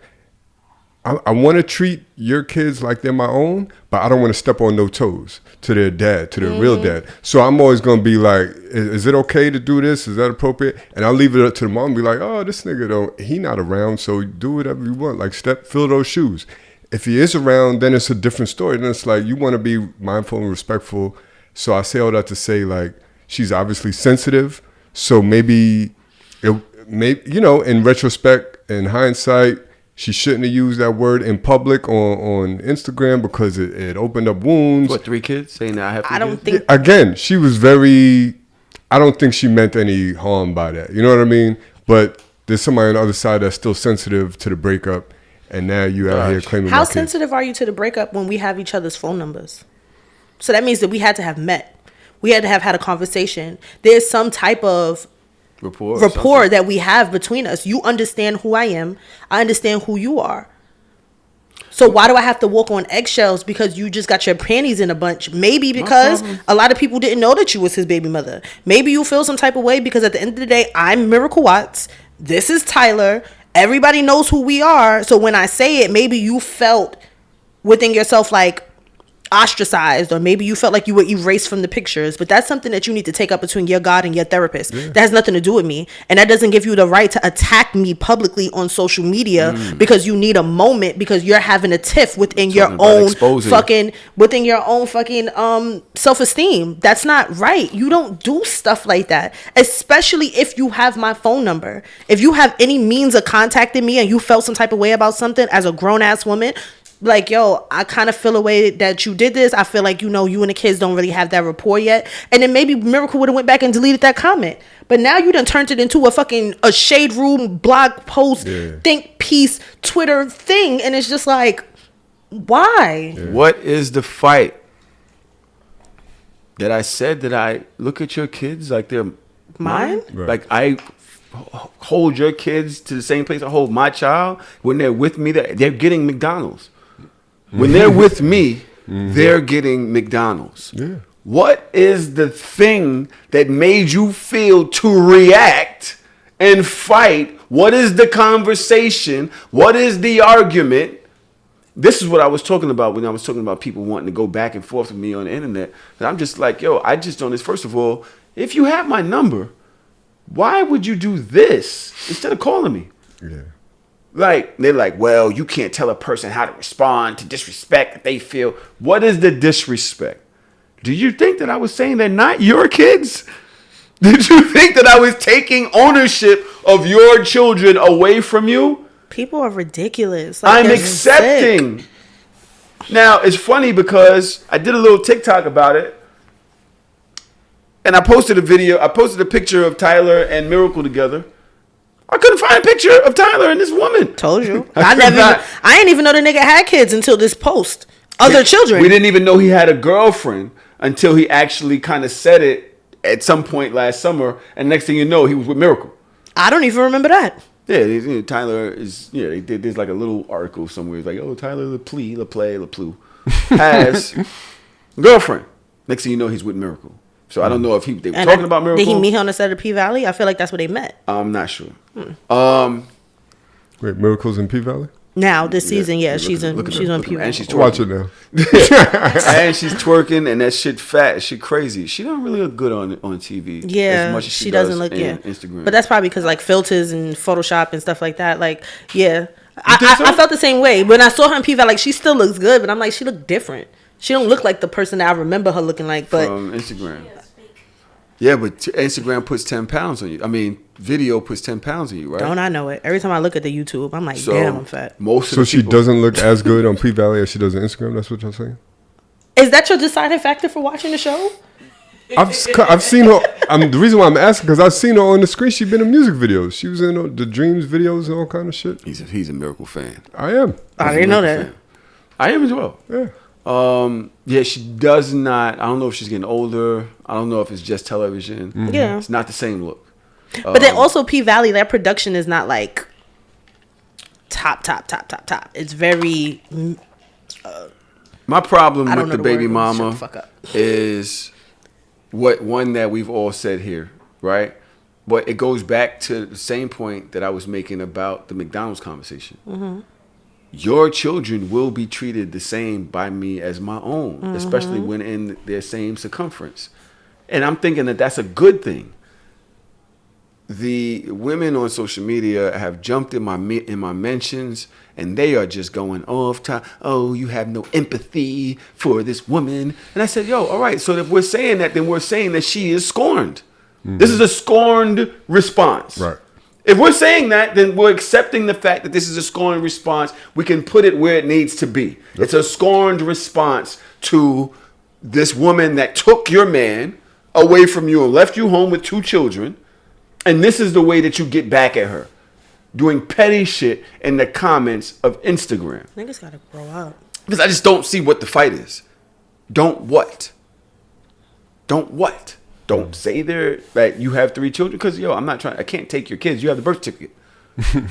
S4: I want to treat your kids like they're my own, but I don't want to step on no toes to their dad, to their real dad. So I'm always going to be like, is it okay to do this? Is that appropriate? And I'll leave it up to the mom and be like, oh, this nigga he not around, so do whatever you want. Like fill those shoes. If he is around, then it's a different story. Then it's like you want to be mindful and respectful. So I say all that to say, like, she's obviously sensitive. So maybe in retrospect, in hindsight, she shouldn't have used that word in public on Instagram because it opened up wounds.
S2: What, 3 kids saying that I have 3
S3: I don't
S2: kids?
S3: think.
S4: Again, she was I don't think she meant any harm by that. You know what I mean? But there's somebody on the other side that's still sensitive to the breakup. And now you out here claiming
S3: How
S4: my kids.
S3: sensitive are you to the breakup when we have each other's phone numbers? So that means that we had to have met. We had to have had a conversation. There's some type of rapport that we have between us. You understand who I am. I understand who you are. So why do I have to walk on eggshells because you just got your panties in a bunch? Maybe because a lot of people didn't know that you was his baby mother. Maybe you feel some type of way because at the end of the day, I'm Miracle Watts. This is Tyler. Everybody knows who we are. So when I say it, maybe you felt within yourself like ostracized, or maybe you felt like you were erased from the pictures. But that's something that you need to take up between your God and your therapist. That has nothing to do with me, and that doesn't give you the right to attack me publicly on social media because you need a moment because you're having a tiff within your own fucking self-esteem. That's not right. You don't do stuff like that, especially if you have my phone number. If you have any means of contacting me and you felt some type of way about something as a grown-ass woman, like, yo, I kind of feel a way that you did this. I feel like, you and the kids don't really have that rapport yet. And then maybe Miracle would have went back and deleted that comment. But now you done turned it into a shade room blog post, think piece, Twitter thing. And it's just like, why?
S2: Yeah. What is the fight? That I said that I look at your kids like they're
S3: mine?
S4: Right.
S2: Like I hold your kids to the same place I hold my child. When they're with me, they're getting McDonald's. When they're with me, they're getting McDonald's. Yeah. What is the thing that made you feel to react and fight? What is the conversation? What is the argument? This is what I was talking about when I was talking about people wanting to go back and forth with me on the internet. And I'm just like, yo, I just don't. First of all, if you have my number, why would you do this instead of calling me? Yeah. Like, they're like, well, you can't tell a person how to respond to disrespect that they feel. What is the disrespect? Do you think that I was saying they're not your kids? Did you think that I was taking ownership of your children away from you?
S3: People are ridiculous. Like,
S2: I'm accepting. Sick. Now, it's funny because I did a little TikTok about it. And I posted a picture of Tyler and Miracle together. I couldn't find a picture of Tyler and this woman.
S3: Told you. I didn't even know the nigga had kids until this post. Other children.
S2: We didn't even know he had a girlfriend until he actually kind of said it at some point last summer. And next thing you know, he was with Miracle.
S3: I don't even remember that.
S2: Yeah, Tyler is, there's like a little article somewhere. It's like, oh, Tyler Lepley has a girlfriend. Next thing you know, he's with Miracle. So I don't know if they were talking about Miracle.
S3: Did he meet her on the set of P-Valley? I feel like that's where they met.
S2: I'm not sure.
S4: Wait, Miracle's in P-Valley?
S3: Now, this season, she's on P-Valley.
S2: And she's twerking.
S4: Watch it now.
S2: And she's twerking, and that shit fat, shit crazy. She don't really look good on TV.
S3: Yeah,
S2: as much as
S3: she doesn't look good.
S2: Instagram.
S3: But that's probably because like filters and Photoshop and stuff like that. Like, yeah, I felt the same way when I saw her in P-Valley. Like, she still looks good, but I'm like, she looked different. She don't look like the person that I remember her looking like. But
S2: from Instagram. Yeah, but Instagram puts 10 pounds on you. I mean, video puts 10 pounds on you, right?
S3: Don't I know it? Every time I look at the YouTube, I'm like, damn, I'm fat.
S4: So she doesn't look as good on P-Valley as she does on Instagram? That's what you're saying?
S3: Is that your deciding factor for watching the show?
S4: I've seen her. The reason why I'm asking because I've seen her on the screen. She's been in music videos. She was in the Dreams videos and all kind of shit.
S2: He's a Miracle fan.
S4: I am.
S3: I didn't know that.
S2: I am as well.
S4: Yeah.
S2: Yeah, she does not. I don't know if she's getting older. I don't know if it's just television.
S3: Mm-hmm. Yeah,
S2: it's not the same look.
S3: But then also P Valley, their production is not like top. It's very.
S2: My problem
S3: I don't
S2: with
S3: know
S2: the
S3: the
S2: baby
S3: word,
S2: mama
S3: shut the fuck up.
S2: is one that we've all said here, right? But it goes back to the same point that I was making about the McDonald's conversation.
S3: Mm-hmm.
S2: Your children will be treated the same by me as my own, especially when in their same circumference. And I'm thinking that that's a good thing. The women on social media have jumped in my mentions, and they are just going off time. Oh, you have no empathy for this woman. And I said, yo, all right, so if we're saying that, then we're saying that she is scorned. This is a scorned response.
S4: Right.
S2: If we're saying that, then we're accepting the fact that this is a scorned response. We can put it where it needs to be. Yep. It's a scorned response to this woman that took your man away from you and left you home with 2 children. And this is the way that you get back at her. Doing petty shit in the comments of Instagram.
S3: Niggas gotta grow up.
S2: Because I just don't see what the fight is. Don't what? Don't say there that you have 3 children. Because, I can't take your kids. You have the birth ticket. You know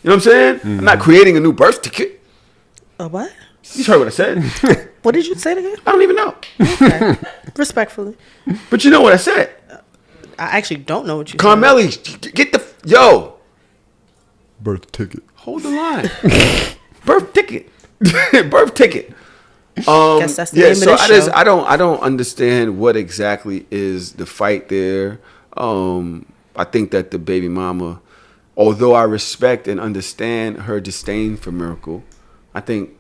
S2: what I'm saying? I'm not creating a new birth ticket.
S3: A what?
S2: You heard what I said.
S3: What did you say again?
S2: I don't even know.
S3: Okay. Respectfully.
S2: But you know what I said.
S3: I actually don't know what you
S2: Carmelli, get the...
S4: Birth ticket.
S2: Hold the line. Birth ticket. Birth ticket.
S3: Guess that's the name of this show.
S2: I don't understand what exactly is the fight there. I think that the baby mama, although I respect and understand her disdain for Miracle, I think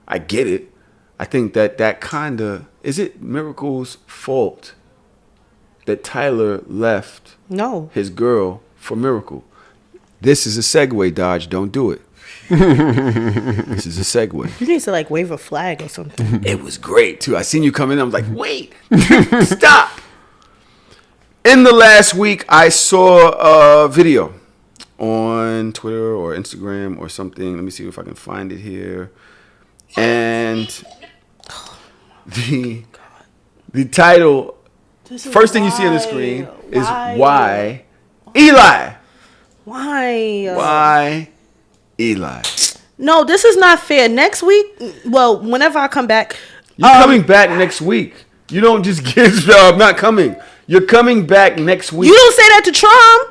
S2: I get it. I think that kind of, is it Miracle's fault that Tyler left his girl for Miracle? This is a segue, Dodge. Don't do it. This is a segue.
S3: You need to wave a flag or something.
S2: It was great too. I seen you come in. I was like, wait, stop. In the last week, I saw a video on Twitter or Instagram or something. Let me see if I can find it here. And the title, first thing you see on the screen is why Eli. Why Eli?
S3: No, this is not fair. Next week, well, whenever I come back.
S2: You're coming back next week. You don't just get, I'm not coming. You're coming back next week.
S3: You don't say that to Trump.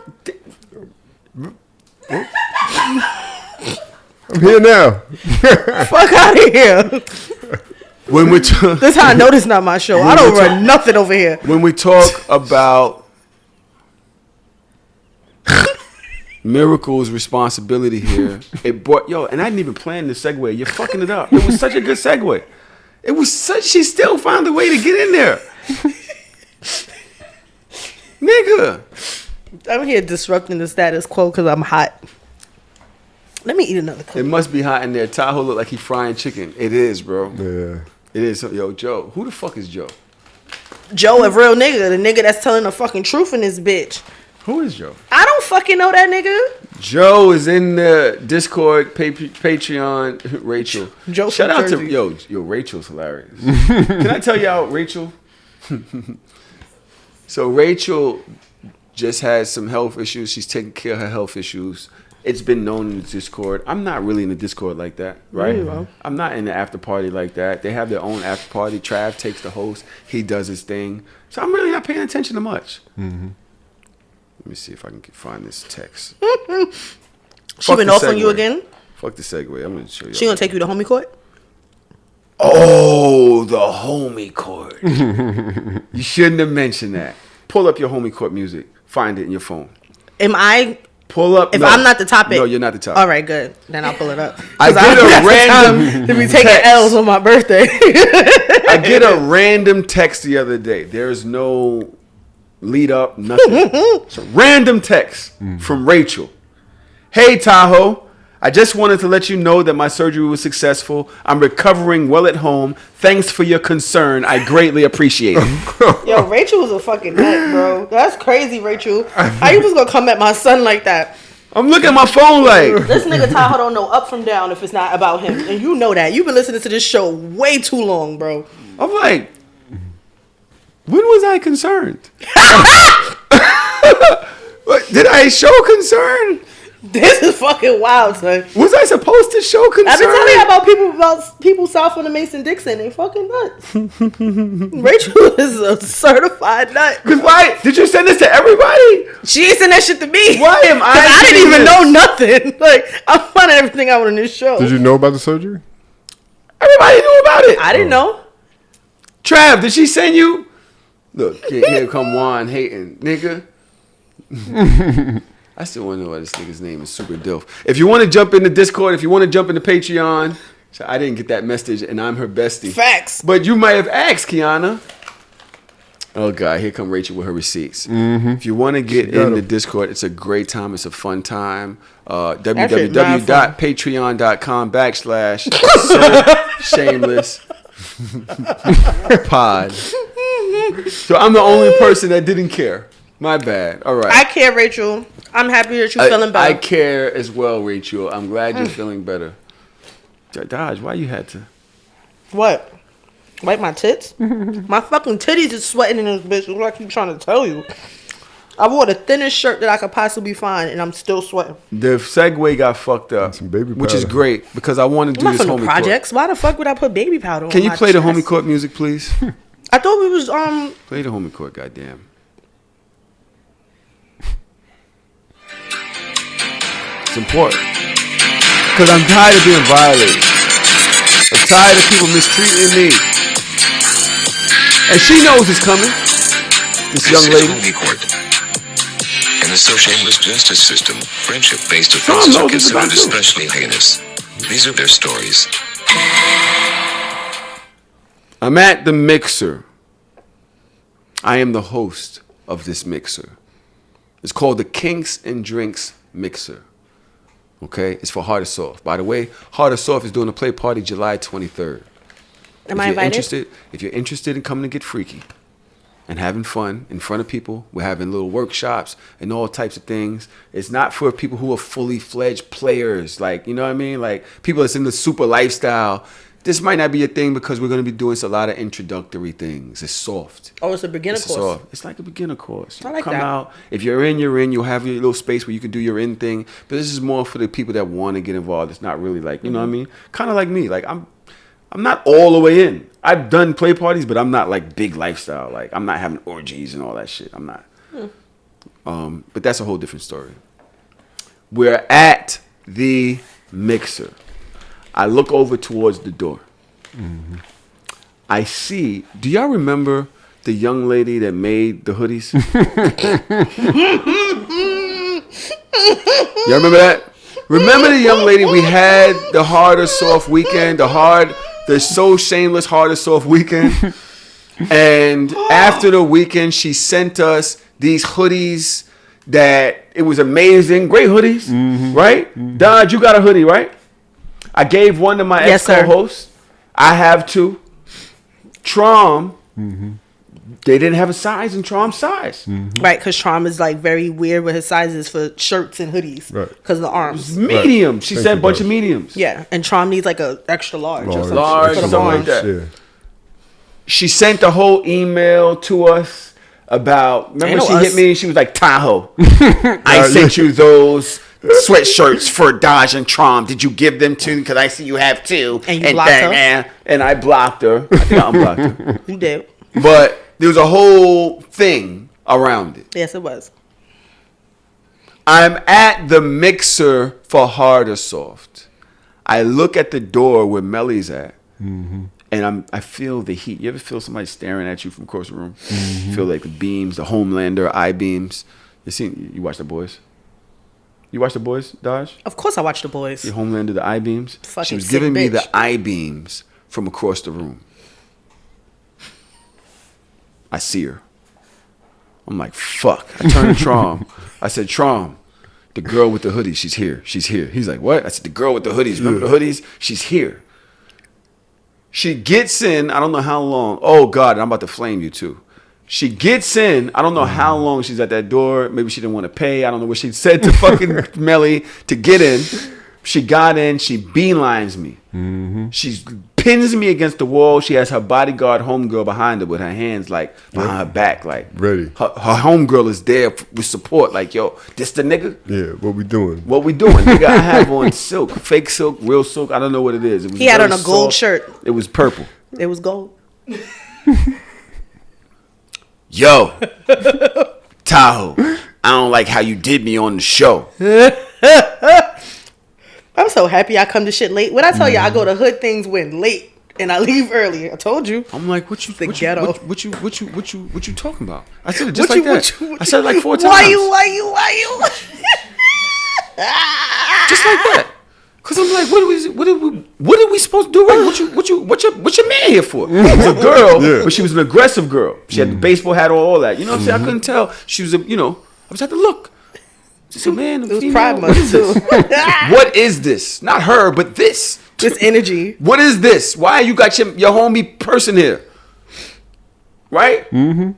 S4: I'm here now.
S3: Fuck out of here.
S2: When we
S3: this is how I know this is not my show. I don't run nothing over here.
S2: When we talk about Miracle's responsibility here, it brought and I didn't even plan the segue. You're fucking it up. It was such a good segue. She still found a way to get in there. Nigga.
S3: I'm here disrupting the status quo because I'm hot. Let me eat another cookie.
S2: It must be hot in there. Tahoe look like he frying chicken. It is, bro.
S4: Yeah.
S2: It is. Yo, Joe. Who the fuck is Joe?
S3: Joe, a real nigga. The nigga that's telling the fucking truth in this bitch.
S2: Who is Joe?
S3: I don't fucking know that nigga.
S2: Joe is in the Discord, Patreon. Rachel.
S3: Joe
S2: Shout out
S3: Jersey.
S2: to yo. Rachel's hilarious. Can I tell y'all Rachel? So Rachel just has some health issues. She's taking care of her health issues. It's been known in the Discord. I'm not really in the Discord like that, right?
S3: Yeah.
S2: I'm not in the after party like that. They have their own after party. Trav takes the host. He does his thing. So I'm really not paying attention to much. Mm-hmm. Let me see if I can find this text.
S3: She been off on you again?
S2: Fuck the segue. I'm going to show you.
S3: She gonna take you to homie court?
S2: Oh, the homie court. You shouldn't have mentioned that. Pull up your homie court music. Find it in your phone.
S3: Am I...
S2: Pull up.
S3: If I'm not the topic.
S2: No, you're not the topic.
S3: All right, good. Then I'll pull it up.
S2: I get a random
S3: to be taking
S2: text.
S3: L's on my birthday.
S2: I get a random text the other day. There's no lead up, nothing. It's a random text from Rachel. Hey, Tahoe. I just wanted to let you know that my surgery was successful. I'm recovering well at home. Thanks for your concern. I greatly appreciate it.
S3: Yo, Rachel was a fucking nut, bro. That's crazy, Rachel. How you was gonna come at my son like that?
S2: I'm looking at my phone like...
S3: This nigga Tahoe don't know up from down if it's not about him. And you know that. You've been listening to this show way too long, bro.
S2: I'm like... When was I concerned? Did I show concern?
S3: This is fucking wild, son.
S2: Was I supposed to show concern?
S3: I've been telling you about people south of the Mason-Dixon. They fucking nuts. Rachel is a certified nut.
S2: Cause why did you send this to everybody?
S3: She ain't send that shit to me.
S2: Why am
S3: I didn't even know nothing. Like, I'm finding everything out on this show.
S4: Did you know about the surgery?
S2: Everybody knew about it.
S3: I didn't know.
S2: Trav, did she send you? Look, here come Juan hating, nigga. I still want to know why this nigga's name is Super Dilf. If you want to jump into Discord, if you want to jump into Patreon, so I didn't get that message, and I'm her bestie.
S3: Facts.
S2: But you might have asked, Kiana. Oh, God, here come Rachel with her receipts. Mm-hmm. If you want to get in the Discord, it's a great time. It's a fun time. www.patreon.com/Shameless pod. So I'm the only person that didn't care. My bad. All right.
S3: I care, Rachel. I'm happy that you're feeling better.
S2: I care as well, Rachel. I'm glad you're feeling better. Dodge, why you had to?
S3: What? Wipe my tits? My fucking titties is sweating in this bitch. What I keep trying to tell you. I wore the thinnest shirt that I could possibly find, and I'm still sweating.
S2: The segue got fucked up,
S4: some baby
S2: which
S4: powder.
S2: is great because I want to do
S3: I'm
S2: this
S3: not from
S2: homie
S3: the projects.
S2: court.
S3: Why the fuck would I put baby powder on
S2: Can you
S3: my
S2: play the
S3: chest?
S2: homie court music, please?
S3: I thought we was
S2: Play the homie court, goddamn. It's important because I'm tired of being violated. I'm tired of people mistreating me, and she knows it's coming. This young lady.
S8: Homie court. In the so shameless justice system, friendship-based
S2: Tom
S8: offenses are
S2: knows it's about
S8: considered
S2: to.
S8: especially heinous. These are their stories.
S2: I'm at the mixer. I am the host of this mixer. It's called the Kinks and Drinks Mixer. Okay? It's for Hard or Soft. By the way, Hard or Soft is doing a play party July 23rd.
S3: Am I invited?
S2: If you're interested in coming to get freaky and having fun in front of people, we're having little workshops and all types of things. It's not for people who are fully fledged players. Like, you know what I mean? Like people that's in the super lifestyle. This might not be a thing because we're going to be doing a lot of introductory things. It's soft.
S3: Oh, it's a beginner course.
S2: Soft. It's like a beginner course. You
S3: I like
S2: come
S3: that.
S2: out. If you're in, you're in. You'll have your little space where you can do your in thing. But this is more for the people that want to get involved. It's not really like, you know what I mean? Kind of like me. Like I'm not all the way in. I've done play parties, but I'm not like big lifestyle. Like I'm not having orgies and all that shit. I'm not. But that's a whole different story. We're at the mixer. I look over towards the door. Mm-hmm. I see. Do y'all remember the young lady that made the hoodies? Y'all remember that? Remember the young lady we had the Hard or Soft weekend, the So Shameless Hard or Soft weekend? And after the weekend, she sent us these hoodies that it was amazing. Great hoodies, right? Mm-hmm. Dodge, you got a hoodie, right? I gave one to my ex-co-host. I have two. Trom, they didn't have a size in Trom's size.
S3: Right, because Trom is like very weird with his sizes for shirts and hoodies.
S4: Right.
S3: Because of the arms.
S2: Medium.
S4: Right.
S2: She
S4: Thank
S2: sent a
S4: you,
S2: bunch
S4: guys.
S2: of mediums.
S3: Yeah, and Trom needs like a extra large. Or something.
S2: Large,
S3: For the
S2: something like
S3: arms.
S2: that.
S4: Yeah.
S2: She sent the whole email to us about, remember
S3: Ain't
S2: she
S3: no
S2: hit
S3: us.
S2: me? She was like, Tahoe, I sent you those sweatshirts for Dodge and Trom. Did you give them to? Because I see you have two.
S3: And you blocked her?
S2: And I blocked her. I think I unblocked her.
S3: You did.
S2: But there was a whole thing around it.
S3: Yes, it was.
S2: I'm at the mixer for Hard or Soft. I look at the door where Melly's at, and I feel the heat. You ever feel somebody staring at you from across the room? Feel like the beams, the Homelander I-beams. You watch The Boys? You watch The Boys, Dodge?
S3: Of course I watched The Boys.
S2: The Homelander, the I-beams?
S3: Fucking
S2: She was
S3: sick
S2: giving me
S3: bitch.
S2: the I-beams from across the room. I see her. I'm like, fuck. I turn to Trom. I said, Trom, the girl with the hoodie, she's here. She's here. He's like, what? I said, the girl with the hoodies. Remember the hoodies? She's here. She gets in, I don't know how long. Oh, God, I'm about to flame you, too. She gets in, I don't know how long she's at that door. Maybe she didn't want to pay. I don't know what she said to fucking Melly to get in. She got in. She beelines me. She's pins me against the wall. She has her bodyguard homegirl behind her with her hands like behind her back, like
S4: ready.
S2: Her homegirl is there with support. Like, yo, this the nigga?
S4: Yeah, what we doing?
S2: Nigga, I have on silk, fake silk, real silk. I don't know what it is. It was
S3: he had on a
S2: soft.
S3: gold shirt.
S2: It was purple.
S3: It was gold.
S2: Yo, Tahoe, I don't like how you did me on the show.
S3: I'm so happy I come to shit late. When I tell you I go to hood things when late and I leave early, I told you.
S2: I'm like, what you talking about? I said it just
S3: What
S2: like
S3: you-
S2: that.
S3: what you-
S2: I said it like 4 times.
S3: Why you?
S2: Just like that. Cause I'm like, what are we supposed to do right? What's your man here for? It was a girl, but she was an aggressive girl. She had the baseball hat on, all that. You know what I'm saying? I couldn't tell. She was I just had to look. Just a man.
S3: It was Pride Month too.
S2: What is this? Not her, but this.
S3: This energy.
S2: What is this? Why you got your homie person here? Right? Mm-hmm.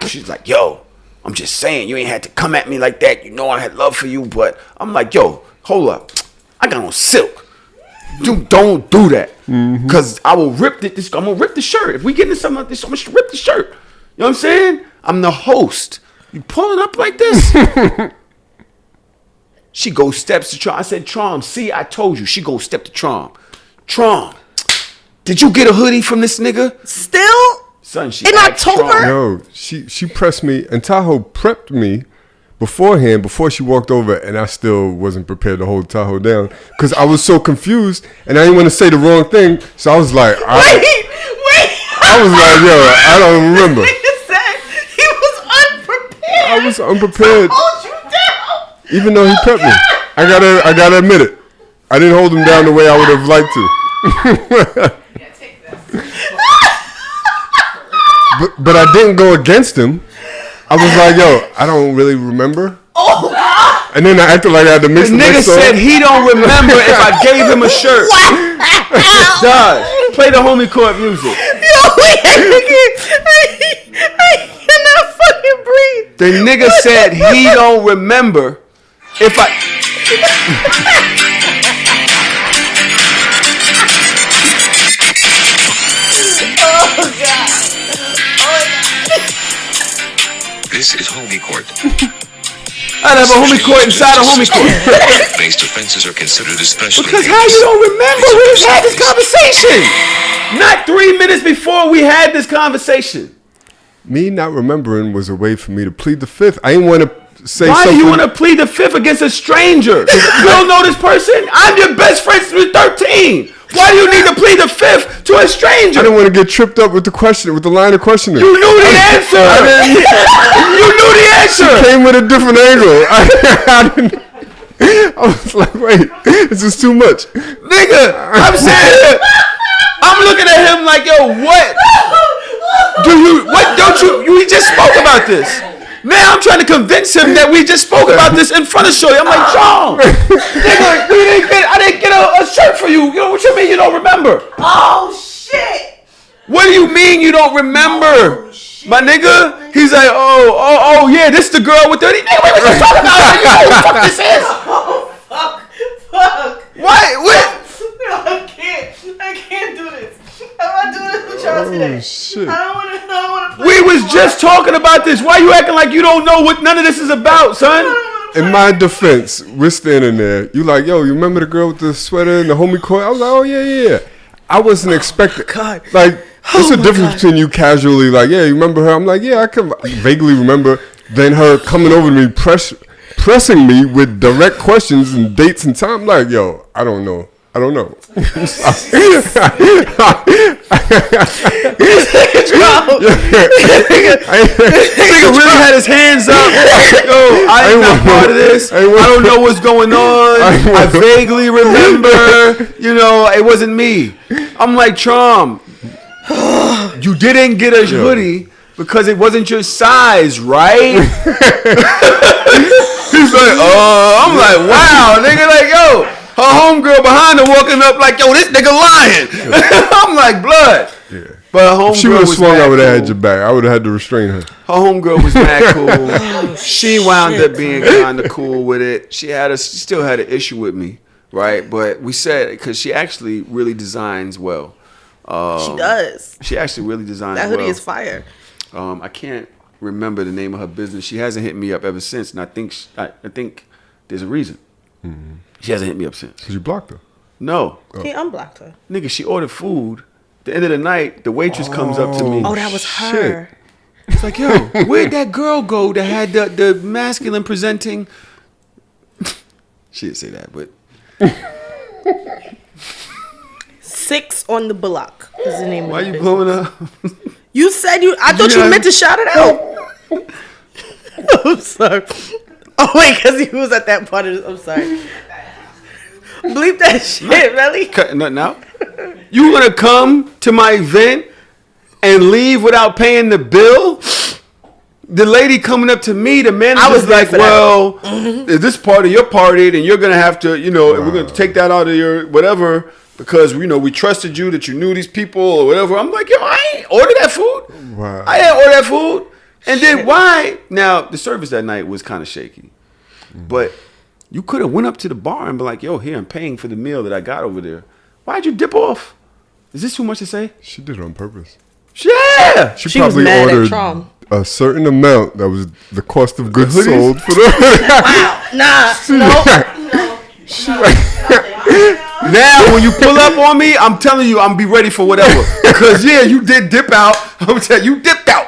S2: She's like, yo, I'm just saying, you ain't had to come at me like that. You know I had love for you, but I'm like, yo, hold up. I got on silk. Don't do that. Cause I will rip it. I'm gonna rip the shirt. If we get into something like this, I'm gonna rip the shirt. You know what I'm saying? I'm the host. You pulling up like this? She goes steps to Trom. I said, Trom, see, I told you. She goes step to Trom. Trom, did you get a hoodie from this nigga?
S3: Still?
S2: Son, she
S3: in
S2: asked
S3: October?
S2: Trom.
S4: No, she pressed me, and Tahoe prepped me beforehand, before she walked over, and I still wasn't prepared to hold Tahoe down because I was so confused, and I didn't want to say the wrong thing, so I was like,
S3: Wait.
S4: I was like, yo, I don't remember.
S3: He was unprepared.
S4: I was unprepared.
S3: Hold you down.
S4: Even though he prepped me. I gotta admit it. I didn't hold him down the way I would have liked to.
S5: Yeah, take that.
S4: But I didn't go against him. I was like, yo, I don't really remember.
S3: Oh.
S4: And then I acted like I had to mix
S2: The
S4: the
S2: nigga
S4: next song.
S2: said he don't remember if I gave him a shirt. Dog, play the homie court music.
S3: Yo, I cannot fucking breathe.
S2: The nigga said he don't remember if I.
S3: Oh God.
S8: This is homie court.
S2: I'd have a homie court inside a homie court.
S8: Based offenses are considered especially
S2: Because how you don't remember we just had this conversation? Not 3 minutes before we had this conversation.
S4: Me not remembering was a way for me to plead the fifth. I didn't want to say
S2: Why
S4: something.
S2: do you want to plead the fifth against a stranger? You don't know this person? I'm your best friend since we were 13. Why do you need to plead the fifth to a stranger?
S4: I didn't want to get tripped up with the line of questioning.
S2: You knew the answer. You knew the answer.
S4: Came with a different angle. I was like, wait, this is too much.
S2: Nigga, I'm saying, I'm looking at him like, yo, what? We just spoke about this. Now I'm trying to convince him that we just spoke about this in front of Shorty. I'm like, John, nigga, I didn't get a shirt for you. You know what you mean you don't remember?
S3: Oh shit.
S2: What do you mean you don't remember? My nigga? He's like, oh, yeah, this the girl with 30. Nigga, what you talking about? You know who the fuck this is?
S3: Oh fuck.
S2: What?
S3: No, I can't do this. I'm not doing this with y'all today.
S4: Shit.
S3: I don't want to.
S2: We was just talking about this. Why you acting like you don't know what none of this is about, son?
S4: In my defense, we're standing there. You like, yo, you remember the girl with the sweater and the homie coat? I was like, oh, yeah. I wasn't expecting.
S3: God.
S4: Like, there's a difference between you casually, like, yeah, you remember her? I'm like, yeah, I can vaguely remember. Then her coming over to me, pressing me with direct questions and dates and time. Like, yo, I don't know. Nigga
S2: really had his hands up. Yo, I ain't not part of this. I don't know what's going on. I vaguely remember. You know, it wasn't me. I'm like, Trom, you didn't get a hoodie because it wasn't your size, right? He's like, I'm like, wow, nigga, like, yo. Her homegirl behind her walking up like, yo, this nigga lying. I'm like, blood. Yeah. But her homegirl
S4: if she would have swung, I would have had
S2: cool.
S4: your back. I would have had to restrain her.
S2: Her homegirl was mad cool. She wound up being kind of cool with it. She still had an issue with me. right? But we said because she actually really designs well.
S3: She does.
S2: She actually really designs
S3: That
S2: well.
S3: hoodie is fire.
S2: I can't remember the name of her business. She hasn't hit me up ever since, and I think there's a reason. She hasn't hit me up since.
S4: Because you blocked her.
S2: No,
S3: He unblocked her.
S2: nigga, she ordered food. At the end of the night, the waitress comes up to me.
S3: Oh, that was her.
S2: It's like, yo, where'd that girl go that had the masculine presenting? She didn't say that, but
S3: 6 on the block is the name
S2: why
S3: of
S2: you
S3: the
S2: blowing up?
S3: You said you. I thought you meant to shout it out. I'm sorry. Oh wait, because he was at that part of. I'm sorry. Bleep that shit, really.
S2: Cutting nothing out. You gonna come to my event and leave without paying the bill? The lady coming up to me, the manager was like, well, is this part of your party? Then you're going to have to, we're going to take that out of your whatever because, we trusted you that you knew these people or whatever. I'm like, yo, I ain't order that food.
S4: Wow.
S2: I didn't order that food. And then why? Now, the service that night was kind of shaky. But you could have went up to the bar and be like, yo, here, I'm paying for the meal that I got over there. Why'd you dip off? Is this too much to say?
S4: She did it on purpose.
S2: Yeah.
S4: She
S3: was
S4: probably
S3: mad at
S4: ordered
S3: Trump.
S4: a certain amount that was the cost of goods
S2: hoodies?
S4: sold for the
S3: Wow. Nah. No.
S2: Now, when you pull up on me, I'm telling you, I'm be ready for whatever. Because, yeah, you did dip out. I'm telling you, you dipped out.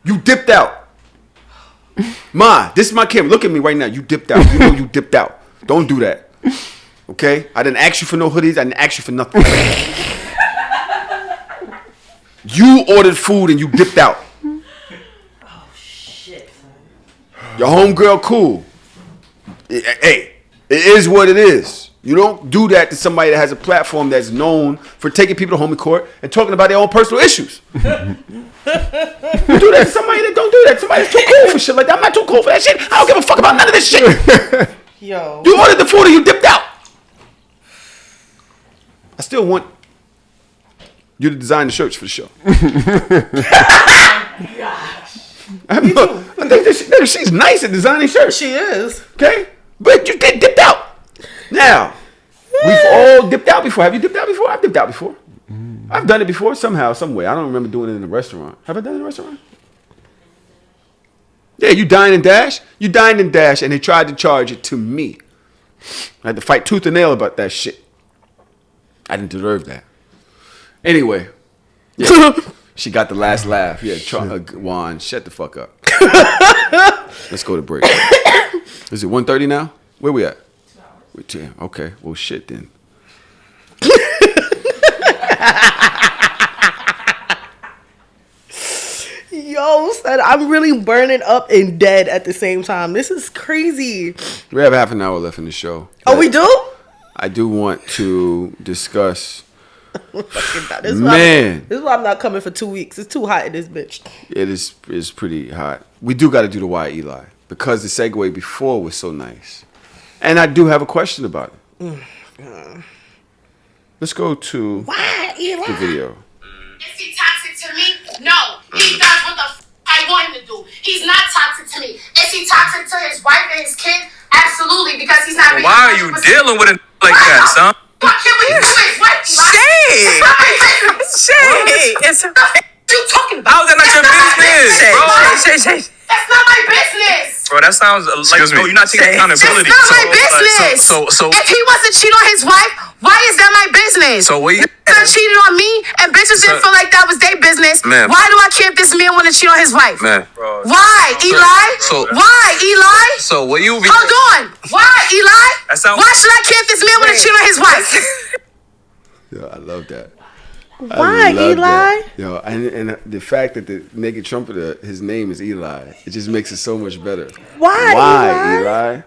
S2: You dipped out. Ma, this is my camera. Look at me right now. You dipped out. You know you dipped out. Don't do that. Okay? I didn't ask you for no hoodies. I didn't ask you for nothing. You ordered food and you dipped out.
S3: Oh shit.
S2: Your homegirl cool. Hey, it is what it is. You don't do that to somebody that has a platform that's known for taking people to home in court and talking about their own personal issues. You do that to somebody that don't do that. Somebody that's too cool for shit like that. I'm not too cool for that shit. I don't give a fuck about none of this shit.
S3: Yo.
S2: You ordered the food and you dipped out. I still want you to design the shirts for the show. I think she's nice at designing shirts.
S3: She is.
S2: Okay? But you dipped out. Now, we've all dipped out before. Have you dipped out before? I've dipped out before. I've done it before somehow, some way. I don't remember doing it in a restaurant. Have I done it in a restaurant? Yeah, you dine and dash. You dined and dash, and they tried to charge it to me. I had to fight tooth and nail about that shit. I didn't deserve that. Anyway, yeah, she got the last laugh. Yeah, Juan, shut the fuck up. Let's go to break. Is it 1:30 now? Where we at? 2 hours. Okay, well, shit then.
S3: Yo, son, I'm really burning up and dead at the same time. This is crazy.
S2: We have half an hour left in the show.
S3: Oh, we do?
S2: I do want to discuss.
S3: This
S2: Man,
S3: is why I'm not coming for 2 weeks. It's too hot in this bitch.
S2: it is pretty hot. We do got to do the Why Eli because the segue before was so nice, and I do have a question about it. Let's go to
S3: Why, Eli?
S2: the video.
S9: Is he toxic to me? No. He does what the I want him to do. He's not toxic to me. Is he toxic to his wife and his kid? Absolutely, because he's not.
S10: Well, why are you dealing with a like that, son?
S9: Fuck him with his wife, Eli.
S10: Shade.
S9: It's not my business.
S10: Shade. It's
S9: What you talking about?
S10: How is that not your business, bro?
S9: Shade. That's not my business.
S10: Bro, that sounds like bro, you're not taking accountability.
S9: That's not my business.
S10: So
S9: if he wants to cheat on his wife, why is that my business?
S10: So what you
S9: cheated on me and bitches didn't feel like that was their business.
S10: Man.
S9: Why do I care if this man want to cheat on his wife?
S10: man, bro.
S9: Why, Eli? Why, Eli?
S10: So what you be
S9: Hold on. Why, Eli?
S10: That sound-
S9: Why should I care if this man want to cheat on his wife?
S2: Yo, I love that.
S3: Why,
S2: I love
S3: Eli?
S2: that. Yo, and the fact that the naked trumpeter, his name is Eli, it just makes it so much better.
S3: Why,
S2: Eli?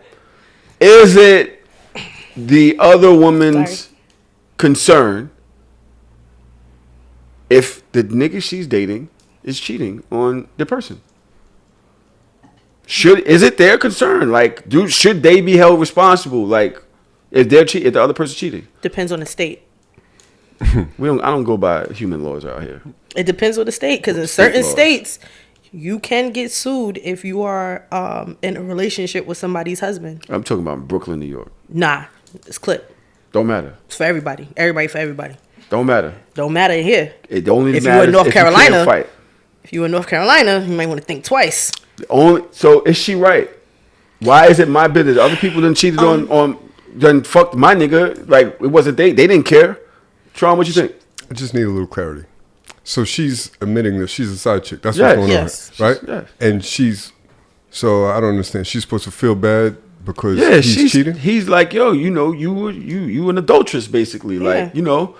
S2: Is it the other woman's concern if the nigga she's dating is cheating on the person? Is it their concern? Like, should they be held responsible? Like, if if the other person's cheating?
S3: Depends on the state.
S2: I don't go by human laws out here.
S3: It depends on the state, because in certain states, you can get sued if you are in a relationship with somebody's husband.
S2: I'm talking about Brooklyn, New York.
S3: Nah, it's clip.
S2: Don't matter.
S3: It's for everybody. Everybody for everybody.
S2: Don't matter.
S3: Don't matter here.
S2: It only
S3: if you
S2: matters
S3: in North
S2: if
S3: Carolina,
S2: you can't fight.
S3: If you in North Carolina, you might want to think twice.
S2: So is she right? Why is it my business? Other people done cheated done fucked my nigga. Like it wasn't they didn't care. Tron, what you think?
S4: I just need a little clarity. So she's admitting that she's a side chick. That's what's going on, right?
S2: Yes.
S4: And so I don't understand. She's supposed to feel bad because he's cheating?
S2: He's like, yo, you know, you an adulteress basically. Like, you know.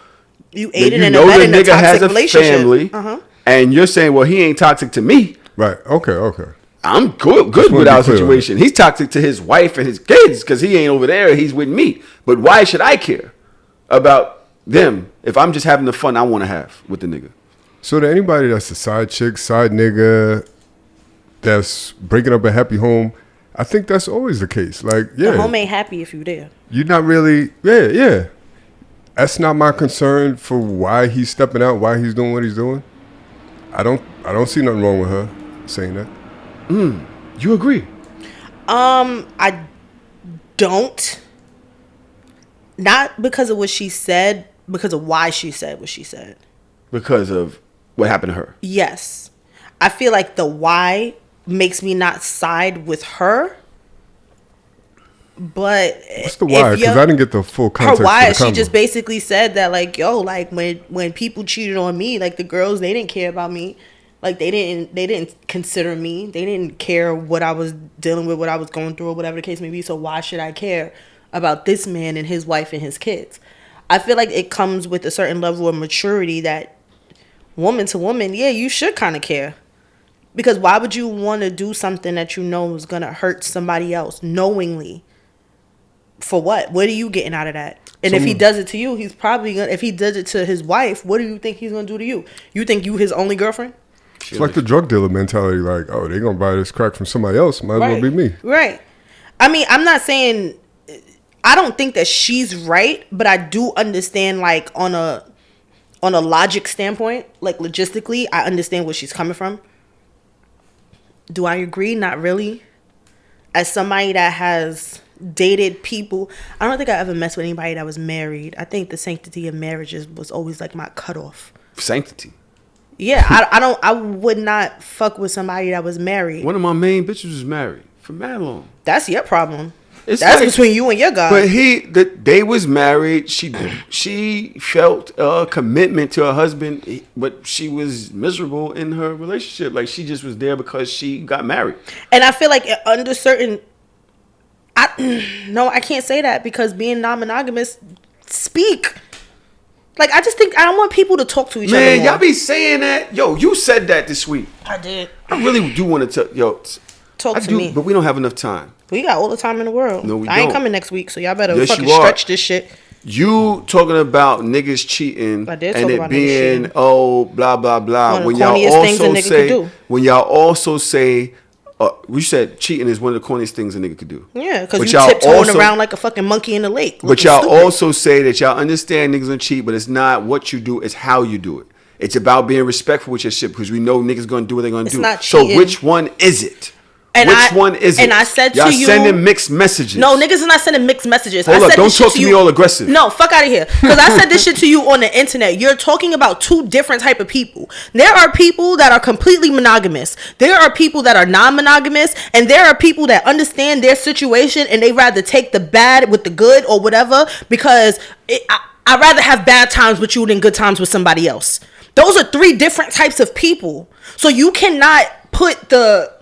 S3: You aided and abetting a toxic relationship.
S2: Family, and you're saying, well, he ain't toxic to me.
S4: Right. Okay.
S2: I'm good with our situation. He's toxic to his wife and his kids because he ain't over there. He's with me. But why should I care about them if I'm just having the fun I want to have with the nigga?
S4: So to anybody that's a side chick, side nigga, that's breaking up a happy home, I think that's always the case. Like,
S3: the home ain't happy if you there.
S4: You're not really, yeah. That's not my concern for why he's stepping out, why he's doing what he's doing. I don't see nothing wrong with her saying that.
S2: You agree?
S3: I don't. Not because of what she said, because of why she said what she said.
S2: Because of what happened to her.
S3: Yes. I feel like the why makes me not side with her. But
S4: what's the why? Because I didn't get the full context.
S3: Her why, she just basically said that, like, yo, like when people cheated on me, like the girls, they didn't care about me. Like they didn't consider me. They didn't care what I was dealing with, what I was going through, or whatever the case may be. So why should I care about this man and his wife and his kids? I feel like it comes with a certain level of maturity that woman to woman, yeah, you should kind of care. Because why would you want to do something that you know is going to hurt somebody else knowingly? For what? What are you getting out of that? And if he does it to you, he's probably going to, if he does it to his wife, what do you think he's going to do to you? You think you his only girlfriend?
S4: It's like the drug dealer mentality, like, oh, they're going to buy this crack from somebody else. Might as well be me.
S3: Right. I mean, I'm not saying, I don't think that she's right, but I do understand, like, on a logic standpoint, like, logistically, I understand where she's coming from. Do I agree? Not really. As somebody that has dated people, I don't think I ever messed with anybody that was married. I think the sanctity of marriages was always, like, my cutoff.
S2: Sanctity?
S3: Yeah, I would not fuck with somebody that was married.
S2: One of my main bitches was married for mad long.
S3: That's your problem.
S2: It's
S3: That's
S2: like,
S3: between you and your God.
S2: But they was married. She felt a commitment to her husband, but she was miserable in her relationship. Like she just was there because she got married.
S3: And I feel like under certain, I can't say that because being non-monogamous, speak. Like, I just think I don't want people to talk to each other.
S2: Man, y'all be saying that. Yo, you said that this week.
S3: I did.
S2: I really do want to tell.
S3: Talk to me.
S2: But we don't have enough time.
S3: We got all the time in the world.
S2: No, we
S3: I ain't coming next week, so y'all better fucking stretch this shit.
S2: You talking about niggas cheating
S3: I did
S2: and
S3: talk
S2: it
S3: about
S2: being blah blah blah.
S3: One of the corniest things a nigga could do.
S2: When y'all also say, we said cheating is one of the corniest things a nigga could do.
S3: Yeah, because you tiptoeing around like a fucking monkey in the lake.
S2: But y'all also say that y'all understand niggas gonna cheat, but it's not what you do, it's how you do it. It's about being respectful with your shit because we know niggas gonna do what they're gonna do.
S3: Not
S2: so which one is it? Which one is it?
S3: And I said
S2: y'all
S3: to you,
S2: sending mixed messages.
S3: No, niggas is not sending mixed messages.
S2: Hold up, don't talk to me all aggressive.
S3: No, fuck out of here. Because I said this shit to you on the internet. You're talking about two different type of people. There are people that are completely monogamous. There are people that are non-monogamous. And there are people that understand their situation and they rather take the bad with the good or whatever. Because I'd rather have bad times with you than good times with somebody else. Those are three different types of people. So you cannot put the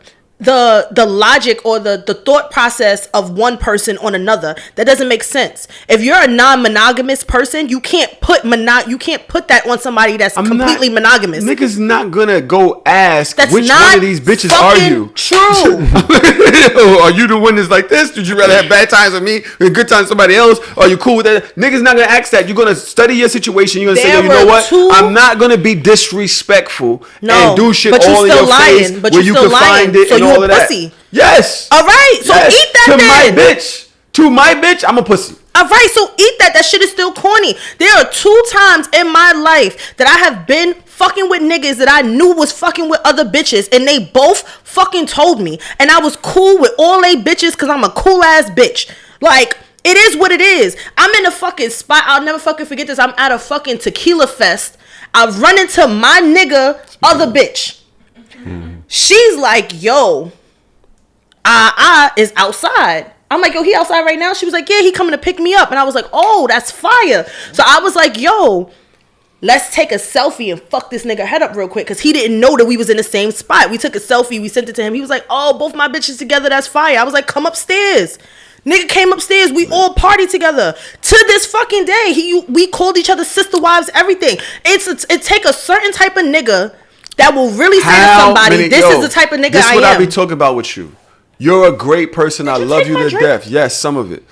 S3: logic or the thought process of one person on another. That doesn't make sense. If you're a non-monogamous person, you can't put that on somebody that's completely monogamous.
S2: Niggas not gonna go ask which one of these bitches are you.
S3: True.
S2: Are you the one that's like this? Did you rather have bad times with me and good times with somebody else? Are you cool with that? Niggas not gonna ask that. You're gonna study your situation. You're gonna say, you know what? I'm not gonna be disrespectful and do shit all in your face where you can find it and all of that.
S3: Pussy.
S2: Yes.
S3: All right. So eat that
S2: To my bitch, I'm a pussy.
S3: All right. So eat that. That shit is still corny. There are 2 times in my life that I have been fucking with niggas that I knew was fucking with other bitches, and they both fucking told me, and I was cool with all they bitches because I'm a cool ass bitch. Like, It is what it is. I'm in a fucking spot. I'll never fucking forget this. I'm at a fucking tequila fest. I run into my nigga, other bitch. She's like, yo, is outside. I'm like, yo, he outside right now? She was like, yeah, he coming to pick me up. And I was like, oh, that's fire. So I was like, yo, let's take a selfie and fuck this nigga head up real quick. Because he didn't know that we was in the same spot. We took a selfie. We sent it to him. He was like, oh, both my bitches together. That's fire. I was like, come upstairs. Nigga came upstairs. We all party together. To this fucking day, we called each other sister wives, everything. It take a certain type of nigga that will really say to somebody, this is the type of nigga I am.
S2: This is what I be talking about with you. You're a great person. I love you to death. Yes, some of it.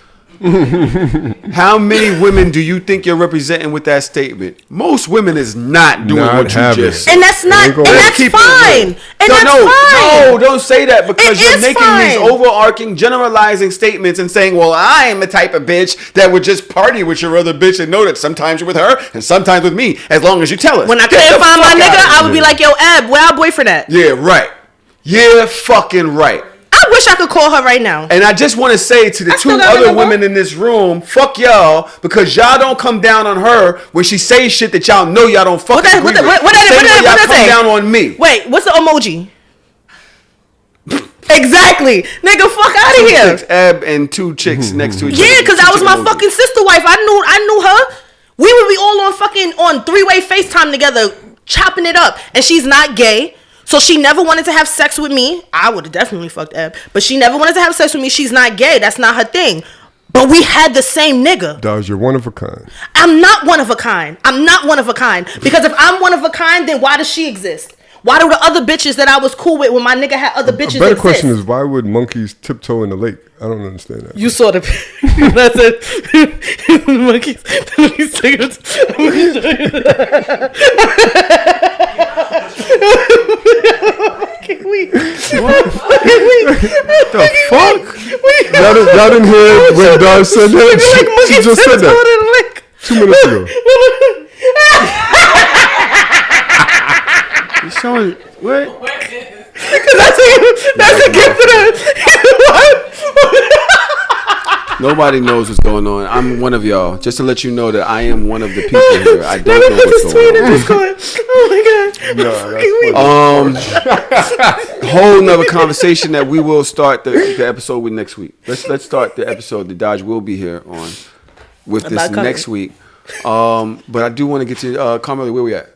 S2: How many women do you think you're representing with that statement? Most women is not doing what you just said.
S3: And that's not, and that's fine. And that's
S2: No,
S3: fine.
S2: don't say that, because you're making these overarching, generalizing statements and saying, well, I am the type of bitch that would just party with your other bitch and know that sometimes you're with her and sometimes with me, as long as you tell us.
S3: When I couldn't find my nigga, I would be like, yo, Ab, where our boyfriend at?
S2: Yeah, right. Yeah, fucking right.
S3: I wish I could call her right now.
S2: And I just want to say to the two other women in this room, fuck y'all, because y'all don't come down on her when she says shit that y'all know y'all don't fucking agree with. What y'all come down on me.
S3: Wait, what's the emoji? Exactly. Nigga, fuck out of here.
S2: Ab and two chicks next to each other.
S3: Yeah, because that was my fucking sister wife. I knew her. We would be all on three-way FaceTime together, chopping it up. And she's not gay. So she never wanted to have sex with me. I would have definitely fucked Eb. But she never wanted to have sex with me. She's not gay. That's not her thing. But we had the same nigga.
S4: Dawes, you're one of a kind.
S3: I'm not one of a kind. I'm not one of a kind. Because if I'm one of a kind, then why does she exist? Why do the other bitches that I was cool with when my nigga had other bitches exist?
S4: A better question is, why would monkeys tiptoe in the lake? I don't understand that.
S3: You saw the... That's it. Monkeys.
S2: The fuck?
S4: Y'all didn't hear when Dawes said that? She just said that 2 minutes ago.
S2: You showing what?
S3: That's a gift for them.
S2: Nobody knows what's going on. I'm one of y'all. Just to let you know that I am one of the people here. I don't know what's going on.
S3: Oh my god.
S2: Whole nother conversation that we will start the episode with next week. Let's start the episode that Dodge will be here on with this next week. But I do want to get to Carmela, where we at?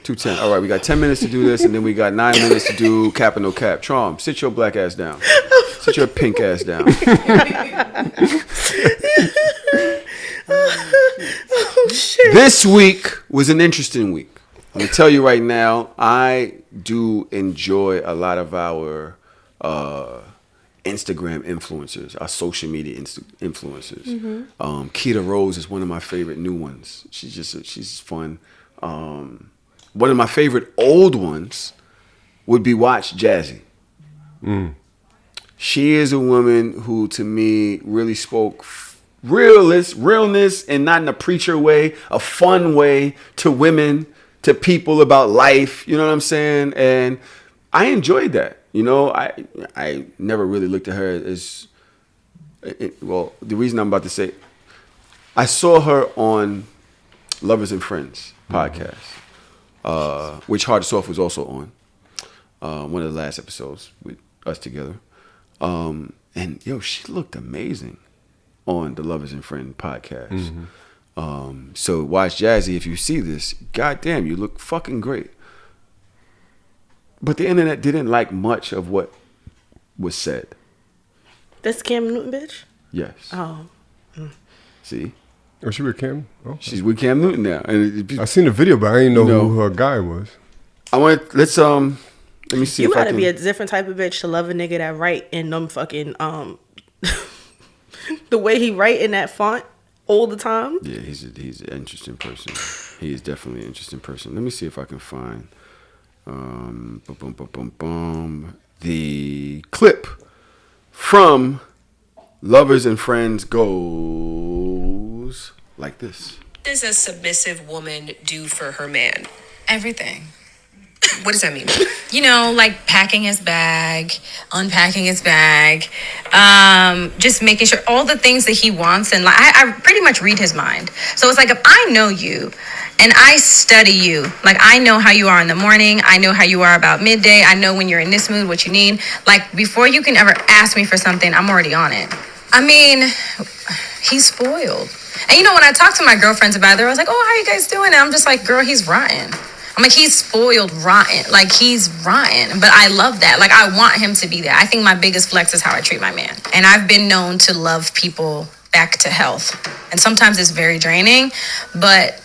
S2: 2:10. All right, we got 10 minutes to do this, and then we got 9 minutes to do cap or no cap. Trom, sit your black ass down. Sit your pink ass down.
S3: Oh, shit.
S2: This week was an interesting week. I'm going to tell you right now, I do enjoy a lot of our Instagram influencers, our social media influencers. Mm-hmm. Keita Rose is one of my favorite new ones. She's fun. One of my favorite old ones would be Watch Jazzy. She is a woman who, to me, really spoke realness, and not in a preacher way, a fun way to women, to people about life. You know what I'm saying? And I enjoyed that. You know, I never really looked at her as, well, the reason I'm about to say, I saw her on Lovers and Friends podcast. Which Hard to Soft was also on one of the last episodes with us together. And yo, she looked amazing on the Lovers and Friends podcast. So Watch Jazzy, if you see this, goddamn, you look fucking great. But the internet didn't like much of what was said.
S3: That's Cam Newton, bitch?
S2: Yes.
S3: Oh.
S2: See?
S4: Oh, she with Cam? Oh.
S2: She's with Cam Newton now. And
S4: I seen the video, but I didn't know who her guy was.
S2: Let's let me see.
S3: You
S2: if
S3: gotta
S2: I can...
S3: be a different type of bitch to love a nigga that write in them fucking the way he write in that font all the time.
S2: Yeah, he's an interesting person. He is definitely an interesting person. Let me see if I can find the clip from Lovers and Friends goes like this.
S11: What does a submissive woman do for her man?
S12: Everything.
S11: What does that mean?
S12: You know, like packing his bag, unpacking his bag, just making sure all the things that he wants. And like, I pretty much read his mind. So it's like, if I know you and I study you, like I know how you are in the morning, I know how you are about midday, I know when you're in this mood, what you need. Like before you can ever ask me for something, I'm already on it. I mean, he's spoiled. And you know, when I talk to my girlfriends about it, I was like, oh, how you guys doing? And I'm just like, girl, he's rotten. I'm like, he's spoiled rotten. Like, he's rotten. But I love that. Like, I want him to be there. I think my biggest flex is how I treat my man. And I've been known to love people back to health. And sometimes it's very draining. But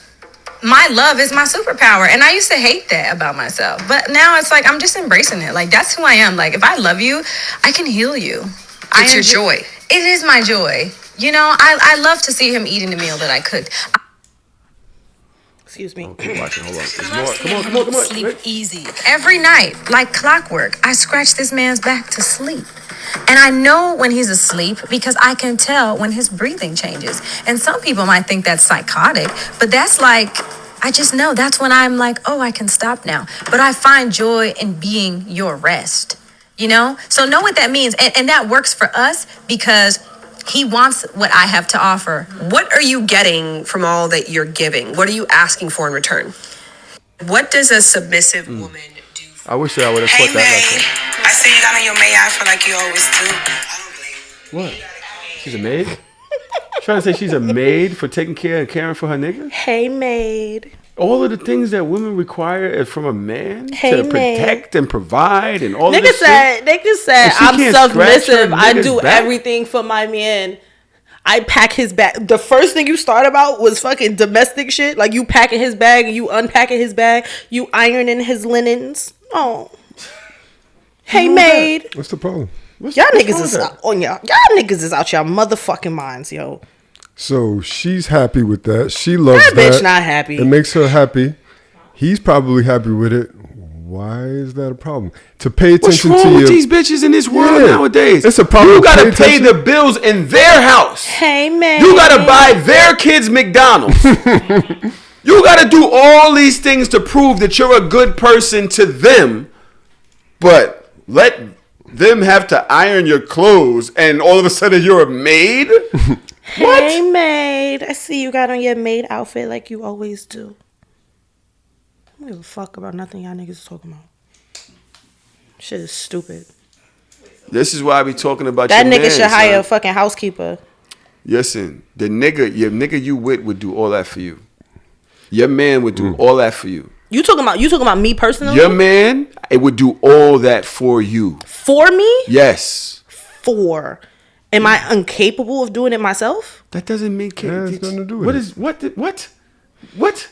S12: my love is my superpower. And I used to hate that about myself. But now it's like, I'm just embracing it. Like, that's who I am. Like, if I love you, I can heal you.
S11: It's your joy.
S12: It is my joy. You know, I love to see him eating the meal that I cooked.
S3: Excuse me.
S2: Keep watching. Hold on. There's more. Come on.
S12: Sleep easy. Every night, like clockwork, I scratch this man's back to sleep. And I know when he's asleep because I can tell when his breathing changes. And some people might think that's psychotic, but that's like, I just know that's when I'm like, oh, I can stop now. But I find joy in being your rest, you know? So know what that means. And that works for us because he wants what I have to offer.
S11: What are you getting from all that you're giving? What are you asking for in return? What does a submissive woman do?
S2: I wish that I would have put that.
S13: I see you got on your maid outfit like you always do.
S2: What? She's a maid? Trying to say she's a maid for taking care and caring for her nigga?
S3: Hey, maid.
S2: All of the things that women require from a man
S3: Hey,
S2: to protect and provide and all of
S3: Nigga
S2: this shit.
S3: Nigga said,
S2: And she
S3: I'm
S2: can't scratch her
S3: submissive. I
S2: nigga's
S3: do
S2: back?
S3: everything for my man. I pack his bag. The first thing you start about was fucking domestic shit. Like you packing his bag and you unpacking his bag. You ironing his linens. Oh. Hey, maid.
S4: What's the problem?
S3: Y'all niggas is on y'all. Y'all niggas is out y'all motherfucking minds, yo.
S4: So she's happy with that. She loves
S3: That
S4: that.
S3: bitch not happy.
S4: It makes her happy. He's probably happy with it. Why is that a problem? To pay attention
S2: What's
S4: to
S2: wrong with
S4: your,
S2: these bitches in this world nowadays?
S4: It's a problem.
S2: You gotta pay
S4: attention.
S2: the bills in their house.
S3: Hey, man.
S2: You gotta buy their kids McDonald's. You gotta do all these things to prove that you're a good person to them, but let them have to iron your clothes and all of a sudden you're a maid?
S3: Hey, maid. I see you got on your maid outfit like you always do. I don't give a fuck about nothing y'all niggas is talking about. Shit is stupid.
S2: This is why I be talking about
S3: That
S2: your
S3: nigga
S2: man,
S3: should hire
S2: son.
S3: a fucking housekeeper.
S2: Listen, your nigga you with would do all that for you. Your man would do all that for you.
S3: You talking about me personally?
S2: Your man, it would do all that for you.
S3: For me?
S2: Yes.
S3: Am I incapable of doing it myself?
S2: That doesn't mean
S4: has nothing to do with
S2: What
S4: it.
S2: is what?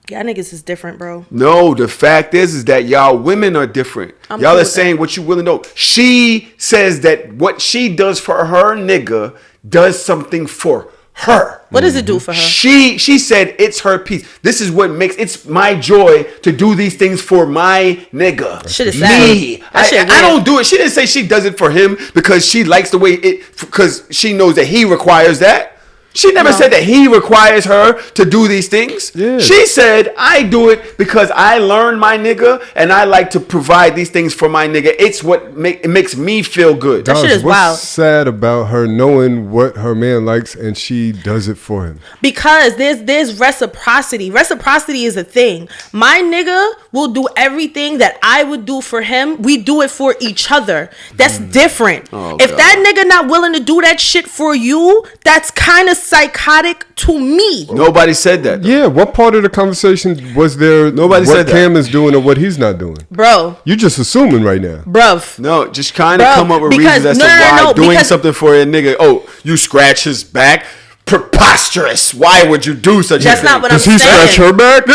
S3: Y'all niggas is different, bro.
S2: No, the fact is that y'all women are different.
S3: I'm
S2: Y'all
S3: cool
S2: are
S3: with
S2: saying what you willing to know. She says that what she does for her nigga does something for her.
S3: What does it do for her?
S2: She said it's her piece. This is what makes it's my joy to do these things for my nigga.
S3: Shit is
S2: Me.
S3: sad. That shit
S2: I
S3: weird.
S2: don't do it. She didn't say she does it for him because she likes the way because she knows that he requires that. She never said that he requires her to do these things.
S4: Yeah.
S2: She said, I do it because I learned my nigga and I like to provide these things for my nigga. It's what it makes me feel good.
S3: That shit is
S4: what's
S3: wild.
S4: sad about her knowing what her man likes and she does it for him?
S3: Because there's reciprocity. Reciprocity is a thing. My nigga will do everything that I would do for him. We do it for each other. That's different.
S2: Oh,
S3: if
S2: God.
S3: that nigga not willing to do that shit for you, that's kind of psychotic to me.
S2: Nobody said that.
S4: Yeah, what part of the conversation was there?
S2: Nobody
S4: what
S2: said that.
S4: Cam is doing or what he's not doing?
S3: Bro.
S4: You're just assuming right now.
S3: Bruv.
S2: No, just kind of
S3: Bruh,
S2: come up with
S3: because-
S2: reasons as to
S3: no,
S2: why doing
S3: because-
S2: something for a nigga. Oh, you scratch his back? Preposterous. Why would you do such
S3: That's
S2: a thing?
S3: not what I'm
S4: Does he
S3: saying.
S4: scratch her back?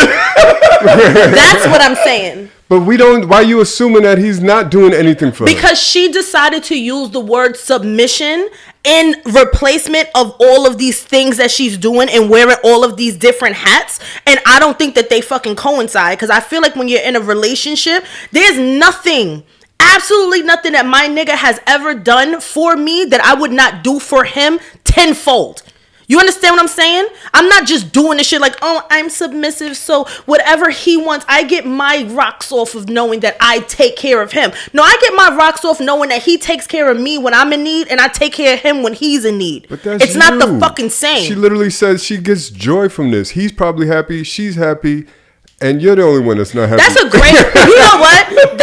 S3: That's what I'm saying.
S4: But we don't. Why are you assuming that he's not doing anything for her?
S3: Because she decided to use the word submission in replacement of all of these things that she's doing and wearing all of these different hats. And I don't think that they fucking coincide. Because I feel like when you're in a relationship, there's nothing, absolutely nothing that my nigga has ever done for me that I would not do for him tenfold. You understand what I'm saying? I'm not just doing this shit like, oh, I'm submissive, so whatever he wants, I get my rocks off of knowing that I take care of him. No, I get my rocks off knowing that he takes care of me when I'm in need, and I take care of him when he's in need.
S4: But that's
S3: it's not the fucking same.
S4: She literally says she gets joy from this. He's probably happy, she's happy, and you're the only one that's not happy.
S3: That's a great, you know what?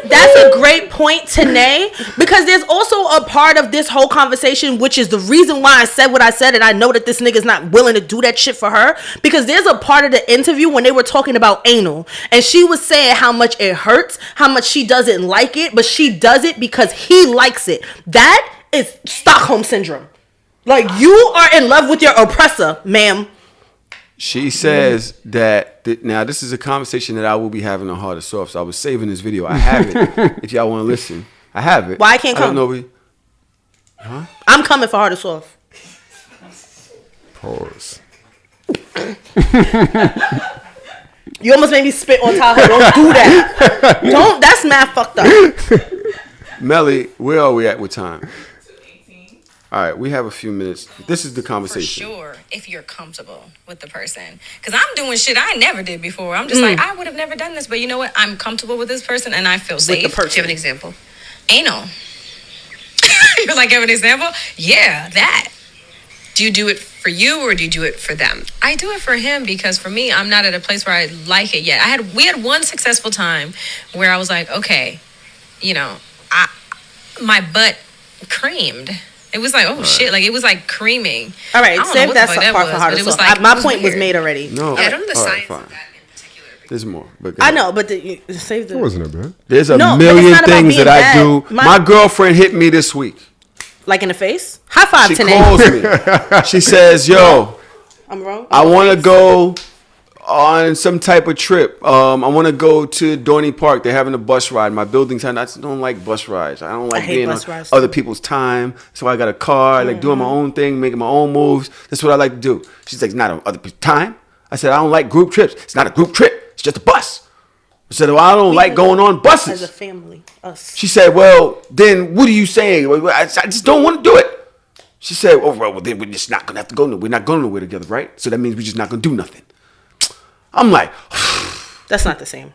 S3: That's a great point, Tanae, because there's also a part of this whole conversation, which is the reason why I said what I said, and I know that this nigga's not willing to do that shit for her, because there's a part of the interview when they were talking about anal, and she was saying how much it hurts, how much she doesn't like it, but she does it because he likes it. That is Stockholm Syndrome. Like, you are in love with your oppressor, ma'am.
S2: She says that now this is a conversation that I will be having on Hard or Soft. So I was saving this video. I have it. If y'all want to listen, I have it.
S3: Why I can't come?
S2: I don't know. Huh?
S3: I'm coming for Hard or Soft.
S4: Pause.
S3: You almost made me spit on Tahoe. Don't do that. Don't. That's mad fucked up.
S2: Melly, where are we at with time? All right, we have a few minutes. This is the conversation.
S12: For sure, if you're comfortable with the person. Because I'm doing shit I never did before. I'm just like, I would have never done this. But you know what? I'm comfortable with this person and I feel safe.
S11: Do you have an example?
S12: Anal. You're like, have an example? Yeah, that.
S11: Do you do it for you or do you do it for them?
S12: I do it for him because for me, I'm not at a place where I like it yet. We had one successful time where I was like, okay, you know, my butt creamed. It was like, shit, like it was like creaming.
S3: All right, save that part for Hard or Soft.
S12: Like,
S3: my point was made already.
S2: No,
S11: I don't know the science of that in particular.
S2: There's more. But
S3: I know, but save the.
S4: It wasn't that bad.
S2: There's a million things that I do. My girlfriend hit me this week.
S3: Like in the face? High five,
S2: She
S3: Tanae.
S2: calls me. She says, yo,
S3: I'm wrong.
S2: I want to go on some type of trip. I want to go to Dorney Park. They're having a bus ride. My building's I don't like bus rides. I don't like being on other people's time. So I got a car. I like doing my own thing, making my own moves. That's what I like to do. She's like, it's not on other people's time. I said, I don't like group trips. It's not a group trip. It's just a bus. I said, well, I don't like going on buses.
S3: As a family, us.
S2: She said, well, then what are you saying? I just don't want to do it. She said, oh, well, then we're just not going to have to go nowhere. We're not going nowhere together, right? So that means we're just not going to do nothing. I'm like,
S3: that's not the same.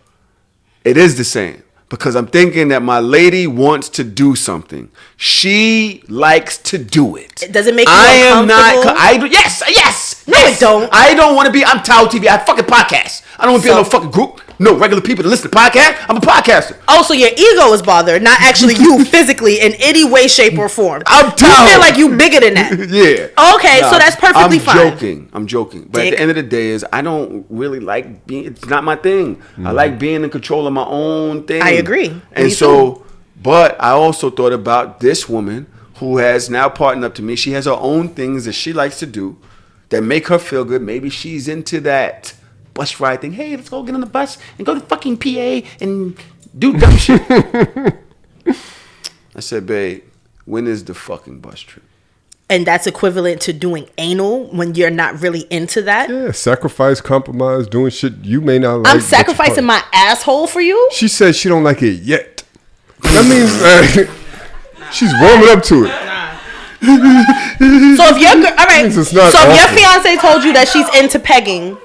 S2: It is the same because I'm thinking that my lady wants to do something. She likes to do it.
S3: Does it make you uncomfortable?
S2: Yes.
S3: No, it don't.
S2: I don't want to be. I'm Tahoe TV. I fucking podcast. I don't want to be in no fucking group. No regular people to listen to podcast. I'm a podcaster.
S3: Oh, so your ego is bothered, not actually you physically in any way, shape, or form.
S2: I'm Tahoe.
S3: You feel like you bigger than that.
S2: Yeah.
S3: Okay, so that's perfectly fine.
S2: I'm joking. But at the end of the day I don't really like being, it's not my thing. Mm-hmm. I like being in control of my own thing.
S3: I agree.
S2: And so, but I also thought about this woman who has now partnered up to me. She has her own things that she likes to do that make her feel good. Maybe she's into that bus ride thing. Hey, let's go get on the bus and go to fucking PA and do dumb shit. I said, babe, when is the fucking bus trip?
S3: And that's equivalent to doing anal when you're not really into that?
S4: Yeah, sacrifice, compromise, doing shit you may not like.
S3: I'm sacrificing my asshole for you?
S4: She said she don't like it yet. That means she's warming up to it.
S3: So if your fiance told you that she's into pegging,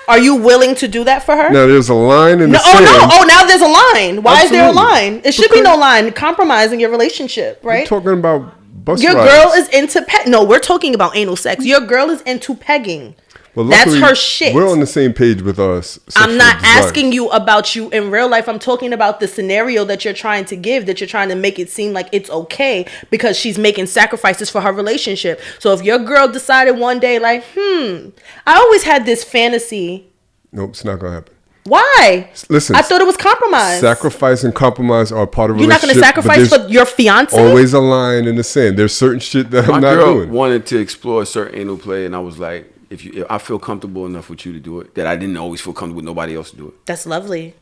S3: are you willing to do that for her?
S4: Now there's a line in the sand.
S3: Now there's a line. Why is there a line? It should be no line. Compromise in your relationship, right?
S4: We're talking about bus
S3: Your
S4: rides.
S3: girl is into No, we're talking about anal sex. Your girl is into pegging.
S4: Well,
S3: that's her shit.
S4: We're on the same page with us.
S3: I'm not asking you about you in real life. I'm talking about the scenario that you're trying to give, that you're trying to make it seem like it's okay because she's making sacrifices for her relationship. So if your girl decided one day like, I always had this fantasy.
S4: Nope, it's not going to happen.
S3: Why?
S4: Listen,
S3: I thought it was compromise.
S4: Sacrifice and compromise are part of a
S3: relationship. You're not going to sacrifice for your fiance?
S4: Always a line in the sand. There's certain shit that I'm not doing.
S2: My girl wanted to explore a certain anal play, and I was like, if I feel comfortable enough with you to do it, that I didn't always feel comfortable with nobody else to do it.
S3: That's lovely.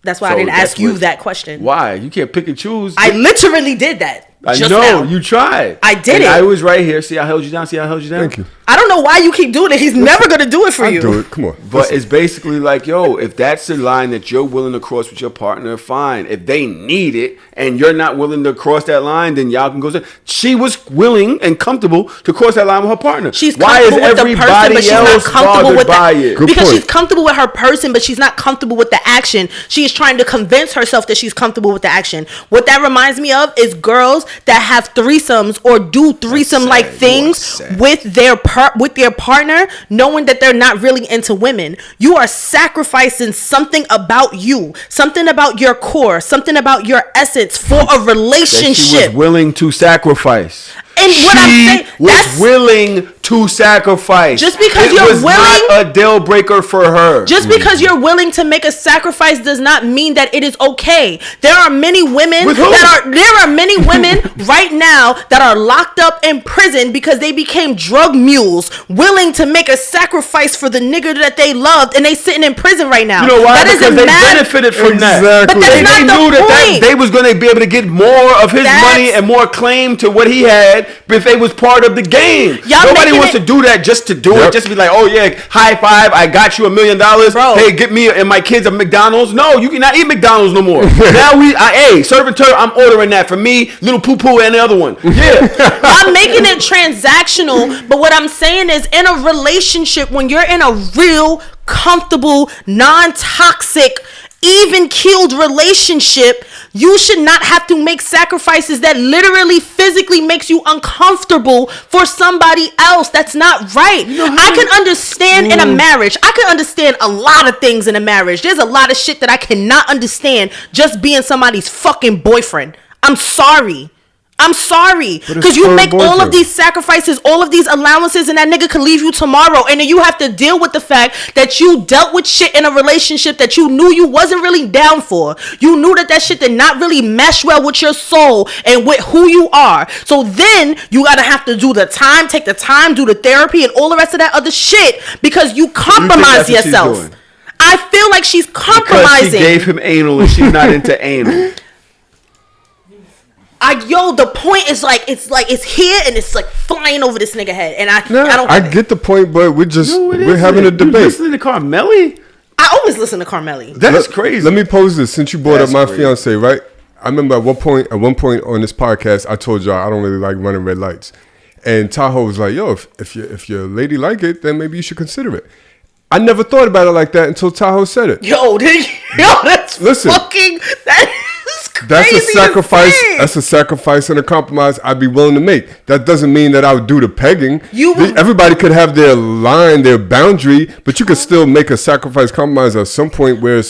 S3: That's why I didn't ask you that question.
S2: Why? You can't pick and choose.
S3: I literally did that.
S2: I know. You tried.
S3: I did it.
S2: I was right here. See, I held you down. See, I held you down.
S4: Thank you.
S3: I don't know why you keep doing it. He's never gonna do it for you.
S4: Do it. Come on.
S2: But it's basically like, yo, if that's the line that you're willing to cross with your partner, fine. If they need it and you're not willing to cross that line, then y'all can go. She was willing and comfortable to cross that line with her partner.
S3: She's
S2: why is
S3: comfortable with the person, but she's not comfortable with
S2: it?
S3: Because she's comfortable with her person, but she's not comfortable with the action. She is trying to convince herself that she's comfortable with the action. What that reminds me of is girls that have threesomes or do threesome-like things with their partner, knowing that they're not really into women. You are sacrificing something about you, something about your core, something about your essence for a relationship.
S2: That she was willing to sacrifice.
S3: And what I'm saying,
S2: was willing to sacrifice.
S3: Just because you're willing,
S2: not a deal breaker for her.
S3: Just because you're willing to make a sacrifice does not mean that it is okay. There are many women right now that are locked up in prison because they became drug mules, willing to make a sacrifice for the nigga that they loved, and they sitting in prison right now.
S2: You know why? Because they benefited from that.
S3: But that's not
S2: they knew that they was going to be able to get more of his money and more claim to what he had if they was part of the game. Nobody wants to do that just to do it. Just to be like, oh yeah, high five, I got you $1 million. Hey, get me and my kids a McDonald's. No, you cannot eat McDonald's no more. Now serve and turn, I'm ordering that for me, little poo poo and the other one. Yeah.
S3: I'm making it transactional, but what I'm saying is in a relationship, when you're in a real, comfortable, non-toxic, even-keeled relationship, you should not have to make sacrifices that literally physically makes you uncomfortable for somebody else. That's not right. I can understand in a marriage. I can understand a lot of things in a marriage. There's a lot of shit that I cannot understand just being somebody's fucking boyfriend. I'm sorry. Because you make all of these sacrifices, all of these allowances, and that nigga could leave you tomorrow. And then you have to deal with the fact that you dealt with shit in a relationship that you knew you wasn't really down for. You knew that shit did not really mesh well with your soul and with who you are. So then you gotta have to do the time, take the time, do the therapy, and all the rest of that other shit because you compromise yourself. I feel like she's compromising.
S2: Because she gave him anal and she's not into anal.
S3: The point is it's here and it's like flying over this nigga head, and I
S4: get the point, but we're having a debate.
S2: You listening to Carmelli?
S3: I always listen to Carmelli.
S2: That's crazy.
S4: Let me pose this since you brought up my fiance, right? I remember at one point on this podcast, I told y'all I don't really like running red lights, and Tahoe was like, "Yo, if your lady like it, then maybe you should consider it." I never thought about it like that until Tahoe said it. That's a sacrifice. That's a sacrifice and a compromise I'd be willing to make. That doesn't mean that I would do the pegging. Everybody could have their line, their boundary, but you could still make a sacrifice compromise at some point where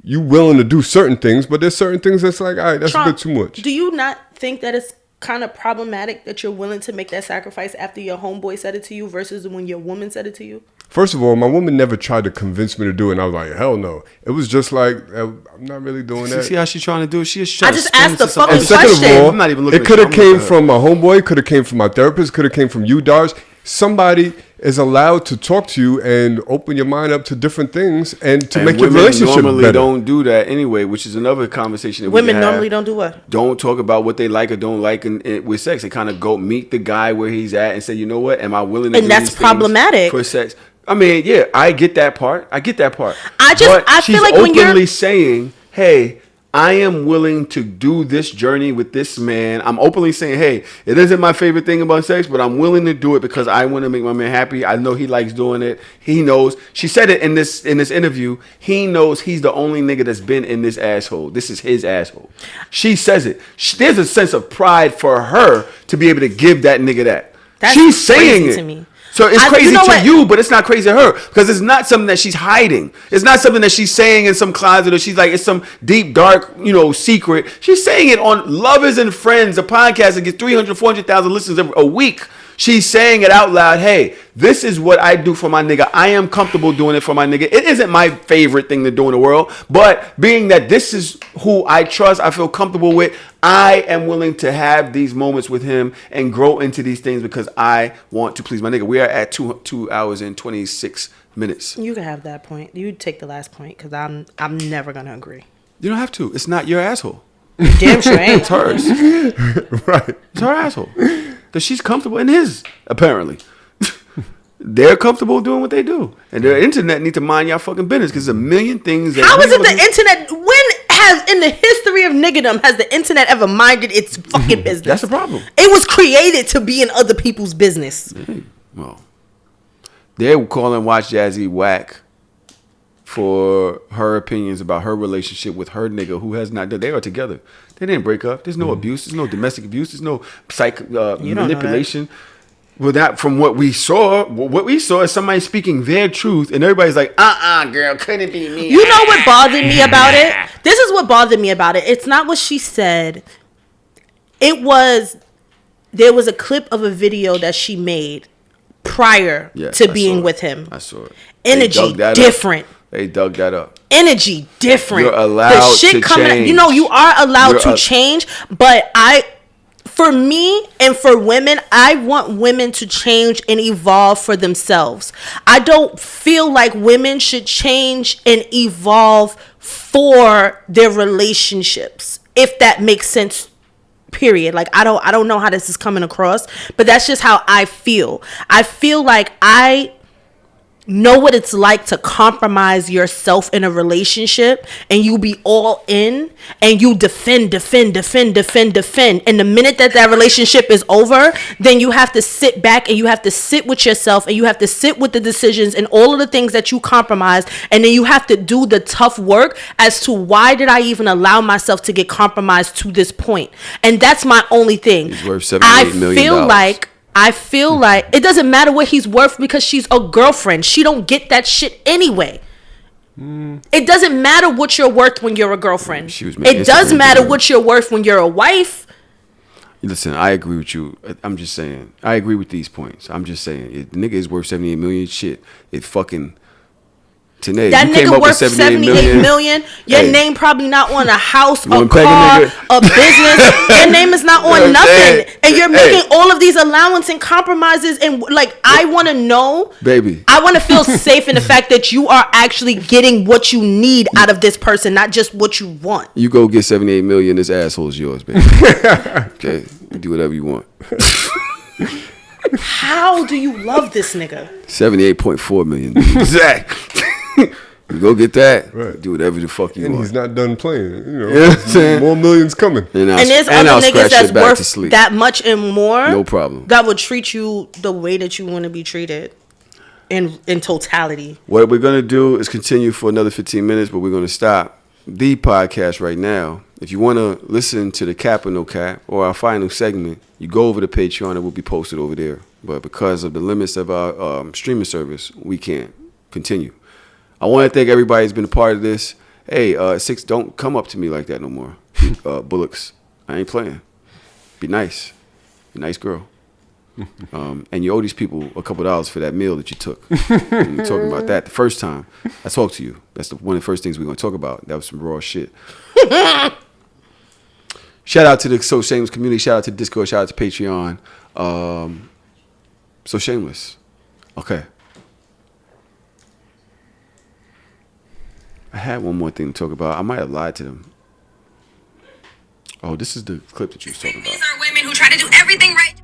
S4: you willing to do certain things, but there's certain things that's like, all right, that's a bit too much.
S3: Do you not think that it's kind of problematic that you're willing to make that sacrifice after your homeboy said it to you versus when your woman said it to you?
S4: First of all, my woman never tried to convince me to do it, and I was like, hell no. It was just like, I'm not really doing that.
S2: See how she's trying to do it? She is
S3: I just asked the fucking question.
S4: And second of all,
S2: I'm not even looking
S4: it could have came from my homeboy, could have came from my therapist, could have came from you, Dars. Somebody is allowed to talk to you and open your mind up to different things and to make your relationship
S2: normally
S4: better.
S2: Don't do that anyway, which is another conversation that
S3: women normally don't do what?
S2: Don't talk about what they like or don't like with sex. They kind of go meet the guy where he's at and say, you know what, am I willing to do
S3: that's
S2: these
S3: problematic
S2: for sex? I mean, yeah, I get that part. I feel like
S3: when you're
S2: openly saying, hey, I am willing to do this journey with this man. I'm openly saying, hey, it isn't my favorite thing about sex, but I'm willing to do it because I want to make my man happy. I know he likes doing it. He knows. She said it in this interview. He knows he's the only nigga that's been in this asshole. This is his asshole. She says it. There's a sense of pride for her to be able to give that nigga that. She's saying it to me. So it's crazy to you, but it's not crazy to her because it's not something that she's hiding. It's not something that she's saying in some closet or she's like, it's some deep, dark, secret. She's saying it on Lovers and Friends, a podcast that gets 300, 400,000 listens a week. She's saying it out loud. Hey, this is what I do for my nigga. I am comfortable doing it for my nigga. It isn't my favorite thing to do in the world, but being that this is who I trust, I feel comfortable with, I am willing to have these moments with him and grow into these things because I want to please my nigga. We are at 2 hours and 26 minutes.
S3: You can have that point. You take the last point because I'm never gonna agree.
S2: You don't have to. It's not your asshole.
S3: Damn sure ain't.
S2: It's hers.
S4: Right.
S2: It's her asshole. Because she's comfortable in his, apparently. they're comfortable doing what they do, and the internet need to mind y'all fucking business because there's a million things.
S3: How is it the internet? When has in the history of niggerdom has the internet ever minded its fucking business?
S2: That's the problem.
S3: It was created to be in other people's business.
S2: Well, they're calling Watch Jazzy whack for her opinions about her relationship with her nigga who has not done. They are together. They didn't break up. There's no abuse. There's no domestic abuse. There's no manipulation. Well, that from what we saw is somebody speaking their truth, and everybody's like, girl, couldn't be me.
S3: You know what bothered me about it? This is what bothered me about it. It's not what she said. There was a clip of a video that she made prior to being with him.
S2: I saw it.
S3: Energy different.
S2: They dug that up.
S3: Energy different.
S2: You're allowed to change.
S3: You know, you are allowed to change, but for me and for women, I want women to change and evolve for themselves. I don't feel like women should change and evolve for their relationships, if that makes sense. Period. Like I don't know how this is coming across, but that's just how I feel. I feel like I know what it's like to compromise yourself in a relationship and you be all in and you defend. And the minute that relationship is over, then you have to sit back and you have to sit with yourself and you have to sit with the decisions and all of the things that you compromised, and then you have to do the tough work as to why did I even allow myself to get compromised to this point. And that's my only thing.
S2: He's worth $78 million.
S3: I feel like it doesn't matter what he's worth because she's a girlfriend. She don't get that shit anyway. It doesn't matter what you're worth when you're a girlfriend. It does matter what you're worth when you're a wife.
S2: Listen, I agree with you. I'm just saying. I agree with these points. I'm just saying. If the nigga is worth $78 million, shit. It fucking... Today,
S3: that nigga worth $78 million. Your name probably not on a house, a car, a business. Your name is not on nothing, and you're making all of these allowance and compromises. And like, I want to know,
S2: baby.
S3: I want to feel safe in the fact that you are actually getting what you need out of this person, not just what you want.
S2: You go get $78 million. This asshole is yours, baby. Okay, you do whatever you want.
S3: How do you love this nigga?
S2: $78.4 million. Zach. You go get that. Right. Do whatever the fuck you want.
S4: And he's not done playing. You know, more millions coming.
S3: And there's other niggas that's worth that much and more.
S2: No problem.
S3: That would treat you the way that you want to be treated in totality.
S2: What we're going to do is continue for another 15 minutes, but we're going to stop the podcast right now. If you want to listen to the Cap or No Cap or our final segment, you go over to Patreon. It will be posted over there. But because of the limits of our streaming service, we can't continue. I want to thank everybody who's been a part of this. Hey, Six, don't come up to me like that no more. Bullocks, I ain't playing. Be nice. Be a nice girl. And you owe these people a couple $2 for that meal that you took. We were talking about that the first time I talked to you. That's one of the first things we're going to talk about. That was some raw shit. Shout out to the So Shameless community. Shout out to Discord. Shout out to Patreon. So Shameless. Okay. I had one more thing to talk about. I might have lied to them. Oh, this is the clip that you was talking about.
S11: These are women who try to do everything right.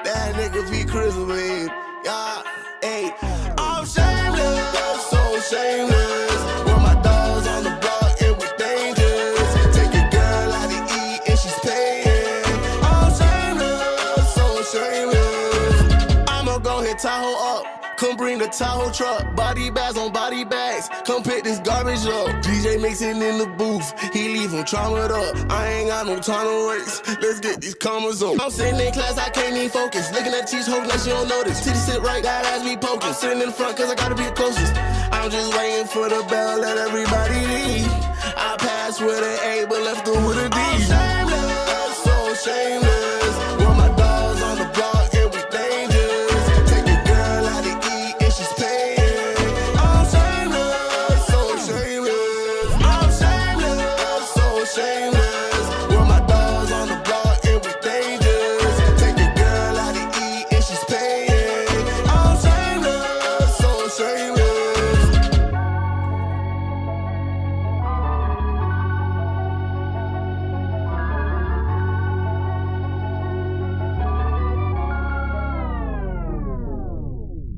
S1: That nigga be crispy. Yeah, hey, I'm shameless, so shameless. With my dogs on the block, it was dangerous. Take a girl out to eat and she's paying. I'm shameless, so shameless. I'ma go hit Tahoe up. Come bring the Tahoe truck, body bags on body bags. Come pick this garbage up. DJ mixing in the booth, he leave him traumatized up. I ain't got no time to waste. Let's get these commas on. I'm sitting in class, I can't even focus. Looking at cheese, hoping that she don't notice. Titty sit right, that ass be poking. I'm sitting in the front cause I gotta be the closest. I'm just waiting for the bell, let everybody leave. I passed with an A, but left her with a D. I'm shameless, so shameless.